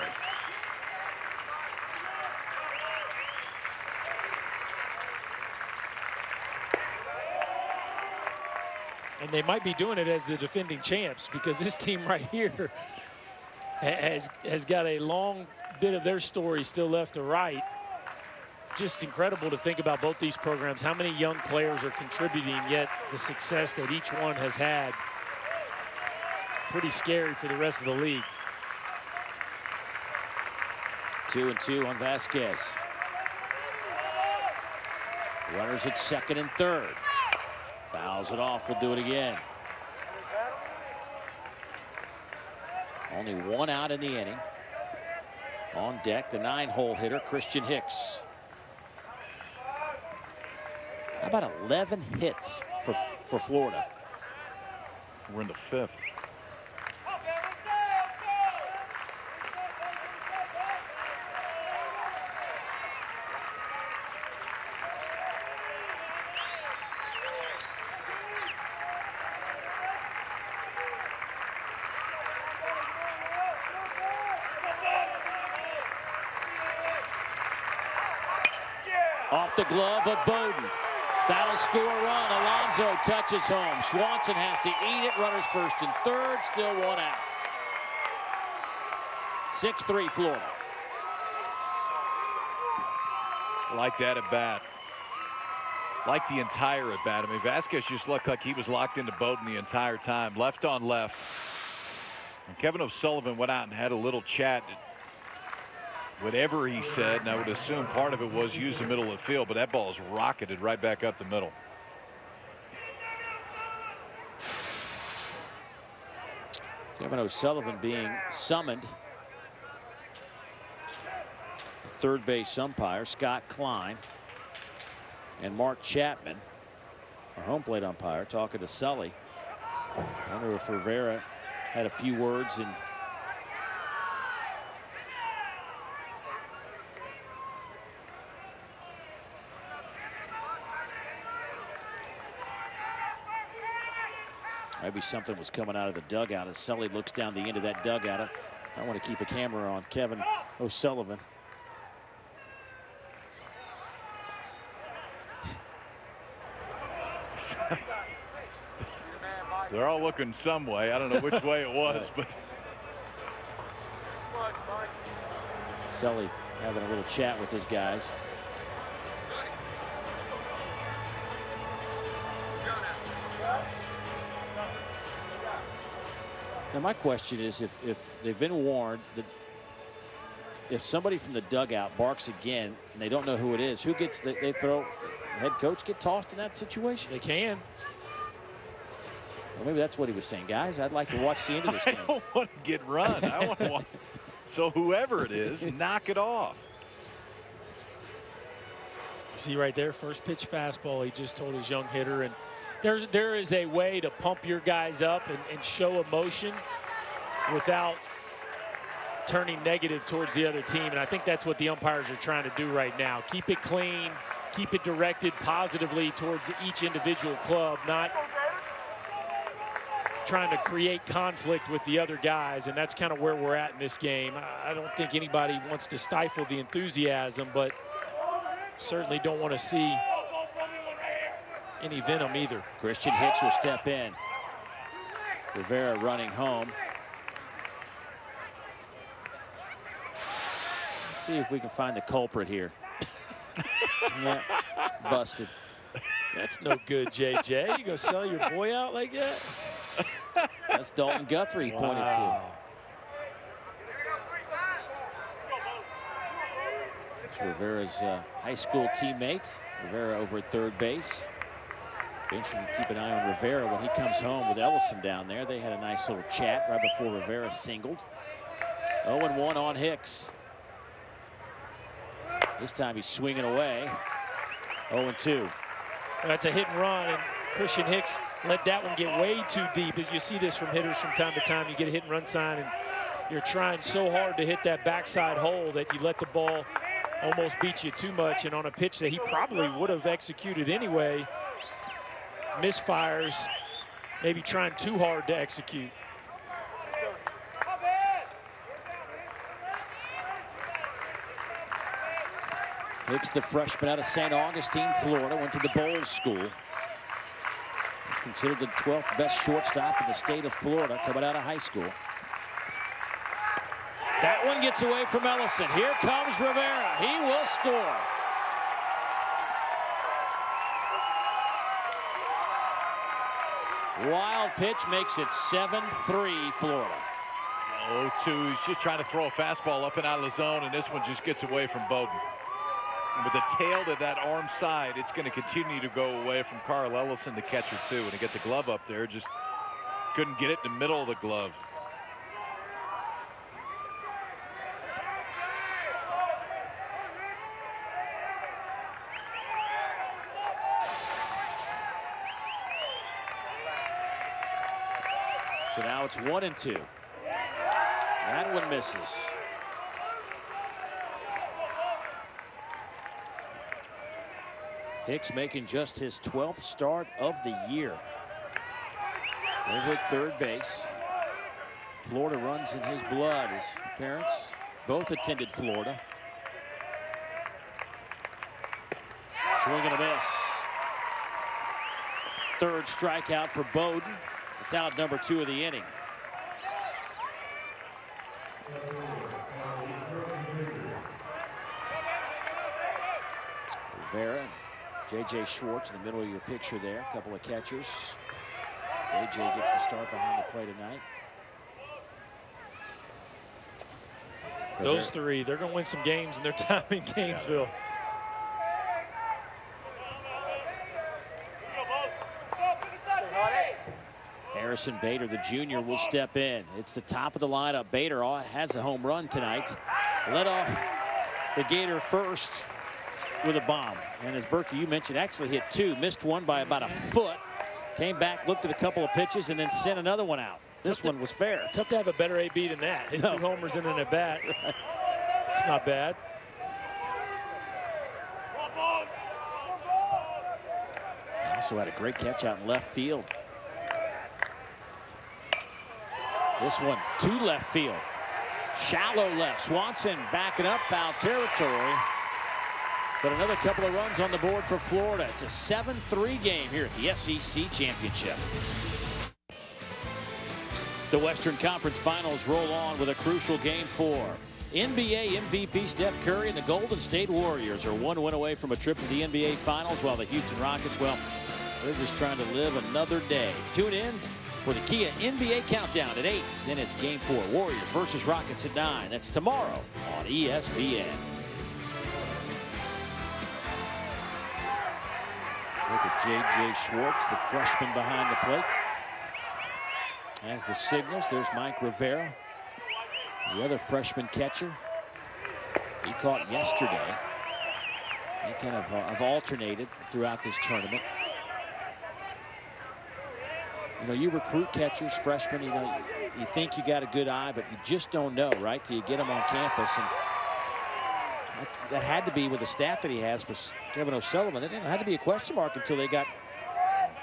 Speaker 4: And they might be doing it as the defending champs because this team right here has got a long bit of their story still left to write. Just incredible to think about both these programs, how many young players are contributing, yet the success that each one has had. Pretty scary for the rest of the league.
Speaker 3: 2-2 on Vasquez. Runners at second and third. Fouls it off, we'll do it again. Only 1 out in the inning. On deck, the 9-hole hitter, Christian Hicks. How about 11 hits for Florida?
Speaker 5: We're in the 5th.
Speaker 3: Off the glove of Bowden. That'll score a run. Alonso touches home. Swanson has to eat it. Runners first and third. Still 1 out. 6-3 Florida.
Speaker 5: Like that at bat. Like the entire at bat. I mean, Vasquez just looked like he was locked into Bowden the entire time. Left on left. And Kevin O'Sullivan went out and had a little chat. Whatever he said, and I would assume part of it was use the middle of the field, but that ball is rocketed right back up the middle.
Speaker 3: Kevin O'Sullivan being summoned. Third base umpire Scott Klein and Mark Chapman, our home plate umpire, talking to Sully. I wonder if Rivera had a few words and maybe something was coming out of the dugout as Sully looks down the end of that dugout. I want to keep a camera on Kevin O'Sullivan.
Speaker 5: They're all looking some way. I don't know which way it was, but
Speaker 3: Sully having a little chat with his guys. Now my question is, if they've been warned that if somebody from the dugout barks again and they don't know who it is, who gets they throw? The head coach get tossed in that situation?
Speaker 4: They can.
Speaker 3: Well, maybe that's what he was saying, guys. I'd like to watch the end of this game.
Speaker 5: I don't want to get run. I want to watch. So whoever it is, knock it off.
Speaker 4: See right there, first pitch fastball. He just told his young hitter, and there is a way to pump your guys up and show emotion without turning negative towards the other team. And I think that's what the umpires are trying to do right now. Keep it clean, keep it directed positively towards each individual club, not trying to create conflict with the other guys. And that's kind of where we're at in this game. I don't think anybody wants to stifle the enthusiasm, but certainly don't want to see any venom either.
Speaker 3: Christian Hicks will step in. Rivera running home. Let's see if we can find the culprit here. Yeah, busted.
Speaker 4: That's no good, JJ. You gonna sell your boy out like that?
Speaker 3: That's Dalton Guthrie pointed to. It's Rivera's high school teammate. Rivera over at third base. Be interesting to keep an eye on Rivera when he comes home with Ellison down there. They had a nice little chat right before Rivera singled. 0-1 on Hicks. This time he's swinging away. 0-2.
Speaker 4: That's a hit and run, and Christian Hicks let that one get way too deep. As you see this from hitters from time to time, you get a hit and run sign, and you're trying so hard to hit that backside hole that you let the ball almost beat you too much. And on a pitch that he probably would have executed anyway, misfires, maybe trying too hard to execute.
Speaker 3: Hicks, the freshman out of St. Augustine, Florida, went to the Bowles School. He's considered the 12th best shortstop in the state of Florida coming out of high school. That one gets away from Ellison. Here comes Rivera. He will score. Wild pitch makes it 7-3 Florida.
Speaker 5: 0-2. He's just trying to throw a fastball up and out of the zone, and this one just gets away from Bowden. And with the tail to that arm side, it's going to continue to go away from Carl Ellison, the catcher, too. And to get the glove up there, just couldn't get it in the middle of the glove.
Speaker 3: So now it's 1-2. That one misses. Hicks making just his 12th start of the year. Over at third base. Florida runs in his blood. His parents both attended Florida. Swing and a miss. Third strikeout for Bowden. It's out number 2 of the inning. Rivera, J.J. Schwartz in the middle of your picture there. A couple of catchers. J.J. gets the start behind the plate tonight.
Speaker 4: Those three, they're going to win some games in their time in Gainesville.
Speaker 3: Harrison Bader, the junior, will step in. It's the top of the lineup. Bader has a home run tonight. Led off the Gator first with a bomb. And as Berkey, you mentioned, actually hit two. Missed one by about a foot. Came back, looked at a couple of pitches, and then sent another one out. This one was fair.
Speaker 4: Tough to have a better AB than that. Hit 2 homers in an at-bat. It's not bad.
Speaker 3: He also had a great catch out in left field. This one to left field. Shallow left. Swanson backing up, foul territory. But another couple of runs on the board for Florida. It's a 7-3 game here at the SEC Championship. The Western Conference Finals roll on with a crucial Game 4. NBA MVP Steph Curry and the Golden State Warriors are 1 win away from a trip to the NBA Finals, while the Houston Rockets, well, they're just trying to live another day. Tune in for the Kia NBA Countdown at 8. Then it's Game 4, Warriors versus Rockets at 9. That's tomorrow on ESPN. Look at J.J. Schwartz, the freshman behind the plate. As the signals, there's Mike Rivera, the other freshman catcher. He caught yesterday. They kind of have alternated throughout this tournament. You know, you recruit catchers, freshmen, you know, you think you got a good eye, but you just don't know, right, till you get them on campus. And that had to be with the staff that he has for Kevin O'Sullivan. It had to be a question mark until they got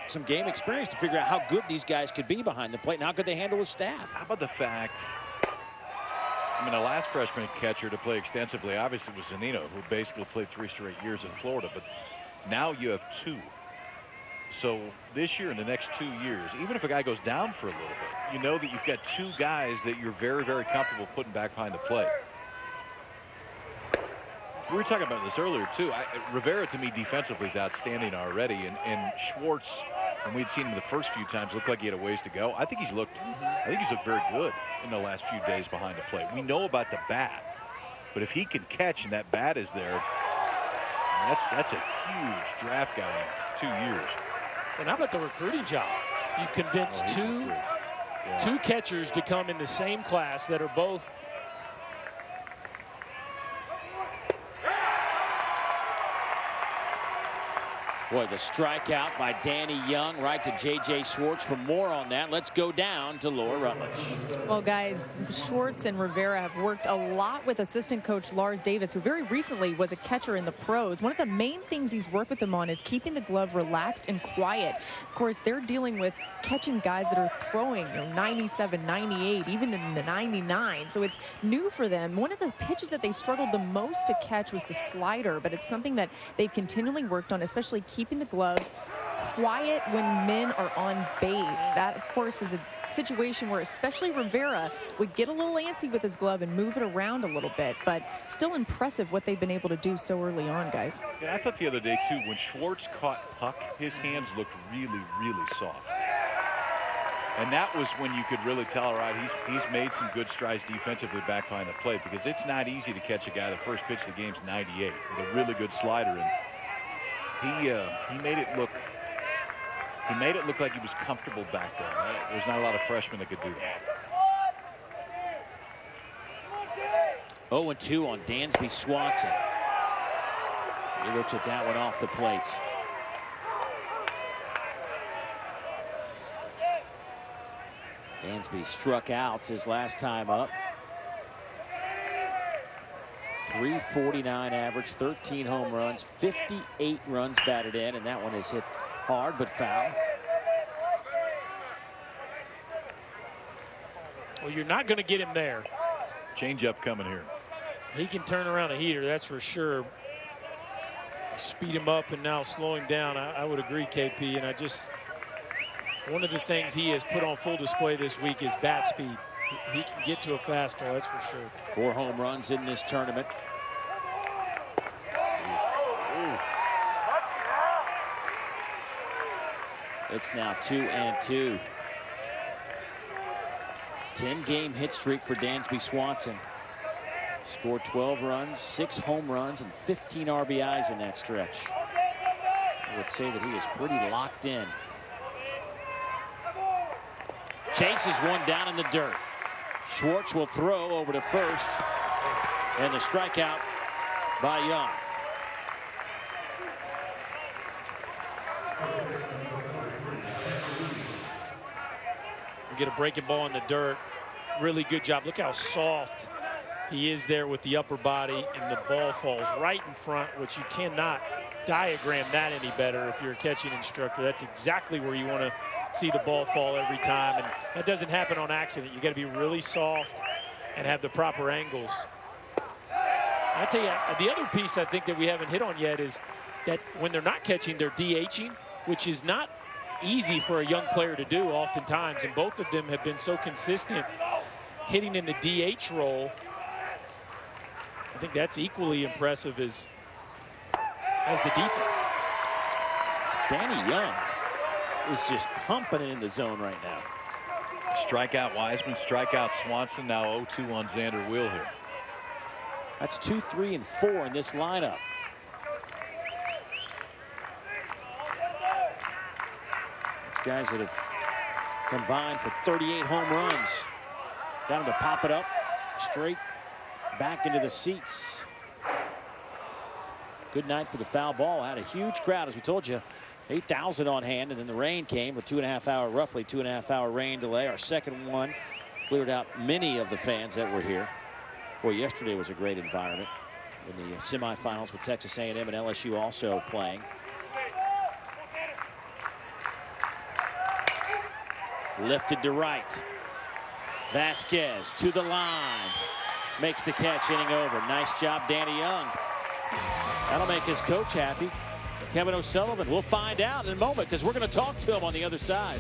Speaker 3: some game experience to figure out how good these guys could be behind the plate and how could they handle the staff.
Speaker 5: How about the fact, I mean, the last freshman catcher to play extensively obviously was Zunino, who basically played 3 straight years in Florida, but now you have 2. So this year and the next 2 years, even if a guy goes down for a little bit, you know that you've got 2 guys that you're very, very comfortable putting back behind the plate. We were talking about this earlier, too. Rivera, to me, defensively is outstanding already. And Schwartz, when we'd seen him the first few times, looked like he had a ways to go. I think he's looked very good in the last few days behind the plate. We know about the bat, but if he can catch and that bat is there, that's a huge draft guy in 2 years.
Speaker 4: And how about the recruiting job? You convinced two catchers to come in the same class that are both.
Speaker 3: Boy, the strikeout by Danny Young right to J.J. Schwartz. For more on that, let's go down to Laura Rutledge.
Speaker 6: Well, guys, Schwartz and Rivera have worked a lot with assistant coach Lars Davis, who very recently was a catcher in the pros. One of the main things he's worked with them on is keeping the glove relaxed and quiet. Of course, they're dealing with catching guys that are throwing 97, 98, even in the 99. So it's new for them. One of the pitches that they struggled the most to catch was the slider, but it's something that they've continually worked on, especially keeping the glove quiet when men are on base. That, of course, was a situation where especially Rivera would get a little antsy with his glove and move it around a little bit, but still impressive what they've been able to do so early on, guys.
Speaker 5: Yeah, I thought the other day, too, when Schwartz caught puck, his hands looked really, really soft. And that was when you could really tell, all right, he's made some good strides defensively back behind the plate, because it's not easy to catch a guy. The first pitch of the game's 98 with a really good slider, and he made it look like he was comfortable back there. There's not a lot of freshmen that could do that.
Speaker 3: 0-2 on Dansby Swanson. He looks at that one off the plate. Dansby struck out his last time up. 349 average, 13 home runs, 58 runs batted in, and that one is hit hard but foul.
Speaker 4: Well, you're not going to get him there.
Speaker 5: Change up coming here.
Speaker 4: He can turn around a heater, that's for sure. Speed him up and now slow him down. I would agree, KP, and one of the things he has put on full display this week is bat speed. He can get to a fastball, that's for sure.
Speaker 3: 4 home runs in this tournament. It's now 2-2. 10-game hit streak for Dansby Swanson. Scored 12 runs, 6 home runs, and 15 RBIs in that stretch. I would say that he is pretty locked in. Chases one down in the dirt. Schwartz will throw over to first, and the strikeout by Young.
Speaker 4: We get a breaking ball in the dirt. Really good job. Look how soft he is there with the upper body, and the ball falls right in front, which you cannot diagram that any better if you're a catching instructor. That's exactly where you want to see the ball fall every time, and that doesn't happen on accident. You got to be really soft and have the proper angles. I tell you, the other piece I think that we haven't hit on yet is that when they're not catching, they're DHing, which is not easy for a young player to do oftentimes, and both of them have been so consistent hitting in the DH role. I think that's equally impressive as the defense.
Speaker 3: Danny Young is just pumping it in the zone right now.
Speaker 5: Strikeout Wiseman, strikeout Swanson, now 0-2 on Xander Wheel here.
Speaker 3: That's 2, 3, and 4 in this lineup. These guys that have combined for 38 home runs. Got him to pop it up straight back into the seats. Good night for the foul ball. Had a huge crowd, as we told you. 8,000 on hand, and then the rain came. A roughly 2.5 hour rain delay. Our second one cleared out many of the fans that were here. Boy, yesterday was a great environment in the semifinals with Texas A&M and LSU also playing. Lifted to right. Vasquez to the line. Makes the catch, inning over. Nice job, Danny Young. That'll make his coach happy. Kevin O'Sullivan. We'll find out in a moment because we're going to talk to him on the other side.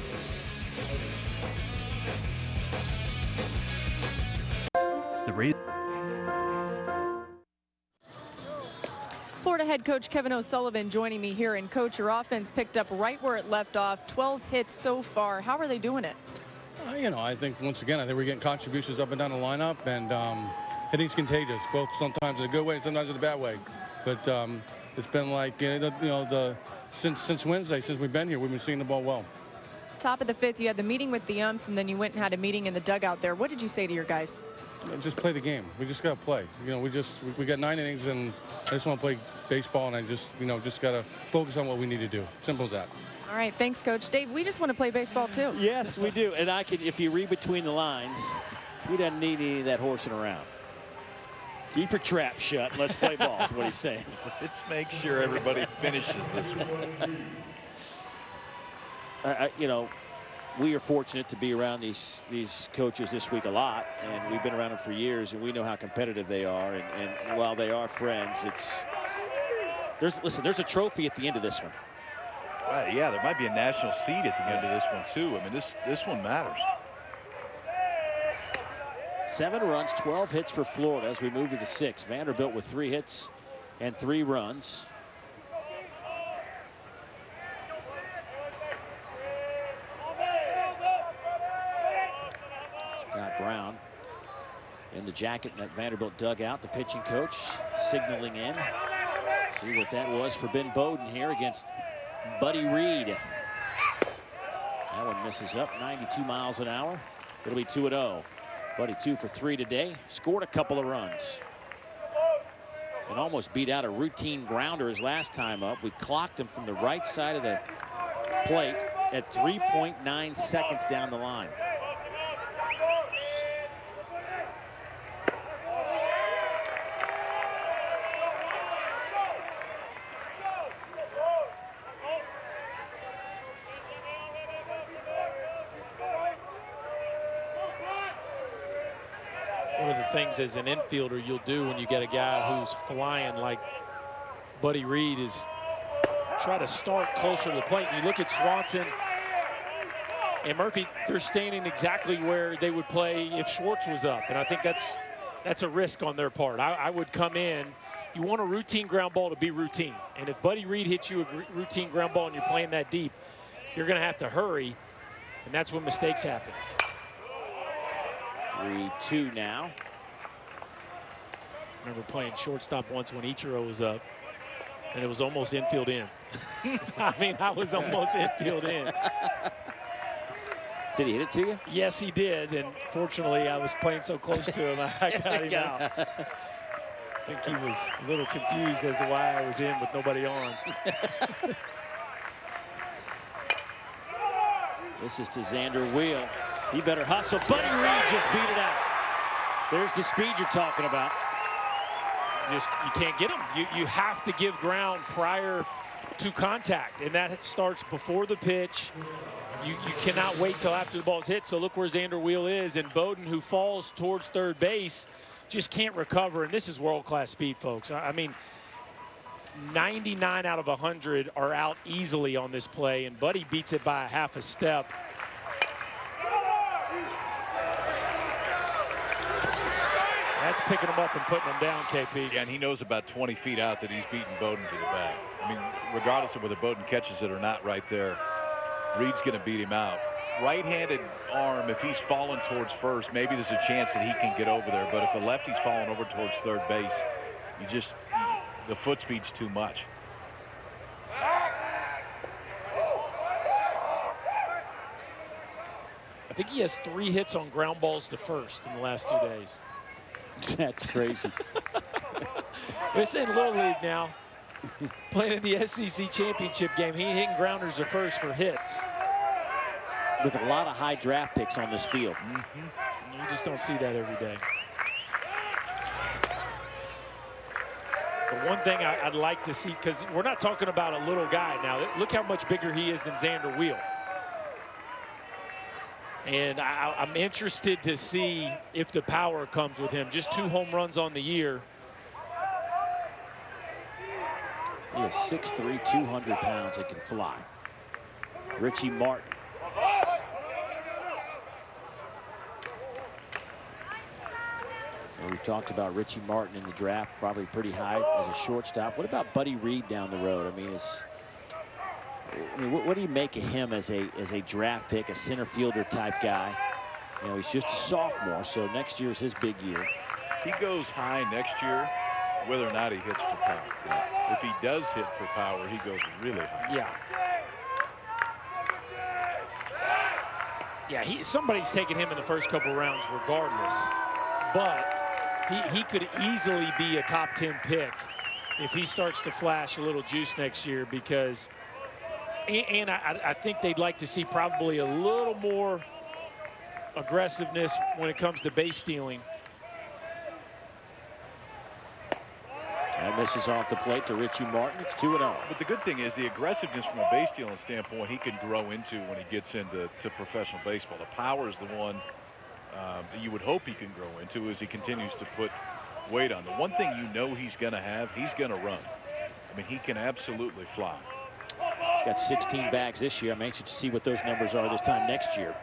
Speaker 6: Florida head coach Kevin O'Sullivan joining me here. And coach, your offense picked up right where it left off. 12 hits so far. How are they doing it?
Speaker 9: You know, I think once again, I think we're getting contributions up and down the lineup, and hitting's contagious, both sometimes in a good way and sometimes in a bad way. But it's been like, since Wednesday, since we've been here, we've been seeing the ball well.
Speaker 6: Top of the fifth, you had the meeting with the umps, and then you went and had a meeting in the dugout there. What did you say to your guys?
Speaker 9: Just play the game. We just got to play. You know, we got 9 innings, and I just want to play baseball, and I just got to focus on what we need to do. Simple as that.
Speaker 6: All right, thanks, Coach. Dave, we just want to play baseball, too.
Speaker 3: Yes, we do. And if you read between the lines, we don't need any of that horsing around. Keep your trap shut. Let's play ball is what he's saying.
Speaker 5: Let's make sure everybody finishes this one.
Speaker 3: We are fortunate to be around these coaches this week a lot, and we've been around them for years, and we know how competitive they are. And while they are friends, there's a trophy at the end of this one.
Speaker 5: Right, yeah, there might be a national seed at the end of this one too. I mean, this one matters.
Speaker 3: 7 runs, 12 hits for Florida as we move to the 6th. Vanderbilt with 3 hits and 3 runs. Scott Brown in the jacket in that Vanderbilt dugout. The pitching coach signaling in. See what that was for Ben Bowden here against Buddy Reed. That one misses up, 92 miles an hour. It'll be 2-0. Buddy 2 for 3 today. Scored a couple of runs. And almost beat out a routine grounder his last time up. We clocked him from the right side of the plate at 3.9 seconds down the line.
Speaker 4: Things as an infielder you'll do when you get a guy who's flying like Buddy Reed is try to start closer to the plate. You look at Swanson and Murphy, they're standing exactly where they would play if Schwartz was up, and I think that's a risk on their part. I would come in. You want a routine ground ball to be routine, and if Buddy Reed hits you a routine ground ball and you're playing that deep, you're going to have to hurry, and that's when mistakes happen.
Speaker 3: 3-2 now.
Speaker 4: I remember playing shortstop once when Ichiro was up, and it was almost infield in. I mean, I was almost infield in.
Speaker 3: Did he hit it to you?
Speaker 4: Yes, he did, and fortunately, I was playing so close to him, I got him out. I think he was a little confused as to why I was in with nobody on.
Speaker 3: This is to Xander Wheel. He better hustle. Buddy Reed just beat it out. There's the speed you're talking about.
Speaker 4: You can't get him. You have to give ground prior to contact, and that starts before the pitch. You cannot wait till after the ball's hit. So look where Xander Wheel is, and Bowden, who falls towards third base, just can't recover. And this is world-class speed, folks. I mean, 99 out of 100 are out easily on this play, and Buddy beats it by a half a step. That's picking him up and putting him down, KP.
Speaker 5: Yeah, and he knows about 20 feet out that he's beating Bowden to the bag. I mean, regardless of whether Bowden catches it or not right there, Reed's going to beat him out. Right-handed arm, if he's falling towards first, maybe there's a chance that he can get over there. But if the lefty's falling over towards third base, the foot speed's too much.
Speaker 4: I think he has 3 hits on ground balls to first in the last 2 days.
Speaker 3: That's crazy.
Speaker 4: It's in Little League now. Playing in the SEC championship game, he hitting grounders to first for hits.
Speaker 3: With a lot of high draft picks on this field.
Speaker 4: You just don't see that every day. But one thing I'd like to see, because we're not talking about a little guy now. Look how much bigger he is than Xander Wheel. And I'm interested to see if the power comes with him. Just 2 home runs on the year.
Speaker 3: He is 6'3", 200 pounds and can fly. Richie Martin. We've talked about Richie Martin in the draft, probably pretty high as a shortstop. What about Buddy Reed down the road? I mean, what do you make of him as a draft pick, a center fielder type guy? You know, he's just a sophomore, so next year's his big year.
Speaker 5: He goes high next year, whether or not he hits for power. Yeah. If he does hit for power, he goes really high.
Speaker 4: Yeah. Yeah, somebody's taking him in the first couple rounds regardless. But he could easily be a top 10 pick if he starts to flash a little juice next year, because I think they'd like to see probably a little more aggressiveness when it comes to base stealing.
Speaker 3: That misses off the plate to Richie Martin. It's 2-0.
Speaker 5: But the good thing is the aggressiveness from a base stealing standpoint he can grow into when he gets into professional baseball. The power is the one that you would hope he can grow into as he continues to put weight on. The one thing you know he's going to have, he's going to run. I mean, he can absolutely fly.
Speaker 3: He's got 16 bags this year. I'm anxious to see what those numbers are this time next year.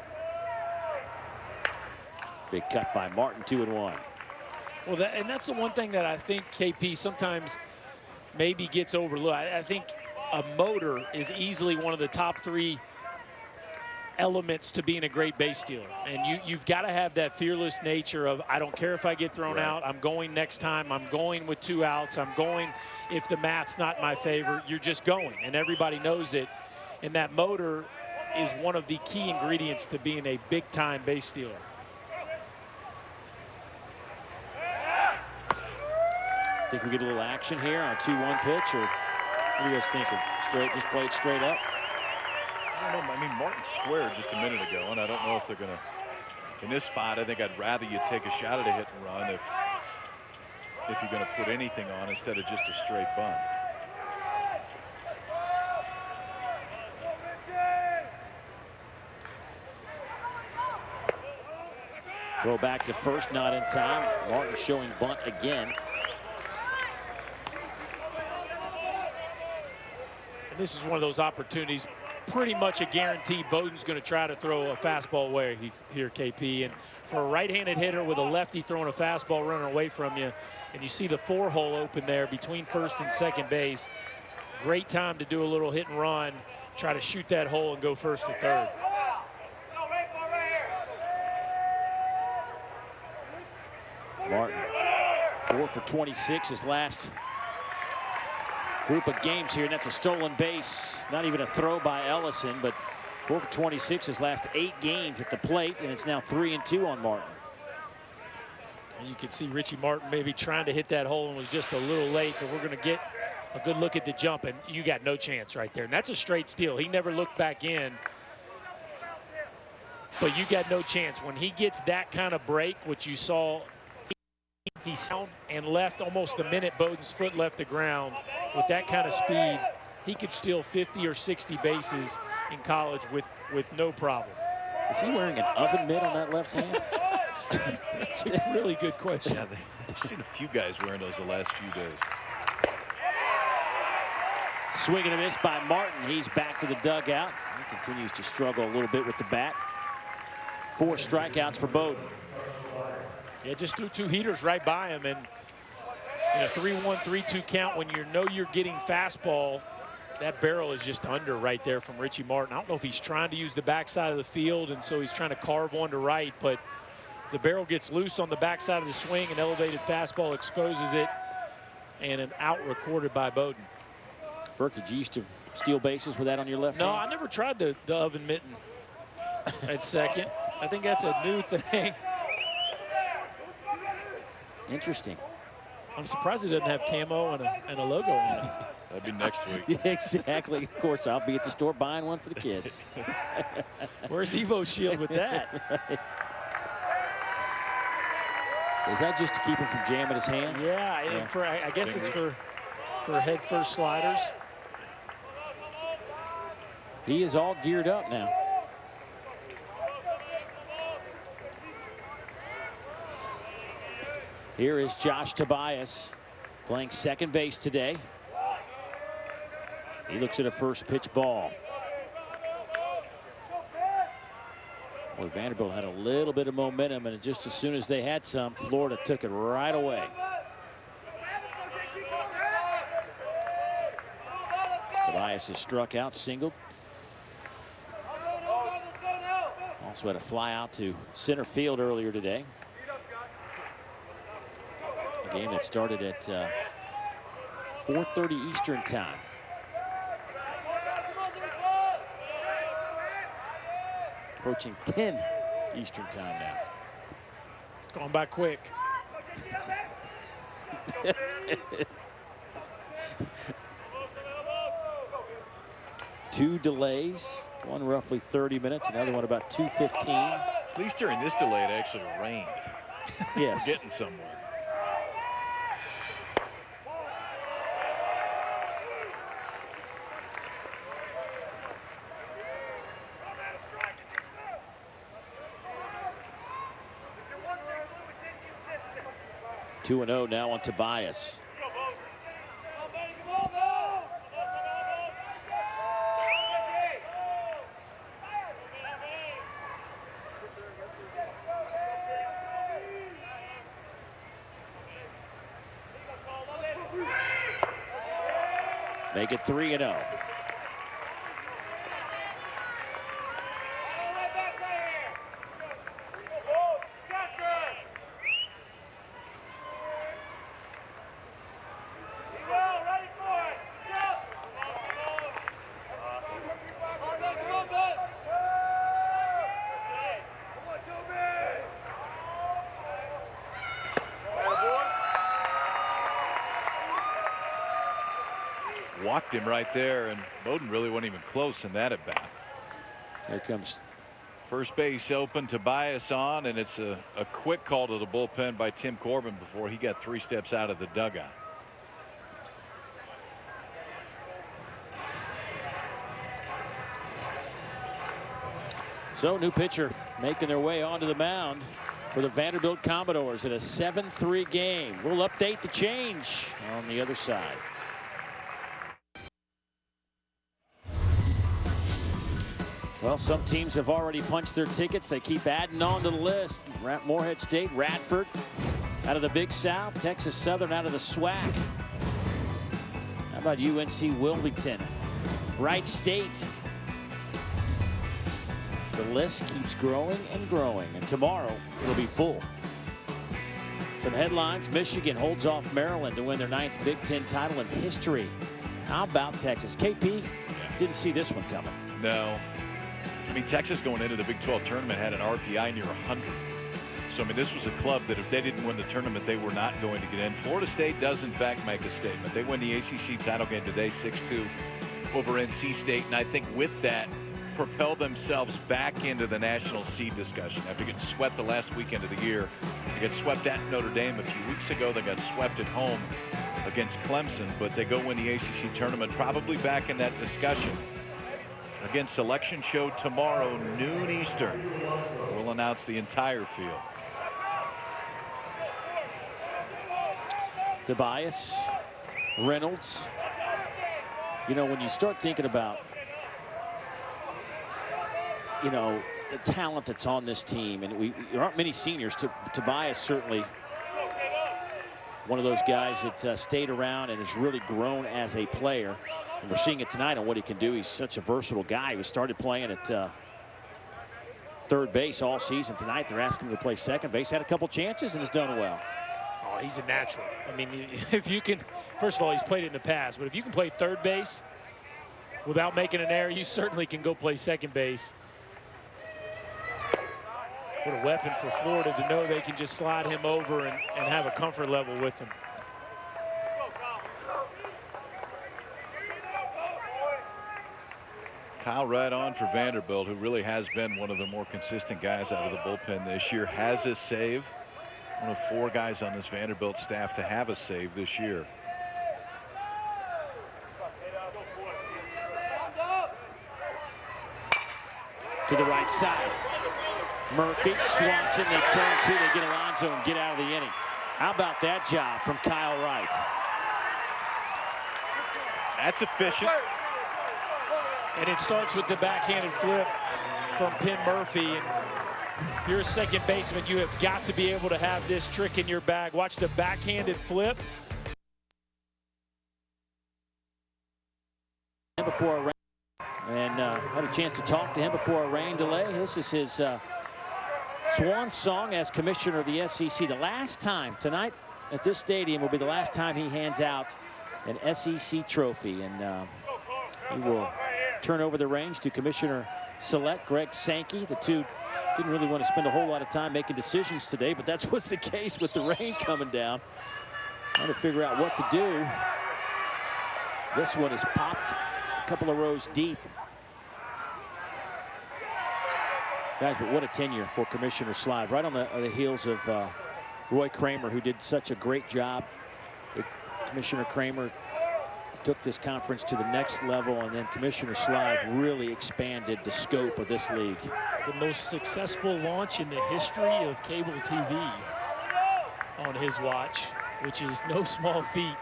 Speaker 3: Big cut by Martin, 2-1.
Speaker 4: Well, that's the one thing that I think KP sometimes maybe gets overlooked. I think a motor is easily one of the top 3 elements to being a great base stealer. And you've got to have that fearless nature of, I don't care if I get thrown out, I'm going next time, I'm going with 2 outs, I'm going if the math's not in my favor, you're just going. And everybody knows it. And that motor is one of the key ingredients to being a big-time base stealer.
Speaker 3: Think we get a little action here on a 2-1 pitch, or what are you guys thinking? Just play it straight up?
Speaker 5: I don't know. I mean, Martin squared just a minute ago, and I don't know if they're going to. In this spot, I think I'd rather you take a shot at a hit and run if you're going to put anything on instead of just a straight bunt.
Speaker 3: Throw back to first, not in time. Martin showing bunt again.
Speaker 4: And this is one of those opportunities, pretty much a guarantee Bowden's going to try to throw a fastball away here, KP. And for a right-handed hitter with a lefty throwing a fastball running away from you, and you see the 4-hole open there between first and second base, great time to do a little hit and run try to shoot that hole and go first or third.
Speaker 3: Martin, 4 for 26 his last group of games here, and that's a stolen base. Not even a throw by Ellison, but 4 for 26 his last 8 games at the plate, and it's now 3-2 on Martin.
Speaker 4: And you can see Richie Martin maybe trying to hit that hole and was just a little late, but we're going to get a good look at the jump, and you got no chance right there. And that's a straight steal. He never looked back in, but you got no chance. When he gets that kind of break, which you saw, he sound and left almost the minute Bowden's foot left the ground. With that kind of speed, he could steal 50 or 60 bases in college with no problem.
Speaker 3: Is he wearing an oven mitt on that left hand?
Speaker 4: That's a really good question.
Speaker 5: Yeah, I've seen a few guys wearing those the last few days.
Speaker 3: Swing and a miss by Martin. He's back to the dugout. He continues to struggle a little bit with the bat. 4 strikeouts for Bowden.
Speaker 4: Yeah, just threw 2 heaters right by him, and in a 3-1, 3-2 count, when you know you're getting fastball, that barrel is just under right there from Richie Martin. I don't know if he's trying to use the backside of the field, and so he's trying to carve one to right, but the barrel gets loose on the backside of the swing, an elevated fastball exposes it, and an out recorded by Bowden.
Speaker 3: Burke, did you used to steal bases with that on your left hand?
Speaker 4: No, I never tried the oven mitten at second. I think that's a new thing.
Speaker 3: Interesting.
Speaker 4: I'm surprised it doesn't have camo and a logo on it.
Speaker 5: That'd be next week.
Speaker 3: Yeah, exactly. Of course, I'll be at the store buying one for the kids.
Speaker 4: Where's Evo Shield with that?
Speaker 3: Right. Is that just to keep him from jamming his hands?
Speaker 4: Yeah,
Speaker 3: Yeah.
Speaker 4: and I guess it's for head first sliders.
Speaker 3: He is all geared up now. Here is Josh Tobias playing second base today. He looks at a first pitch ball. Well, Vanderbilt had a little bit of momentum, and just as soon as they had some, Florida took it right away. Tobias has struck out, singled. Also had a fly out to center field earlier today. A game that started at 4:30 Eastern time. Approaching 10 Eastern time now.
Speaker 4: Going by quick.
Speaker 3: Two delays, one roughly 30 minutes, another one about 2:15.
Speaker 5: At least during this delay, it actually rained.
Speaker 3: Yes.
Speaker 5: We're getting somewhere.
Speaker 3: Two 2-0 now on Tobias. Make it 3-0.
Speaker 5: Walked him right there, and Bowden really wasn't even close in that at bat.
Speaker 3: Here comes
Speaker 5: first base open, Tobias on, and it's a quick call to the bullpen by Tim Corbin before he got 3 steps out of the dugout.
Speaker 3: So new pitcher making their way onto the mound for the Vanderbilt Commodores in a 7-3 game. We'll update the change on the other side. Well, some teams have already punched their tickets. They keep adding on to the list. Morehead State, Radford out of the Big South, Texas Southern out of the SWAC. How about UNC Wilmington? Wright State the list keeps growing and growing, and tomorrow it'll be full. Some headlines: Michigan holds off Maryland to win their 9th Big Ten title in history. How about Texas? KP didn't see this one coming.
Speaker 5: No. I mean, Texas going into the Big 12 tournament had an RPI near 100. So, I mean, this was a club that if they didn't win the tournament, they were not going to get in. Florida State does, in fact, make a statement. They win the ACC title game today, 6-2 over NC State. And I think with that, propel themselves back into the national seed discussion. After getting swept the last weekend of the year, they got swept at Notre Dame a few weeks ago. They got swept at home against Clemson, but they go win the ACC tournament, probably back in that discussion. Again, selection show tomorrow, noon Eastern. We'll announce the entire field.
Speaker 3: Tobias, Reynolds. You know, when you start thinking about, you know, the talent that's on this team, and there aren't many seniors. Tobias certainly one of those guys that stayed around and has really grown as a player. And we're seeing it tonight on what he can do. He's such a versatile guy. He started playing at third base all season. Tonight they're asking him to play second base. Had a couple chances and has done well.
Speaker 4: Oh, he's a natural. I mean, if you can, first of all, he's played in the past, but if you can play third base without making an error, you certainly can go play second base. What a weapon for Florida to know they can just slide him over and have a comfort level with him.
Speaker 5: Kyle right on for Vanderbilt, who really has been one of the more consistent guys out of the bullpen this year. Has a save. One of 4 guys on this Vanderbilt staff to have a save this year.
Speaker 3: To the right side. Murphy, Swanson, they turn 2, they get Alonso and get out of the inning. How about that job from Kyle Wright?
Speaker 5: That's efficient.
Speaker 4: And it starts with the backhanded flip from Penn Murphy. And if you're a second baseman, you have got to be able to have this trick in your bag. Watch the backhanded flip.
Speaker 3: Before a rain, and had a chance to talk to him before a rain delay. This is his swan song as commissioner of the SEC. The last time tonight at this stadium will be the last time he hands out an SEC trophy, and he will turn over the reins to Commissioner Select Greg Sankey. The two didn't really want to spend a whole lot of time making decisions today, but that's what's the case with the rain coming down. Trying to figure out what to do. This one is popped a couple of rows deep. Guys, but what a tenure for Commissioner Slive. Right on the heels of Roy Kramer, who did such a great job. Commissioner Kramer took this conference to the next level, and then Commissioner Slive really expanded the scope of this league.
Speaker 4: The most successful launch in the history of cable TV on his watch, which is no small feat.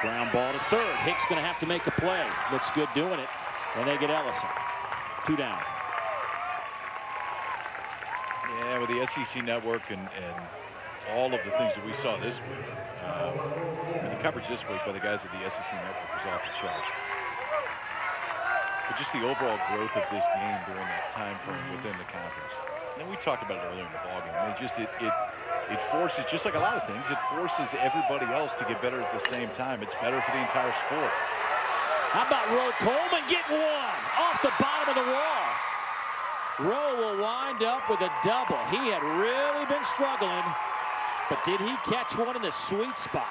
Speaker 3: Ground ball to third. Hicks going to have to make a play. Looks good doing it. And they get Ellison. 2 down.
Speaker 5: Yeah, with the SEC network and all of the things that we saw this week. And the coverage this week by the guys at the SEC network was off the charts. But just the overall growth of this game during that time frame within the conference. And we talked about it earlier in the ballgame. I mean, it forces, just like a lot of things, it forces everybody else to get better at the same time. It's better for the entire sport.
Speaker 3: How about Roe Coleman getting one off the bottom of the wall? Roe will wind up with a double. He had really been struggling, but did he catch one in the sweet spot?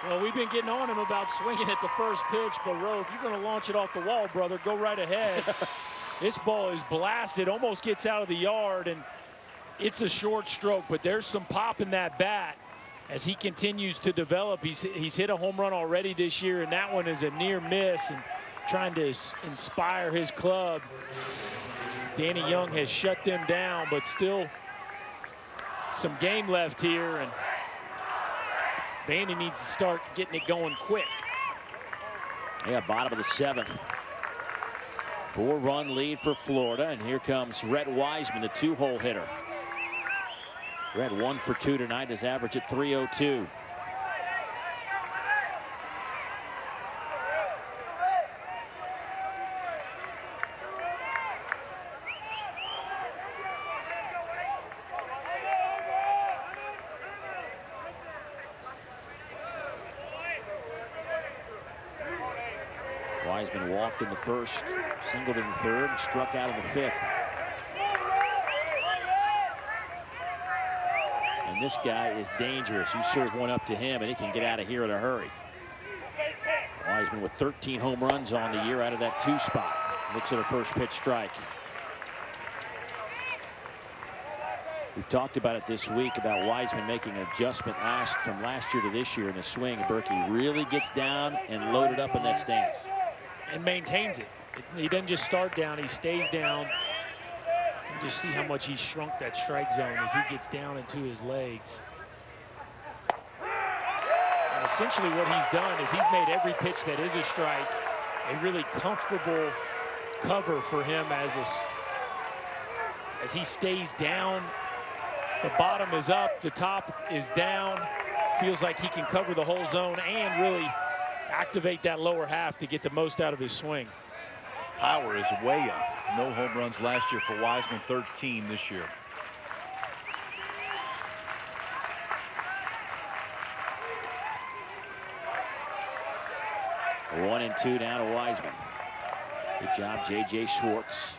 Speaker 4: Well, we've been getting on him about swinging at the first pitch, but Roe, if you're going to launch it off the wall, brother, go right ahead. This ball is blasted, almost gets out of the yard, and it's a short stroke, but there's some pop in that bat as he continues to develop. He's hit a home run already this year, and that one is a near miss, and trying to inspire his club. Danny Young has shut them down, but still some game left here, and Vandy needs to start getting it going quick.
Speaker 3: Yeah, bottom of the 7th. 4-run lead for Florida, and here comes Rhett Wiseman, the 2-hole hitter. Rhett 1 for 2 tonight, his average at .302. Wiseman walked in the first, singled in the third, and struck out in the fifth. And this guy is dangerous. You serve one up to him, and he can get out of here in a hurry. Wiseman with 13 home runs on the year out of that 2 spot. Looks at a first pitch strike. We've talked about it this week about Wiseman making an adjustment from last year to this year in his swing. Berkey really gets down and loaded up in that stance.
Speaker 4: And maintains it. He doesn't just start down, he stays down. You just see how much he's shrunk that strike zone as he gets down into his legs. And essentially what he's done is he's made every pitch that is a strike a really comfortable cover for him as he stays down. The bottom is up, the top is down. Feels like he can cover the whole zone and really activate that lower half to get the most out of his swing.
Speaker 5: Power is way up. No home runs last year for Wiseman, 13 this year.
Speaker 3: One and 2 now to Wiseman. Good job, J.J. Schwartz.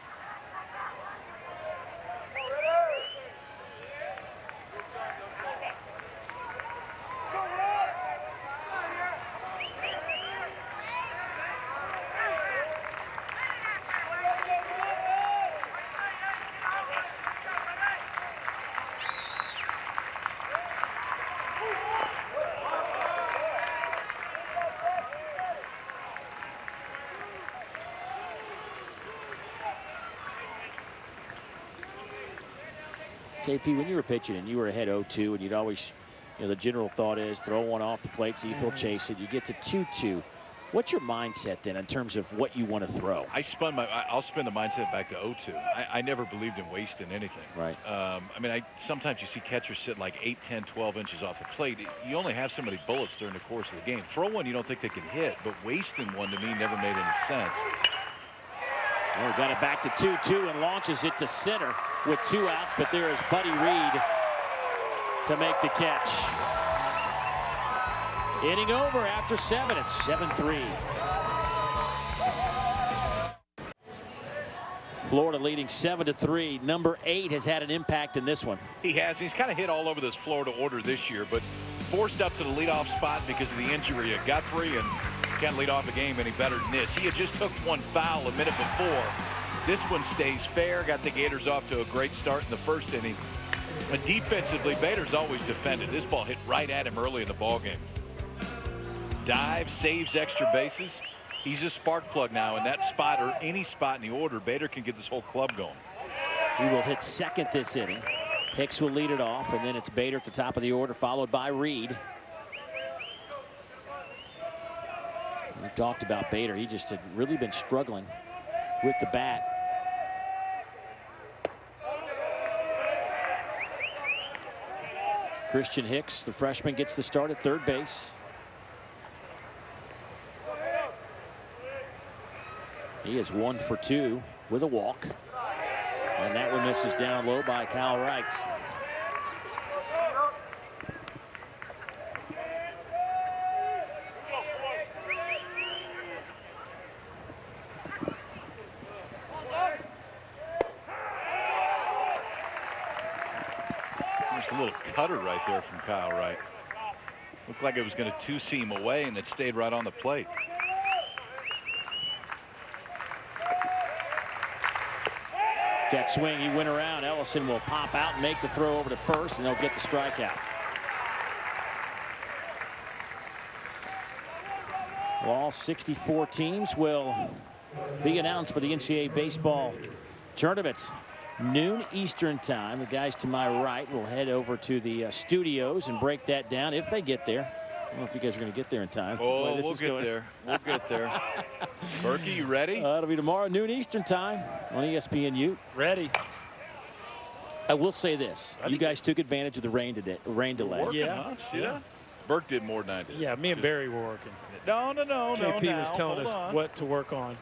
Speaker 3: KP, when you were pitching and you were ahead 0-2, and you'd always, the general thought is throw one off the plate so you feel chase it. You get to 2-2. What's your mindset then in terms of what you want to throw?
Speaker 5: I'll spin the mindset back to 0-2. I never believed in wasting anything.
Speaker 3: Right.
Speaker 5: I mean, sometimes you see catchers sit like 8, 10, 12 inches off the plate. You only have so many bullets during the course of the game. Throw one you don't think they can hit, but wasting one to me never made any sense.
Speaker 3: Well, got it back to 2-2 and launches it to center with 2 outs, but there is Buddy Reed to make the catch. Inning over after 7. It's 7-3. Florida leading 7-3. Number 8 has had an impact in this one.
Speaker 5: He has. He's kind of hit all over this Florida order this year, but forced up to the leadoff spot because of the injury of Guthrie, and can't lead off a game any better than this. He had just hooked one foul a minute before. This one stays fair. Got the Gators off to a great start in the first inning. But defensively, Bader's always defended. This ball hit right at him early in the ballgame. Dive, saves extra bases. He's a spark plug now in that spot or any spot in the order. Bader can get this whole club going.
Speaker 3: He will hit second this inning. Hicks will lead it off, and then it's Bader at the top of the order, followed by Reed. We talked about Bader. He just had really been struggling with the bat. Christian Hicks, the freshman, gets the start at third base. He is 1 for 2 with a walk. And that one misses down low by Kyle Wright.
Speaker 5: There's a little cutter right there from Kyle Wright. Looked like it was going to two-seam away, and it stayed right on the plate.
Speaker 3: That swing, he went around. Ellison will pop out and make the throw over to first, and they'll get the strikeout. Well, all 64 teams will be announced for the NCAA baseball tournament. Noon Eastern time. The guys to my right will head over to the studios and break that down if they get there. I don't know if you guys are going to get there in time.
Speaker 5: Oh, we'll get there. We'll get there. Berkey, you ready?
Speaker 3: It'll be tomorrow, noon Eastern time on ESPNU.
Speaker 4: Ready.
Speaker 3: I will say this. You guys took advantage of the rain delay.
Speaker 4: Yeah.
Speaker 5: Yeah. Burke did more than I did.
Speaker 4: Yeah, me and Barry were working.
Speaker 5: No.
Speaker 4: KP was telling us what to work on.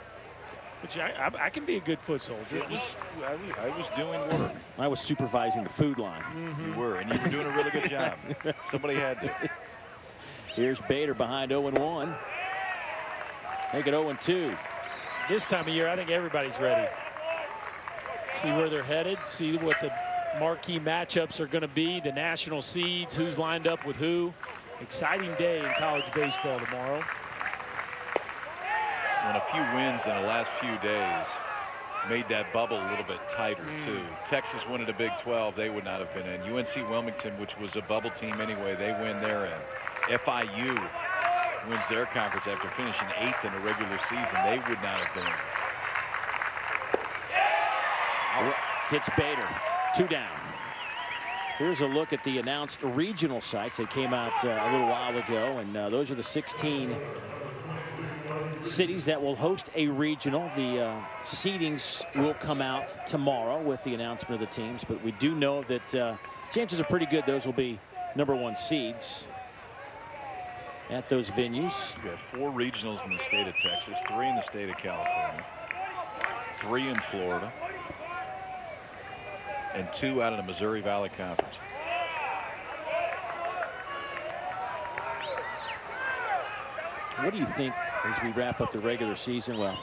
Speaker 4: Which I can be a good foot soldier.
Speaker 5: I was doing work.
Speaker 3: I was supervising the food line.
Speaker 5: You were, and you were doing a really good job. Somebody had to.
Speaker 3: Here's Bader behind 0-1. Make it 0-2.
Speaker 4: This time of year, I think everybody's ready. See where they're headed, see what the marquee matchups are going to be, the national seeds, who's lined up with who. Exciting day in college baseball tomorrow.
Speaker 5: And a few wins in the last few days made that bubble a little bit tighter, too. Texas winning a Big 12, they would not have been in. UNC Wilmington, which was a bubble team anyway, they win their end. FIU wins their conference after finishing 8th in the regular season. They would not have been in.
Speaker 3: Hits Bader. 2 down. Here's a look at the announced regional sites that came out a little while ago, and those are the 16 cities that will host a regional. The seedings will come out tomorrow with the announcement of the teams, but we do know that chances are pretty good those will be #1 seeds at those venues.
Speaker 5: We have 4 regionals in the state of Texas, 3 in the state of California, 3 in Florida, and 2 out of the Missouri Valley Conference.
Speaker 3: What do you think as we wrap up the regular season? Well,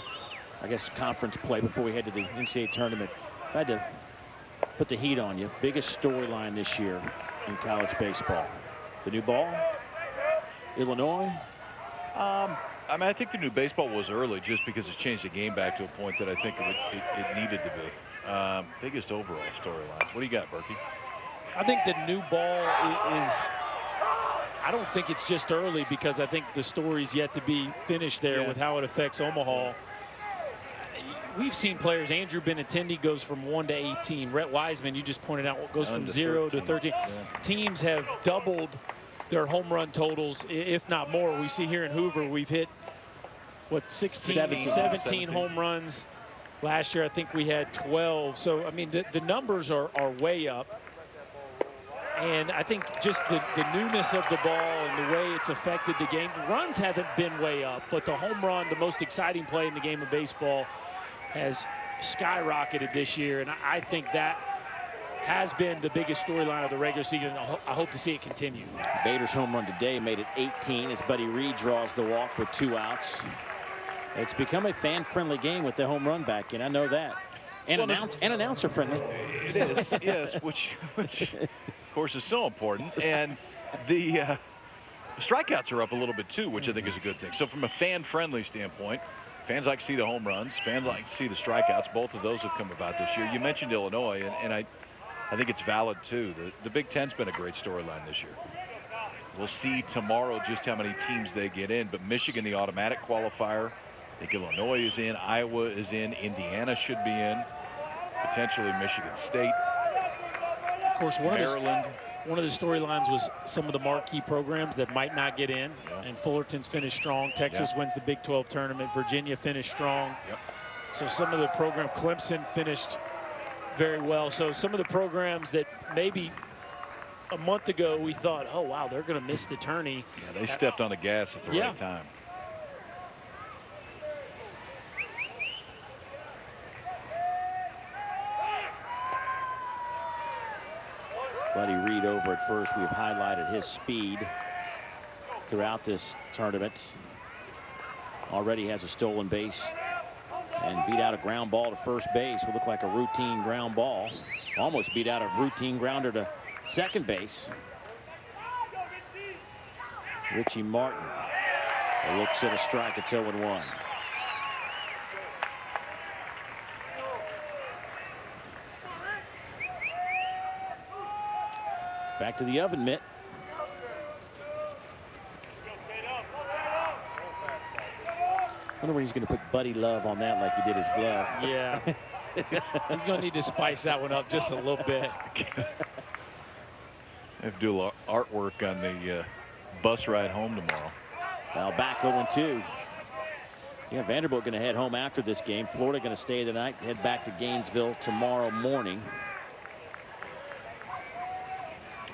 Speaker 3: I guess conference play before we head to the NCAA tournament. If I had to put the heat on you, biggest storyline this year in college baseball. The new ball? Illinois?
Speaker 5: I mean, I think the new baseball was early just because it's changed the game back to a point that I think it needed to be. Biggest overall storyline. What do you got, Berkey?
Speaker 4: I think the new ball is, I don't think it's just early because I think the story's yet to be finished there with how it affects Omaha. We've seen players, Andrew Benintendi goes from 1 to 18. Rhett Wiseman, you just pointed out, goes from 0 to 13. Yeah. Teams have doubled their home run totals, if not more. We see here in Hoover, we've hit, what, 17 home runs. Last year, I think we had 12. So, I mean, the numbers are way up. And I think just the newness of the ball and the way it's affected the game. Runs haven't been way up, but the home run, the most exciting play in the game of baseball, has skyrocketed this year. And I think that has been the biggest storyline of the regular season. I hope to see it continue.
Speaker 3: Bader's home run today made it 18 as Buddy Reed draws the walk with 2 outs. It's become a fan-friendly game with the home run back in. I know that. And, announcer-friendly.
Speaker 5: It is, yes, which of course is so important. And the strikeouts are up a little bit too, which I think is a good thing. So from a fan-friendly standpoint, fans like to see the home runs. Fans like to see the strikeouts. Both of those have come about this year. You mentioned Illinois, and I think it's valid too. The Big Ten's been a great storyline this year. We'll see tomorrow just how many teams they get in. But Michigan, the automatic qualifier. I think Illinois is in. Iowa is in. Indiana should be in. Potentially Michigan State.
Speaker 4: Of course, one of the storylines was some of the marquee programs that might not get in. Yeah. And Fullerton's finished strong. Texas wins the Big 12 tournament. Virginia finished strong. Yep. So some of the program, Clemson finished very well. So some of the programs that maybe a month ago we thought, oh, wow, they're going to miss the tourney.
Speaker 5: Yeah, they stepped on the gas at the right time.
Speaker 3: Buddy Reed over at first. We've highlighted his speed throughout this tournament. Already has a stolen base and beat out a ground ball to first base. Would look like a routine ground ball. Almost beat out a routine grounder to second base. Richie Martin looks at a strike. It's 0-1. Back to the oven mitt. Wonder when he's going to put Buddy Love on that like he did his glove.
Speaker 4: Yeah. He's going to need to spice that one up just a little bit.
Speaker 5: I have to do a lot of artwork on the bus ride home tomorrow.
Speaker 3: Now back 0-2. Yeah, Vanderbilt going to head home after this game. Florida going to stay the night, head back to Gainesville tomorrow morning.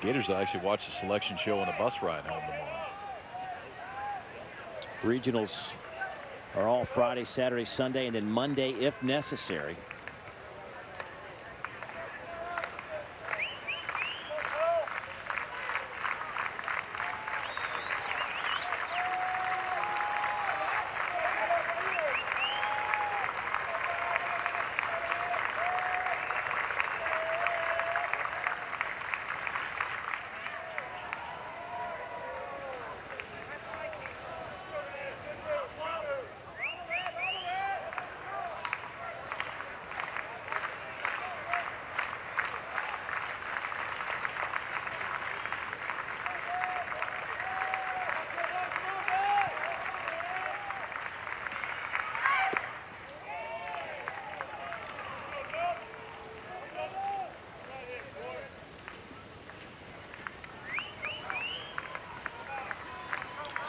Speaker 5: Gators will actually watch the selection show on the bus ride home tomorrow.
Speaker 3: Regionals are all Friday, Saturday, Sunday, and then Monday if necessary.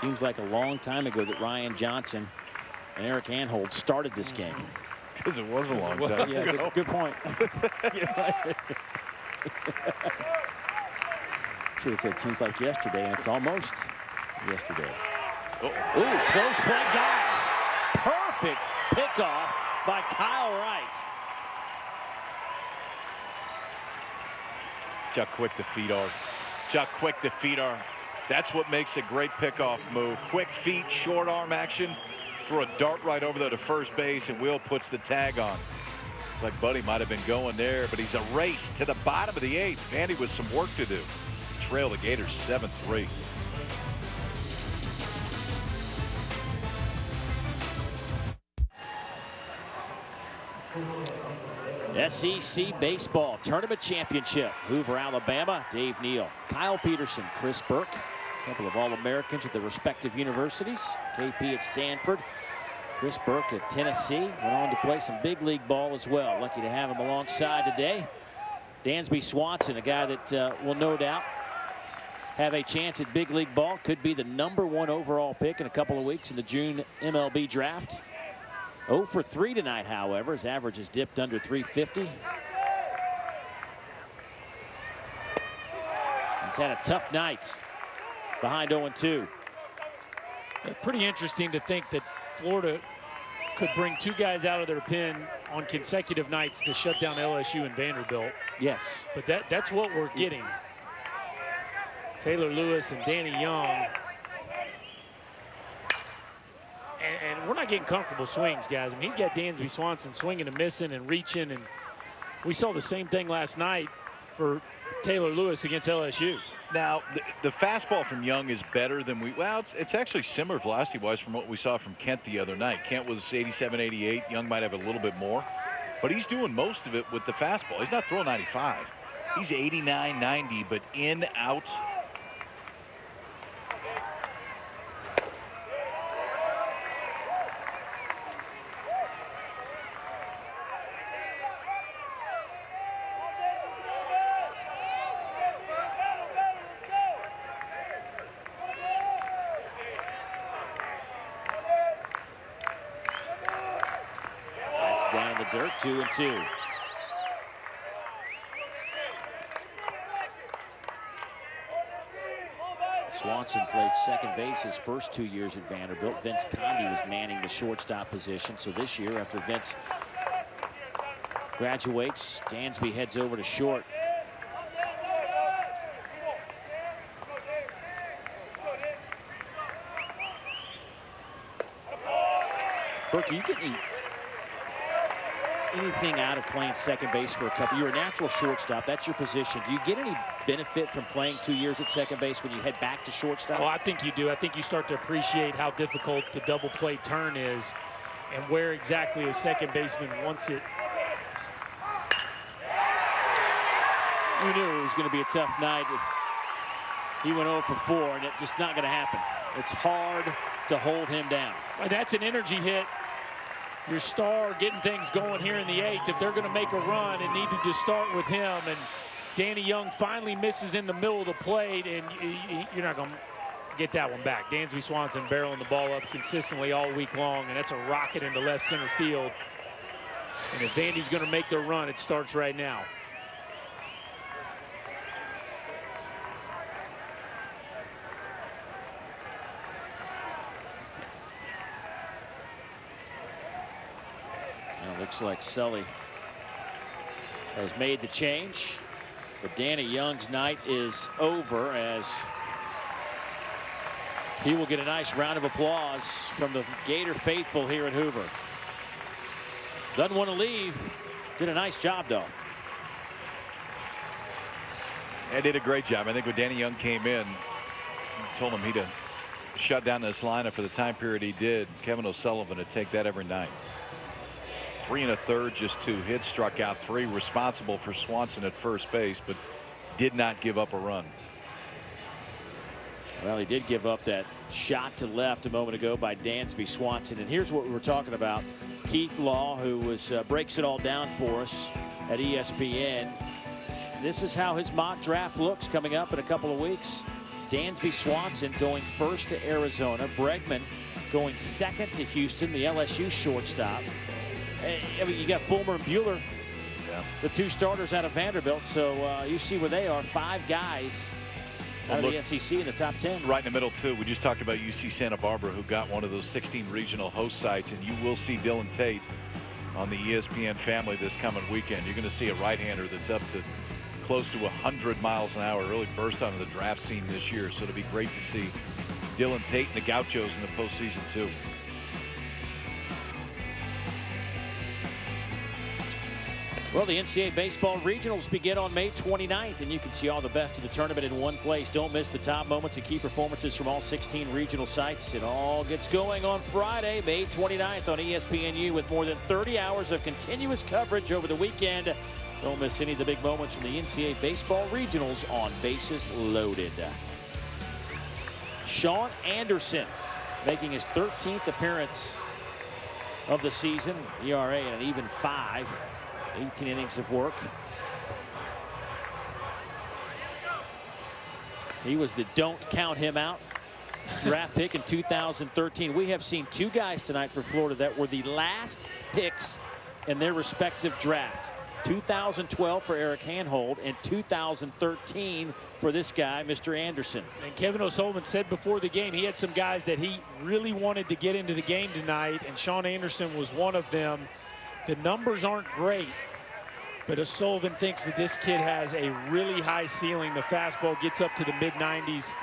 Speaker 3: Seems like a long time ago that Ryan Johnson and Eric Anhold started this game.
Speaker 5: Because it was a long time ago.
Speaker 3: Yes, good point. Should have said seems like yesterday, and it's almost yesterday. Ooh, close play guy. Perfect pickoff by Kyle Wright.
Speaker 5: How quick the feet are. How quick the feet are. That's what makes a great pickoff move. Quick feet, short arm action. Throw a dart right over there to first base, and Will puts the tag on. Like Buddy might have been going there, but he's erased to the bottom of the 8th. Andy with some work to do. Trail the Gators 7-3.
Speaker 3: SEC Baseball Tournament Championship. Hoover, Alabama, Dave Neal, Kyle Peterson, Chris Burke, a couple of All-Americans at their respective universities. KP at Stanford, Chris Burke at Tennessee. Went on to play some big league ball as well. Lucky to have him alongside today. Dansby Swanson, a guy that will no doubt have a chance at big league ball. Could be the #1 overall pick in a couple of weeks in the June MLB draft. 0 for 3 tonight, however. His average has dipped under 350. He's had a tough night behind 0-2.
Speaker 4: Pretty interesting to think that Florida could bring 2 guys out of their pen on consecutive nights to shut down LSU and Vanderbilt.
Speaker 3: Yes.
Speaker 4: But that's what we're getting. Taylor Lewis and Danny Young. And we're not getting comfortable swings, guys. I mean, he's got Dansby Swanson swinging and missing and reaching. And we saw the same thing last night for Taylor Lewis against LSU.
Speaker 5: Now, the fastball from Young is better than it's actually similar velocity-wise from what we saw from Kent the other night. Kent was 87, 88. Young might have a little bit more. But he's doing most of it with the fastball. He's not throwing 95. He's 89, 90, but in, out.
Speaker 3: Down in the dirt, 2-2. Swanson played second base his first 2 years at Vanderbilt. Vince Conde was manning the shortstop position. So this year, after Vince graduates, Dansby heads over to short. Burke, are you getting anything out of playing second base for a couple? You're a natural shortstop. That's your position. Do you get any benefit from playing 2 years at second base when you head back to shortstop?
Speaker 4: Oh, I think you do. I think you start to appreciate how difficult the double play turn is and where exactly a second baseman wants it.
Speaker 3: We knew it was going to be a tough night if he went 0 for 4, and it's just not going to happen. It's hard to hold him down.
Speaker 4: That's an energy hit. Your star getting things going here in the 8th. If they're going to make a run, it needed to start with him. And Danny Young finally misses in the middle of the plate, and you're not going to get that one back. Dansby Swanson barreling the ball up consistently all week long, and that's a rocket into left center field. And if Vandy's going to make their run, it starts right now.
Speaker 3: Looks like Sully has made the change, but Danny Young's night is over as he will get a nice round of applause from the Gator faithful here at Hoover. Doesn't want to leave. Did a nice job, though.
Speaker 5: They did a great job. I think when Danny Young came in, told him he'd shut down this lineup for the time period he did. Kevin O'Sullivan would take that every night. 3 1/3, just 2 hits, struck out 3, responsible for Swanson at first base, but did not give up a run.
Speaker 3: Well, he did give up that shot to left a moment ago by Dansby Swanson. And here's what we were talking about. Keith Law, who was breaks it all down for us at ESPN. This is how his mock draft looks coming up in a couple of weeks. Dansby Swanson going first to Arizona. Bregman going second to Houston, the LSU shortstop. I mean, you got Fulmer and Buehler, the two starters out of Vanderbilt. So you see where they are. 5 guys out of the SEC in the top 10.
Speaker 5: Right in the middle, too. We just talked about UC Santa Barbara, who got one of those 16 regional host sites. And you will see Dylan Tate on the ESPN family this coming weekend. You're going to see a right-hander that's up to close to 100 miles an hour, really burst onto the draft scene this year. So it'll be great to see Dylan Tate and the Gauchos in the postseason, too.
Speaker 3: Well, the NCAA baseball regionals begin on May 29th, and you can see all the best of the tournament in one place. Don't miss the top moments and key performances from all 16 regional sites. It all gets going on Friday, May 29th on ESPNU with more than 30 hours of continuous coverage over the weekend. Don't miss any of the big moments from the NCAA baseball regionals on Bases Loaded. Sean Anderson making his 13th appearance of the season. ERA at an even 5. 18 innings of work. He was the don't count him out draft pick in 2013. We have seen 2 guys tonight for Florida that were the last picks in their respective draft. 2012 for Eric Handhold and 2013 for this guy, Mr. Anderson.
Speaker 4: And Kevin O'Sullivan said before the game he had some guys that he really wanted to get into the game tonight, and Sean Anderson was one of them. The numbers aren't great, but O'Sullivan thinks that this kid has a really high ceiling. The fastball gets up to the mid-90s,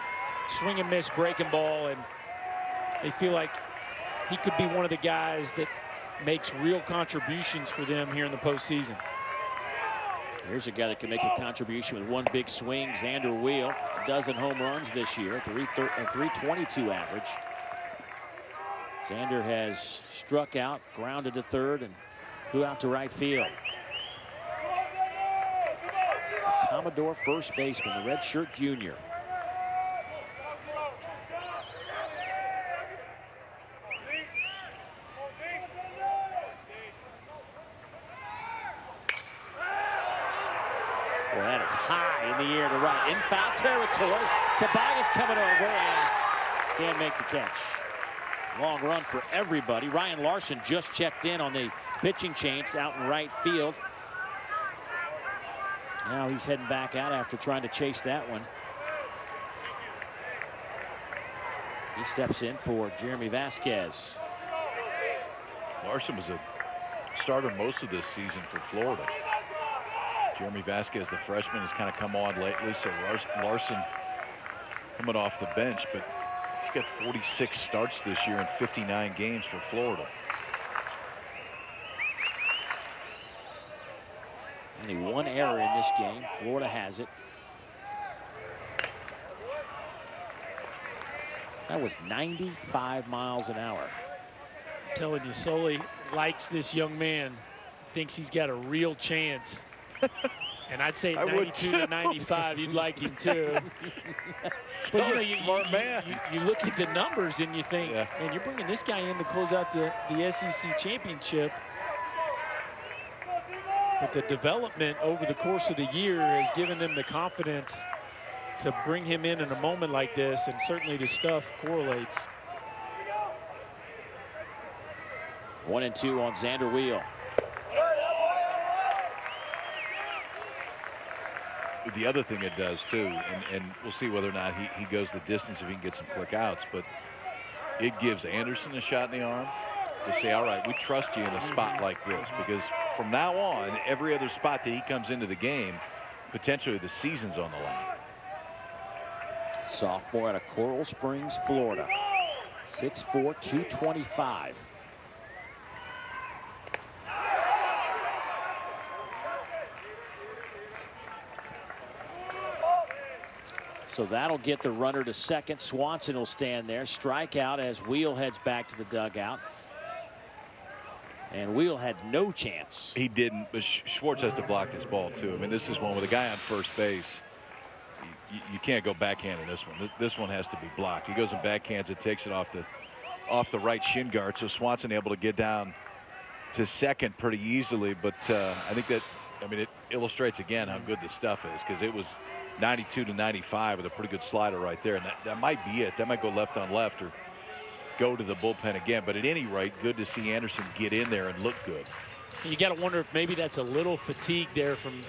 Speaker 4: swing and miss breaking ball, and they feel like he could be one of the guys that makes real contributions for them here in the postseason.
Speaker 3: Here's a guy that can make a contribution with one big swing. Xander Wheel, a dozen home runs this year, a 322 average. Xander has struck out, grounded to third, and flew out to right field. The Commodore first baseman, the redshirt junior. Well, that is high in the air to right, in foul territory. Tobias coming over and can't make the catch. Long run for everybody. Ryan Larson just checked in on the pitching change out in right field. Now he's heading back out after trying to chase that one. He steps in for Jeremy Vasquez.
Speaker 5: Larson was a starter most of this season for Florida. Jeremy Vasquez, the freshman, has kind of come on lately, so Larson coming off the bench, but he's got 46 starts this year in 59 games for Florida.
Speaker 3: Only one error in this game. Florida has it. That was 95 miles an hour.
Speaker 4: I'm telling you, Sully likes this young man. Thinks he's got a real chance. And I'd say 92 to 95, you'd like him too. But you know,
Speaker 5: smart man.
Speaker 4: You look at the numbers and you think, man, you're bringing this guy in to close out the SEC championship. But the development over the course of the year has given them the confidence to bring him in a moment like this, and certainly the stuff correlates.
Speaker 3: 1-2 on Xander Wheel.
Speaker 5: The other thing it does too, and we'll see whether or not he goes the distance if he can get some quick outs, but it gives Anderson a shot in the arm to say, all right, we trust you in a spot like this, because from now on, every other spot that he comes into the game, potentially the season's on the line.
Speaker 3: Sophomore out of Coral Springs, Florida. 6'4", 225. So that'll get the runner to second. Swanson will stand there. Strikeout as Wheel heads back to the dugout. And Wheel had no chance.
Speaker 5: He didn't, but Schwartz has to block this ball too. I mean, this is one with a guy on first base. You can't go backhand in this one. This one has to be blocked. He goes and backhands it, takes it off the right shin guard. So Swanson able to get down to second pretty easily. But I think that, I mean, it illustrates again how good this stuff is, because it was 92-95 with a pretty good slider right there. And that might be it. That might go left on left or go to the bullpen again. But at any rate, good to see Anderson get in there and look good.
Speaker 4: You got to wonder if maybe that's a little fatigue there from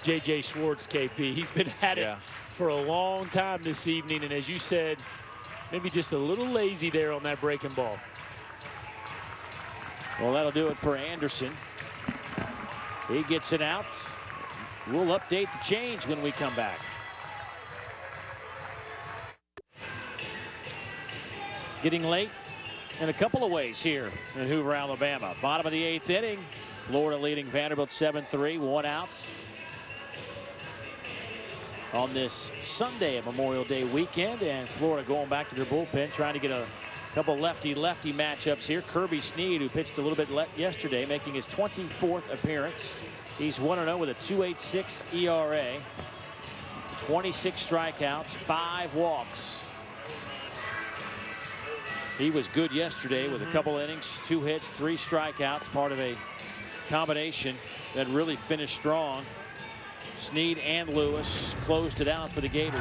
Speaker 4: J.J. Schwartz, KP. He's been at it for a long time this evening. And as you said, maybe just a little lazy there on that breaking ball.
Speaker 3: Well, that'll do it for Anderson. He gets it out. We'll update the change when we come back. Getting late in a couple of ways here in Hoover, Alabama. Bottom of the 8th inning. Florida leading Vanderbilt 7-3, 1 out. On this Sunday of Memorial Day weekend, and Florida going back to their bullpen, trying to get a couple lefty-lefty matchups here. Kirby Snead, who pitched a little bit yesterday, making his 24th appearance. He's 1-0 with a 2.86 ERA, 26 strikeouts, 5 walks. He was good yesterday with a couple innings, 2 hits, 3 strikeouts, part of a combination that really finished strong. Snead and Lewis closed it out for the Gators.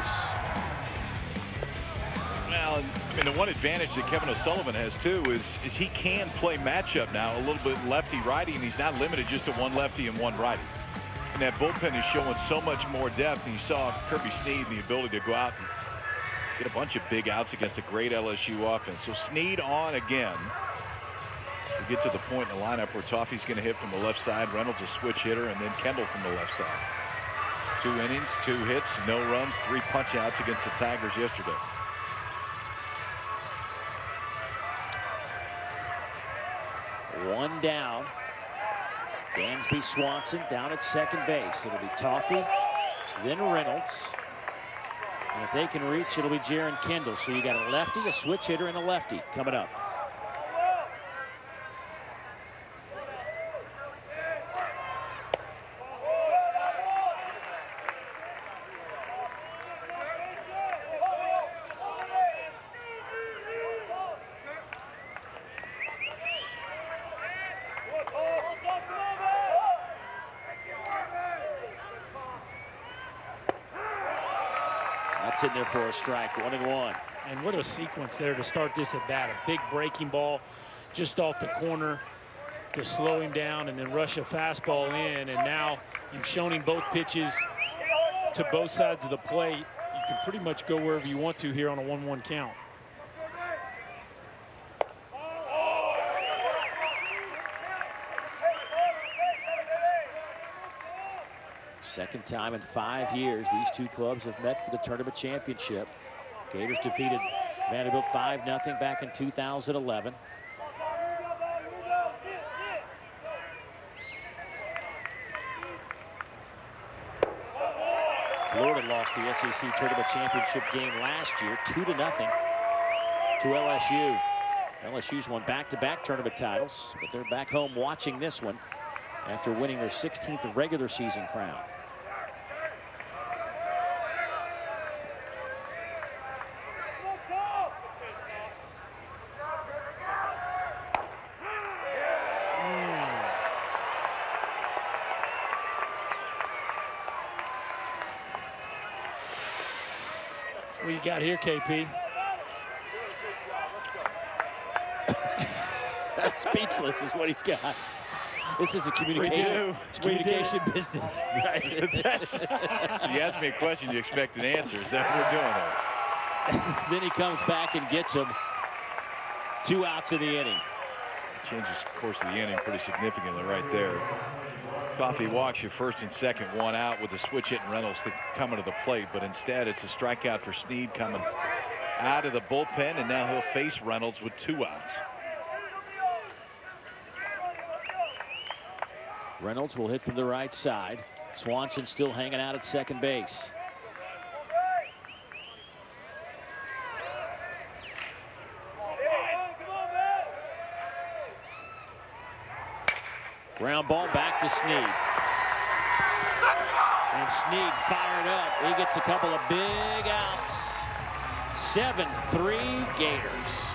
Speaker 5: Well, I mean, the one advantage that Kevin O'Sullivan has too is he can play matchup now a little bit lefty-righty, and he's not limited just to one lefty and one righty. And that bullpen is showing so much more depth. And you saw Kirby Snead and the ability to go out and get a bunch of big outs against a great LSU offense. So Snead on again. We get to the point in the lineup where Toffee's going to hit from the left side, Reynolds a switch hitter, and then Kendall from the left side. 2 innings, 2 hits, no runs, 3 punch outs against the Tigers yesterday.
Speaker 3: One down. Dansby Swanson down at second base. It'll be Toffee, then Reynolds. And if they can reach, it'll be Jaron Kendall. So you got a lefty, a switch hitter, and a lefty coming up. In there for a strike, 1-1.
Speaker 4: And what a sequence there to start this at bat. A big breaking ball just off the corner to slow him down and then rush a fastball in. And now you've shown him both pitches to both sides of the plate. You can pretty much go wherever you want to here on a 1-1 count.
Speaker 3: Second time in 5 years these two clubs have met for the tournament championship. Gators defeated Vanderbilt 5-0 back in 2011. Florida lost the SEC tournament championship game last year 2-0 to LSU. LSU's won back-to-back tournament titles, but they're back home watching this one after winning their 16th regular season crown.
Speaker 4: What you got here, KP?
Speaker 3: Speechless is what he's got. This is a communication business.
Speaker 5: You ask me a question, you expect an answer. Is that what we're doing here?
Speaker 3: Then he comes back and gets him. 2 outs in the inning.
Speaker 5: Changes the course of the inning pretty significantly right there. Toffee walks you first and second, 1 out with a switch hit and Reynolds to coming to the plate, but instead it's a strikeout for Snead coming out of the bullpen, and now he'll face Reynolds with 2 outs.
Speaker 3: Reynolds will hit from the right side. Swanson still hanging out at second base. Ground ball back to Snead. And Snead fired up. He gets a couple of big outs. 7-3 Gators.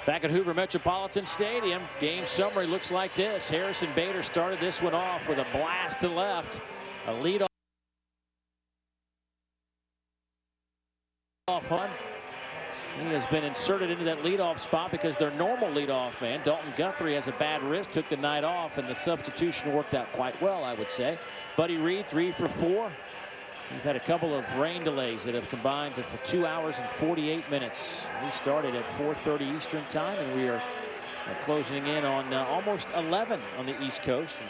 Speaker 3: Back at Hoover Metropolitan Stadium, game summary looks like this. Harrison Bader started this one off with a blast to left. A leadoff punt. He has been inserted into that leadoff spot because their normal leadoff man, Dalton Guthrie, has a bad wrist, took the night off, and the substitution worked out quite well, I would say. Buddy Reed, 3 for 4. We've had a couple of rain delays that have combined for 2 hours and 48 minutes. We started at 4:30 Eastern time, and we are closing in on almost 11 on the East Coast. And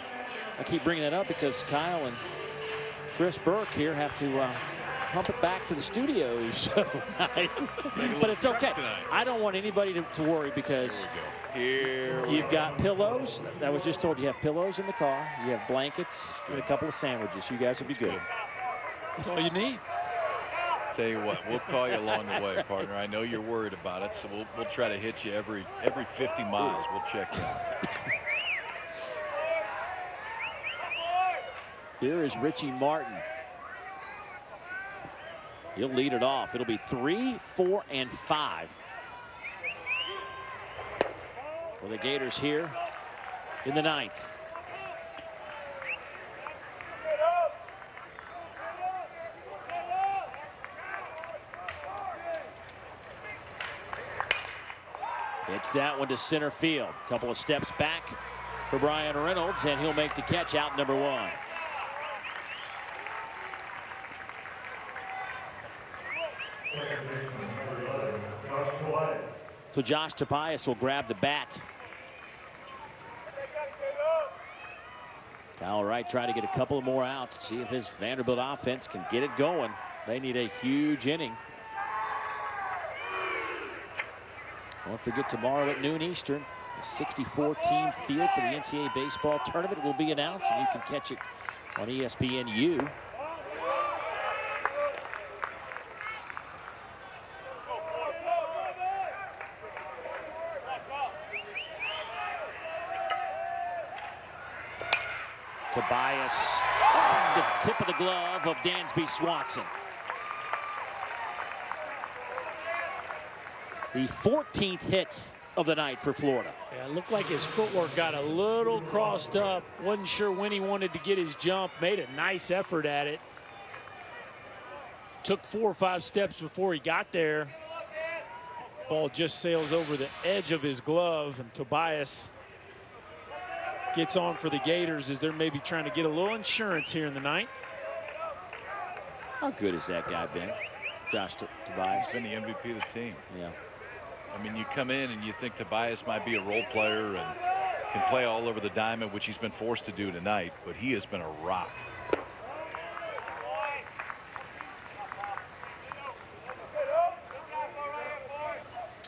Speaker 3: I keep bringing that up because Kyle and Chris Burke here have to pump it back to the studios tonight. But it's okay. I don't want anybody to worry because you've got pillows. I was just told you have pillows in the car. You have blankets and a couple of sandwiches. You guys will be good.
Speaker 4: That's all you need.
Speaker 5: Tell you what, we'll call you along the way, partner. I know you're worried about it, so we'll try to hit you every 50 miles. We'll check you out.
Speaker 3: Here is Richie Martin. He'll lead it off. It'll be 3, 4, and 5 for the Gators here in the 9th. Hits that one to center field. Couple of steps back for Brian Reynolds, and he'll make the catch out number 1. So Josh Tobias will grab the bat. Kyle Wright trying to get a couple more outs, see if his Vanderbilt offense can get it going. They need a huge inning. Don't forget, tomorrow at noon Eastern, the 64-team field for the NCAA baseball tournament will be announced, and you can catch it on ESPNU. Tobias off the tip of the glove of Dansby Swanson. The 14th hit of the night for Florida.
Speaker 4: Yeah, it looked like his footwork got a little crossed up. Wasn't sure when he wanted to get his jump. Made a nice effort at it. Took 4 or 5 steps before he got there. Ball just sails over the edge of his glove, and Tobias gets on for the Gators as they're maybe trying to get a little insurance here in the 9th.
Speaker 3: How good has that guy been, Josh Tobias?
Speaker 5: He's been the MVP of the team.
Speaker 3: Yeah.
Speaker 5: I mean, you come in and you think Tobias might be a role player and can play all over the diamond, which he's been forced to do tonight, but he has been a rock.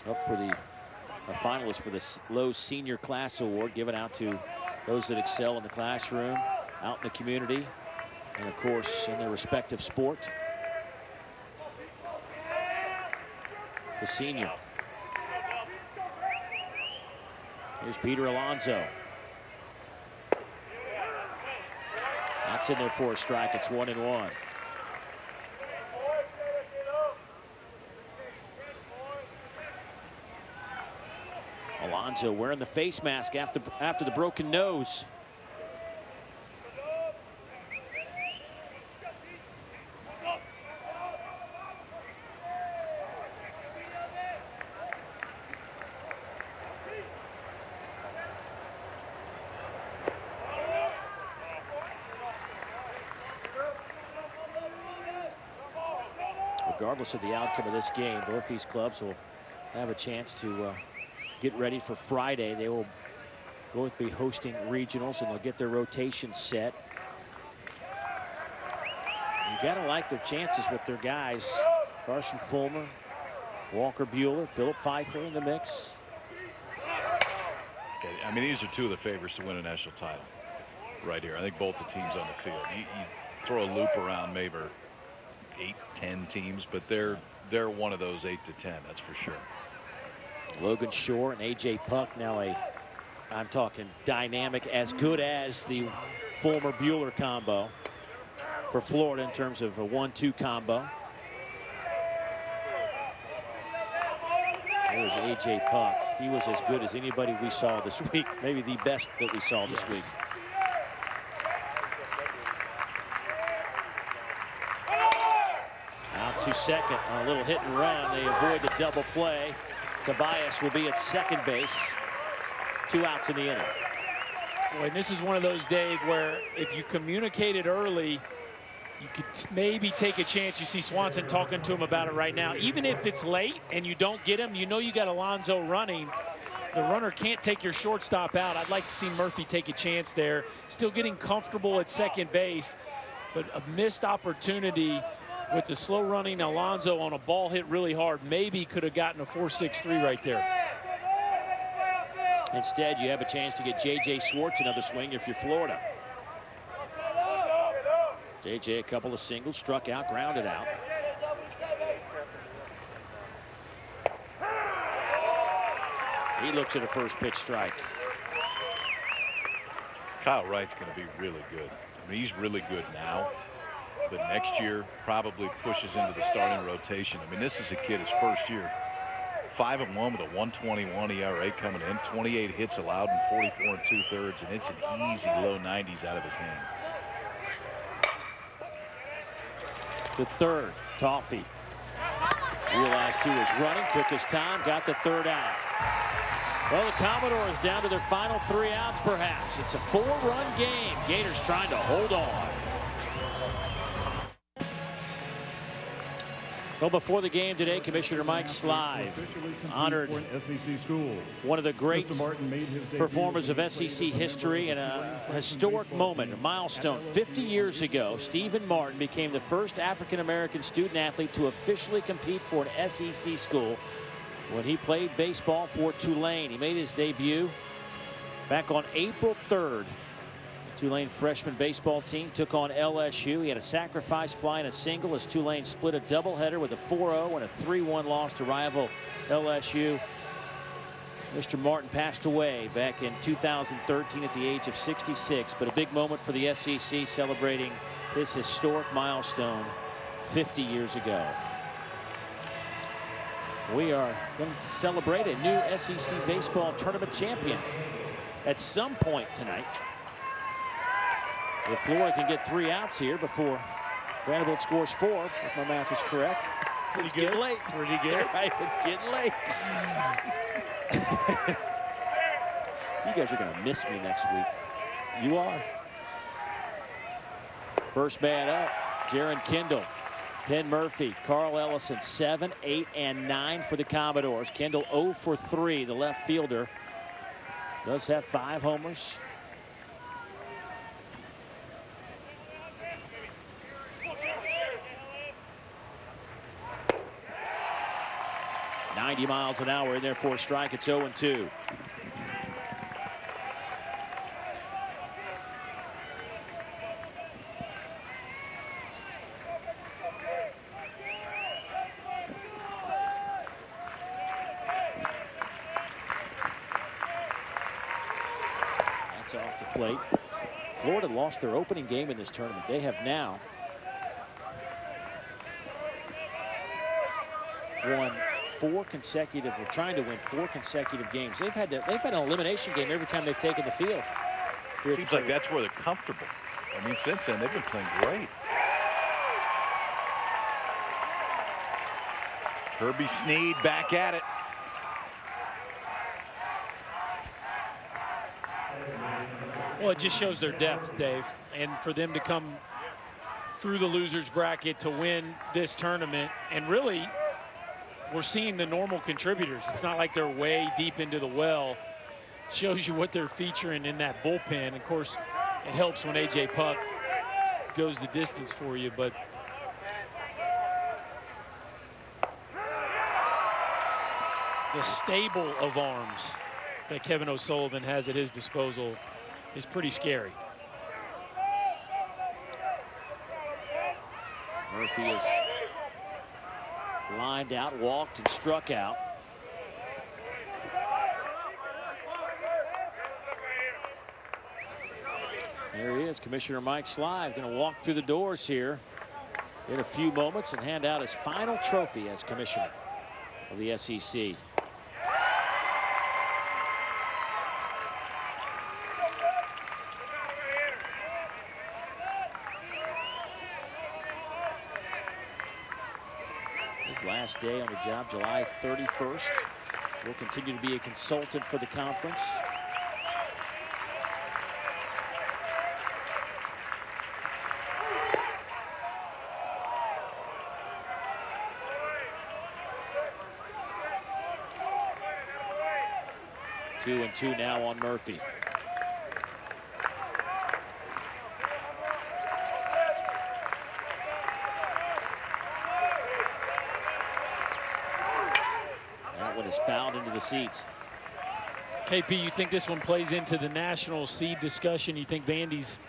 Speaker 3: Up for the finalists for the Lowe's Senior Class Award, given out to those that excel in the classroom, out in the community, and of course in their respective sport. The senior. Here's Peter Alonso. That's in there for a strike. It's 1-1. Alonso wearing the face mask after the broken nose. Regardless of the outcome of this game, both these clubs will have a chance to get ready for Friday. They will both be hosting regionals, and they'll get their rotation set. You gotta like their chances with their guys. Carson Fulmer, Walker Buehler, Philip Pfeiffer in the mix.
Speaker 5: I mean, these are 2 of the favorites to win a national title right here. I think both the teams on the field. You throw a loop around maybe 8-10 teams, but they're one of those 8 to 10, that's for sure.
Speaker 3: Logan Shore and A.J. Puck, now I'm talking dynamic, as good as the Fulmer Buehler combo for Florida in terms of a 1-2 combo. There's A.J. Puck. He was as good as anybody we saw this week. Maybe the best that we saw this week. Out to second on a little hit and run. They avoid the double play. Tobias will be at second base. 2 outs in the inning.
Speaker 4: Boy, and this is one of those, Dave, where if you communicated early, you could maybe take a chance. You see Swanson talking to him about it right now. Even if it's late and you don't get him, you know you got Alonso running. The runner can't take your shortstop out. I'd like to see Murphy take a chance there. Still getting comfortable at second base, but a missed opportunity with the slow running Alonso on a ball hit really hard. Maybe could have gotten a 4-6-3 right there.
Speaker 3: Instead, you have a chance to get J.J. Swartz another swing if you're Florida. J.J. a couple of singles, struck out, grounded out. He looks at a first pitch strike.
Speaker 5: Kyle Wright's going to be really good. I mean, he's really good now, but next year probably pushes into the starting rotation. I mean, this is a kid his first year. 5-1 with a 1.21 ERA coming in, 28 hits allowed in 44 2/3, and it's an easy low 90s out of his hand.
Speaker 3: To third, Toffee realized he was running, took his time, got the third out. Well, the Commodores down to their final 3 outs, perhaps. It's a 4-run game. Gators trying to hold on. Well, before the game today, Commissioner Mike Slive honored one of the great performers of SEC history in a historic moment, a milestone. 50 years ago, Stephen Martin became the first African-American student athlete to officially compete for an SEC school when he played baseball for Tulane. He made his debut back on April 3rd. Tulane freshman baseball team took on LSU. He had a sacrifice fly and a single as Tulane split a doubleheader with a 4-0 and a 3-1 loss to rival LSU. Mr. Martin passed away back in 2013 at the age of 66, but a big moment for the SEC celebrating this historic milestone 50 years ago. We are going to celebrate a new SEC baseball tournament champion at some point tonight. If Florida can get 3 outs here before Vanderbilt scores 4, if my math is correct.
Speaker 4: Pretty
Speaker 3: It's
Speaker 4: good.
Speaker 3: getting late.
Speaker 4: Pretty good.
Speaker 3: Right, it's getting late. You guys are going to miss me next week. You are. First man up, Jaron Kendall, Penn Murphy, Carl Ellison, 7, 8, and 9 for the Commodores. Kendall 0 for 3, the left fielder. Does have 5 homers. 90 miles an hour in there for a strike. It's 0-2. That's off the plate. Florida lost their opening game in this tournament. They have now won 4 consecutive. We're trying to win 4 consecutive games. They've had an elimination game every time they've taken the field.
Speaker 5: Seems like that's where they're comfortable. I mean, since then they've been playing great. Kirby Snead back at it.
Speaker 4: Well, it just shows their depth, Dave, and for them to come through the losers bracket to win this tournament, and really we're seeing the normal contributors. It's not like they're way deep into the well. It shows you what they're featuring in that bullpen. Of course, it helps when A.J. Puck goes the distance for you, but the stable of arms that Kevin O'Sullivan has at his disposal is pretty scary.
Speaker 3: Murphy is lined out, walked, and struck out. There he is, Commissioner Mike Slive, going to walk through the doors here in a few moments and hand out his final trophy as commissioner of the SEC. last day on the job, July 31st. Will continue to be a consultant for the conference. Two and two now on Murphy. That one is fouled into the seats.
Speaker 4: KP, you think this one plays into the national seed discussion? You think Vandy's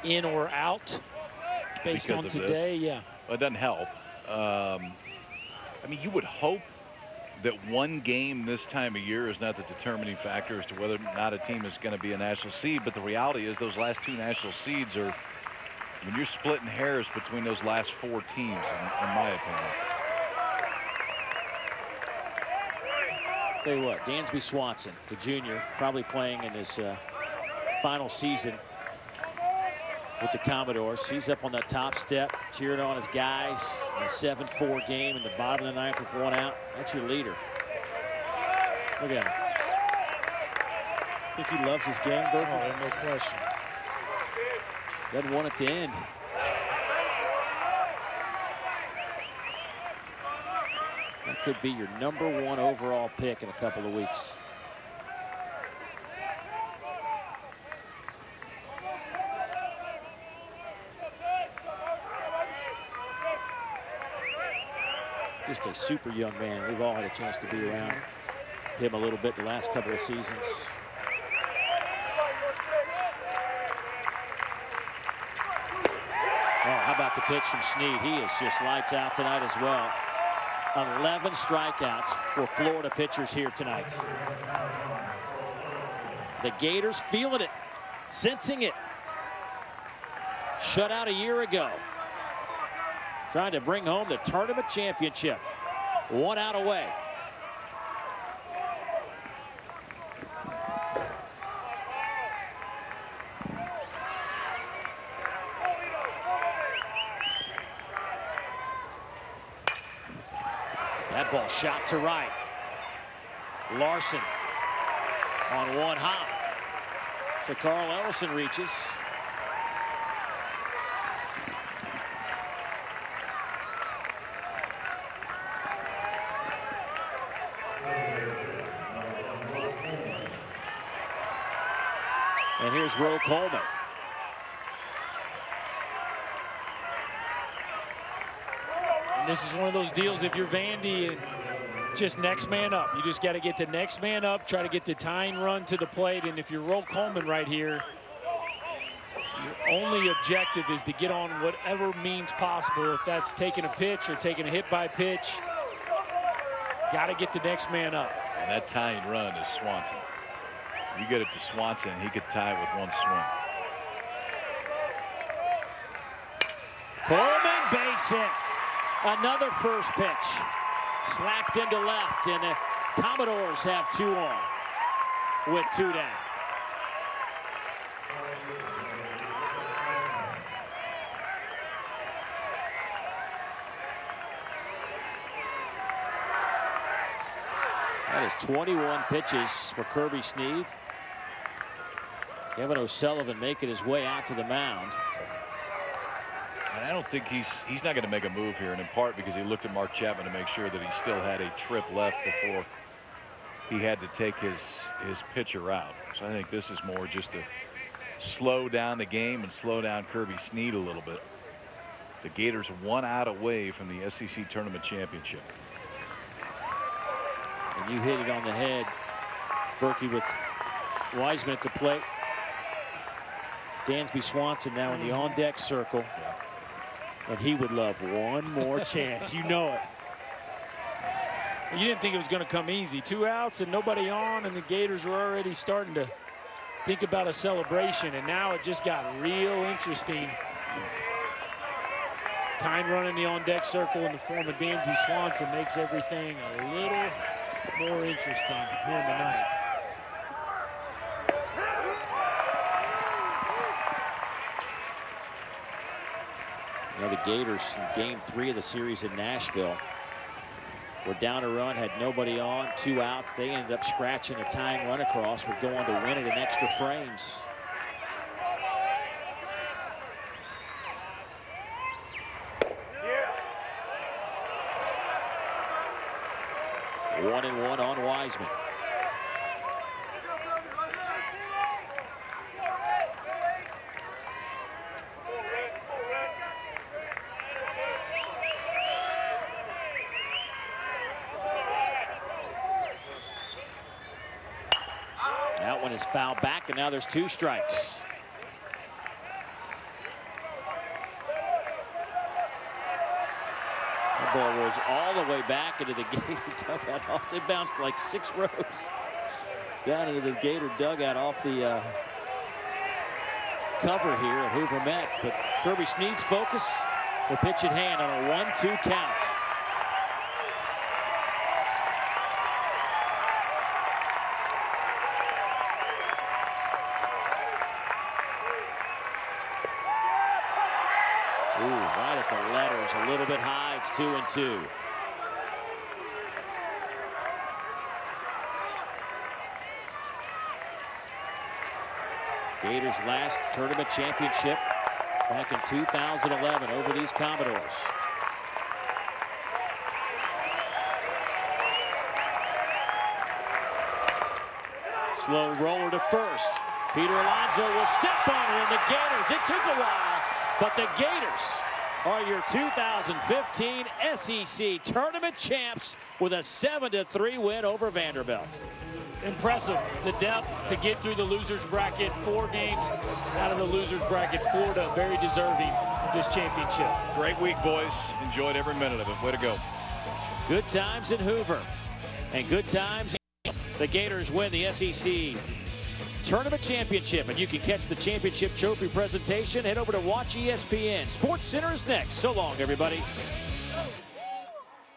Speaker 4: in or out based
Speaker 5: Because
Speaker 4: on
Speaker 5: of
Speaker 4: today?
Speaker 5: this?
Speaker 4: Yeah.
Speaker 5: Well, it doesn't help. I mean, you would hope that one game this time of year is not the determining factor as to whether or not a team is going to be a national seed. But the reality is those last two national seeds are, when you're splitting hairs between those last four teams, in my opinion.
Speaker 3: Tell you what, Dansby Swanson, the junior, probably playing in his final season with the Commodores. He's up on that top step, cheering on his guys in a 7-4 game in the bottom of the ninth with one out. That's your leader. Look at him. Think he loves his game, Berkeley?
Speaker 4: Oh, no question.
Speaker 3: Doesn't want it to end. That could be your #1 overall pick in a couple of weeks. Just a super young man. We've all had a chance to be around him a little bit the last couple of seasons. Oh, how about the pitch from Snead? He is just lights out tonight as well. 11 strikeouts for Florida pitchers here tonight. The Gators feeling it, sensing it. Shut out a year ago. Trying to bring home the tournament championship. One out away. That ball shot to right. Larson on one hop. So Carl Ellison reaches. And here's Roe Coleman.
Speaker 4: And this is one of those deals, if you're Vandy, and just next man up. You just got to get the next man up, try to get the tying run to the plate. And if you're Roe Coleman right here, your only objective is to get on whatever means possible. If that's taking a pitch or taking a hit by pitch, got to get the next man up.
Speaker 5: And that tying run is Swanson. You get it to Swanson, he could tie with one swing.
Speaker 3: Coleman, base hit. Another first pitch. Slapped into left, and the Commodores have 2 on with 2 down. That is 21 pitches for Kirby Snead. Kevin O'Sullivan making his way out to the mound.
Speaker 5: And I don't think he's not going to make a move here, and in part because he looked at Mark Chapman to make sure that he still had a trip left before he had to take his pitcher out. So I think this is more just to slow down the game and slow down Kirby Snead a little bit. The Gators 1 out away from the SEC Tournament Championship.
Speaker 3: And you hit it on the head, Berkey, with Wiseman at the plate. Dansby Swanson now in the on-deck circle. And he would love one more chance. You know it.
Speaker 4: You didn't think it was going to come easy. 2 outs and nobody on, and the Gators were already starting to think about a celebration, and now it just got real interesting. Time run in the on-deck circle in the form of Dansby Swanson makes everything a little more interesting here in the ninth.
Speaker 3: You know, the Gators in game 3 of the series in Nashville were down a run, had nobody on, 2 outs. They ended up scratching a tying run across. We're going to win it in extra frames. Yeah. 1-1 on Wiseman. That one is fouled back, and now there's 2 strikes. That ball rolls all the way back into the Gator dugout. Off, they bounced like 6 rows down into the Gator dugout off the cover here at Hoover Met. But Kirby Snead's focus, the pitch in hand on a 1-2 count. Ooh, right at the letters, a little bit high. It's 2-2. Gators' last tournament championship back in 2011 over these Commodores. Slow roller to first. Peter Alonso will step on it, and the Gators, it took a while, but the Gators are your 2015 SEC Tournament champs with a 7-3 win over Vanderbilt.
Speaker 4: Impressive, the depth to get through the loser's bracket. 4 games out of the loser's bracket. Florida very deserving of this championship.
Speaker 5: Great week, boys. Enjoyed every minute of it. Way to go.
Speaker 3: Good times in Hoover and good times. The Gators win the SEC Tournament Championship, and you can catch the championship trophy presentation. Head over to Watch ESPN. Sports Center is next. So long, everybody.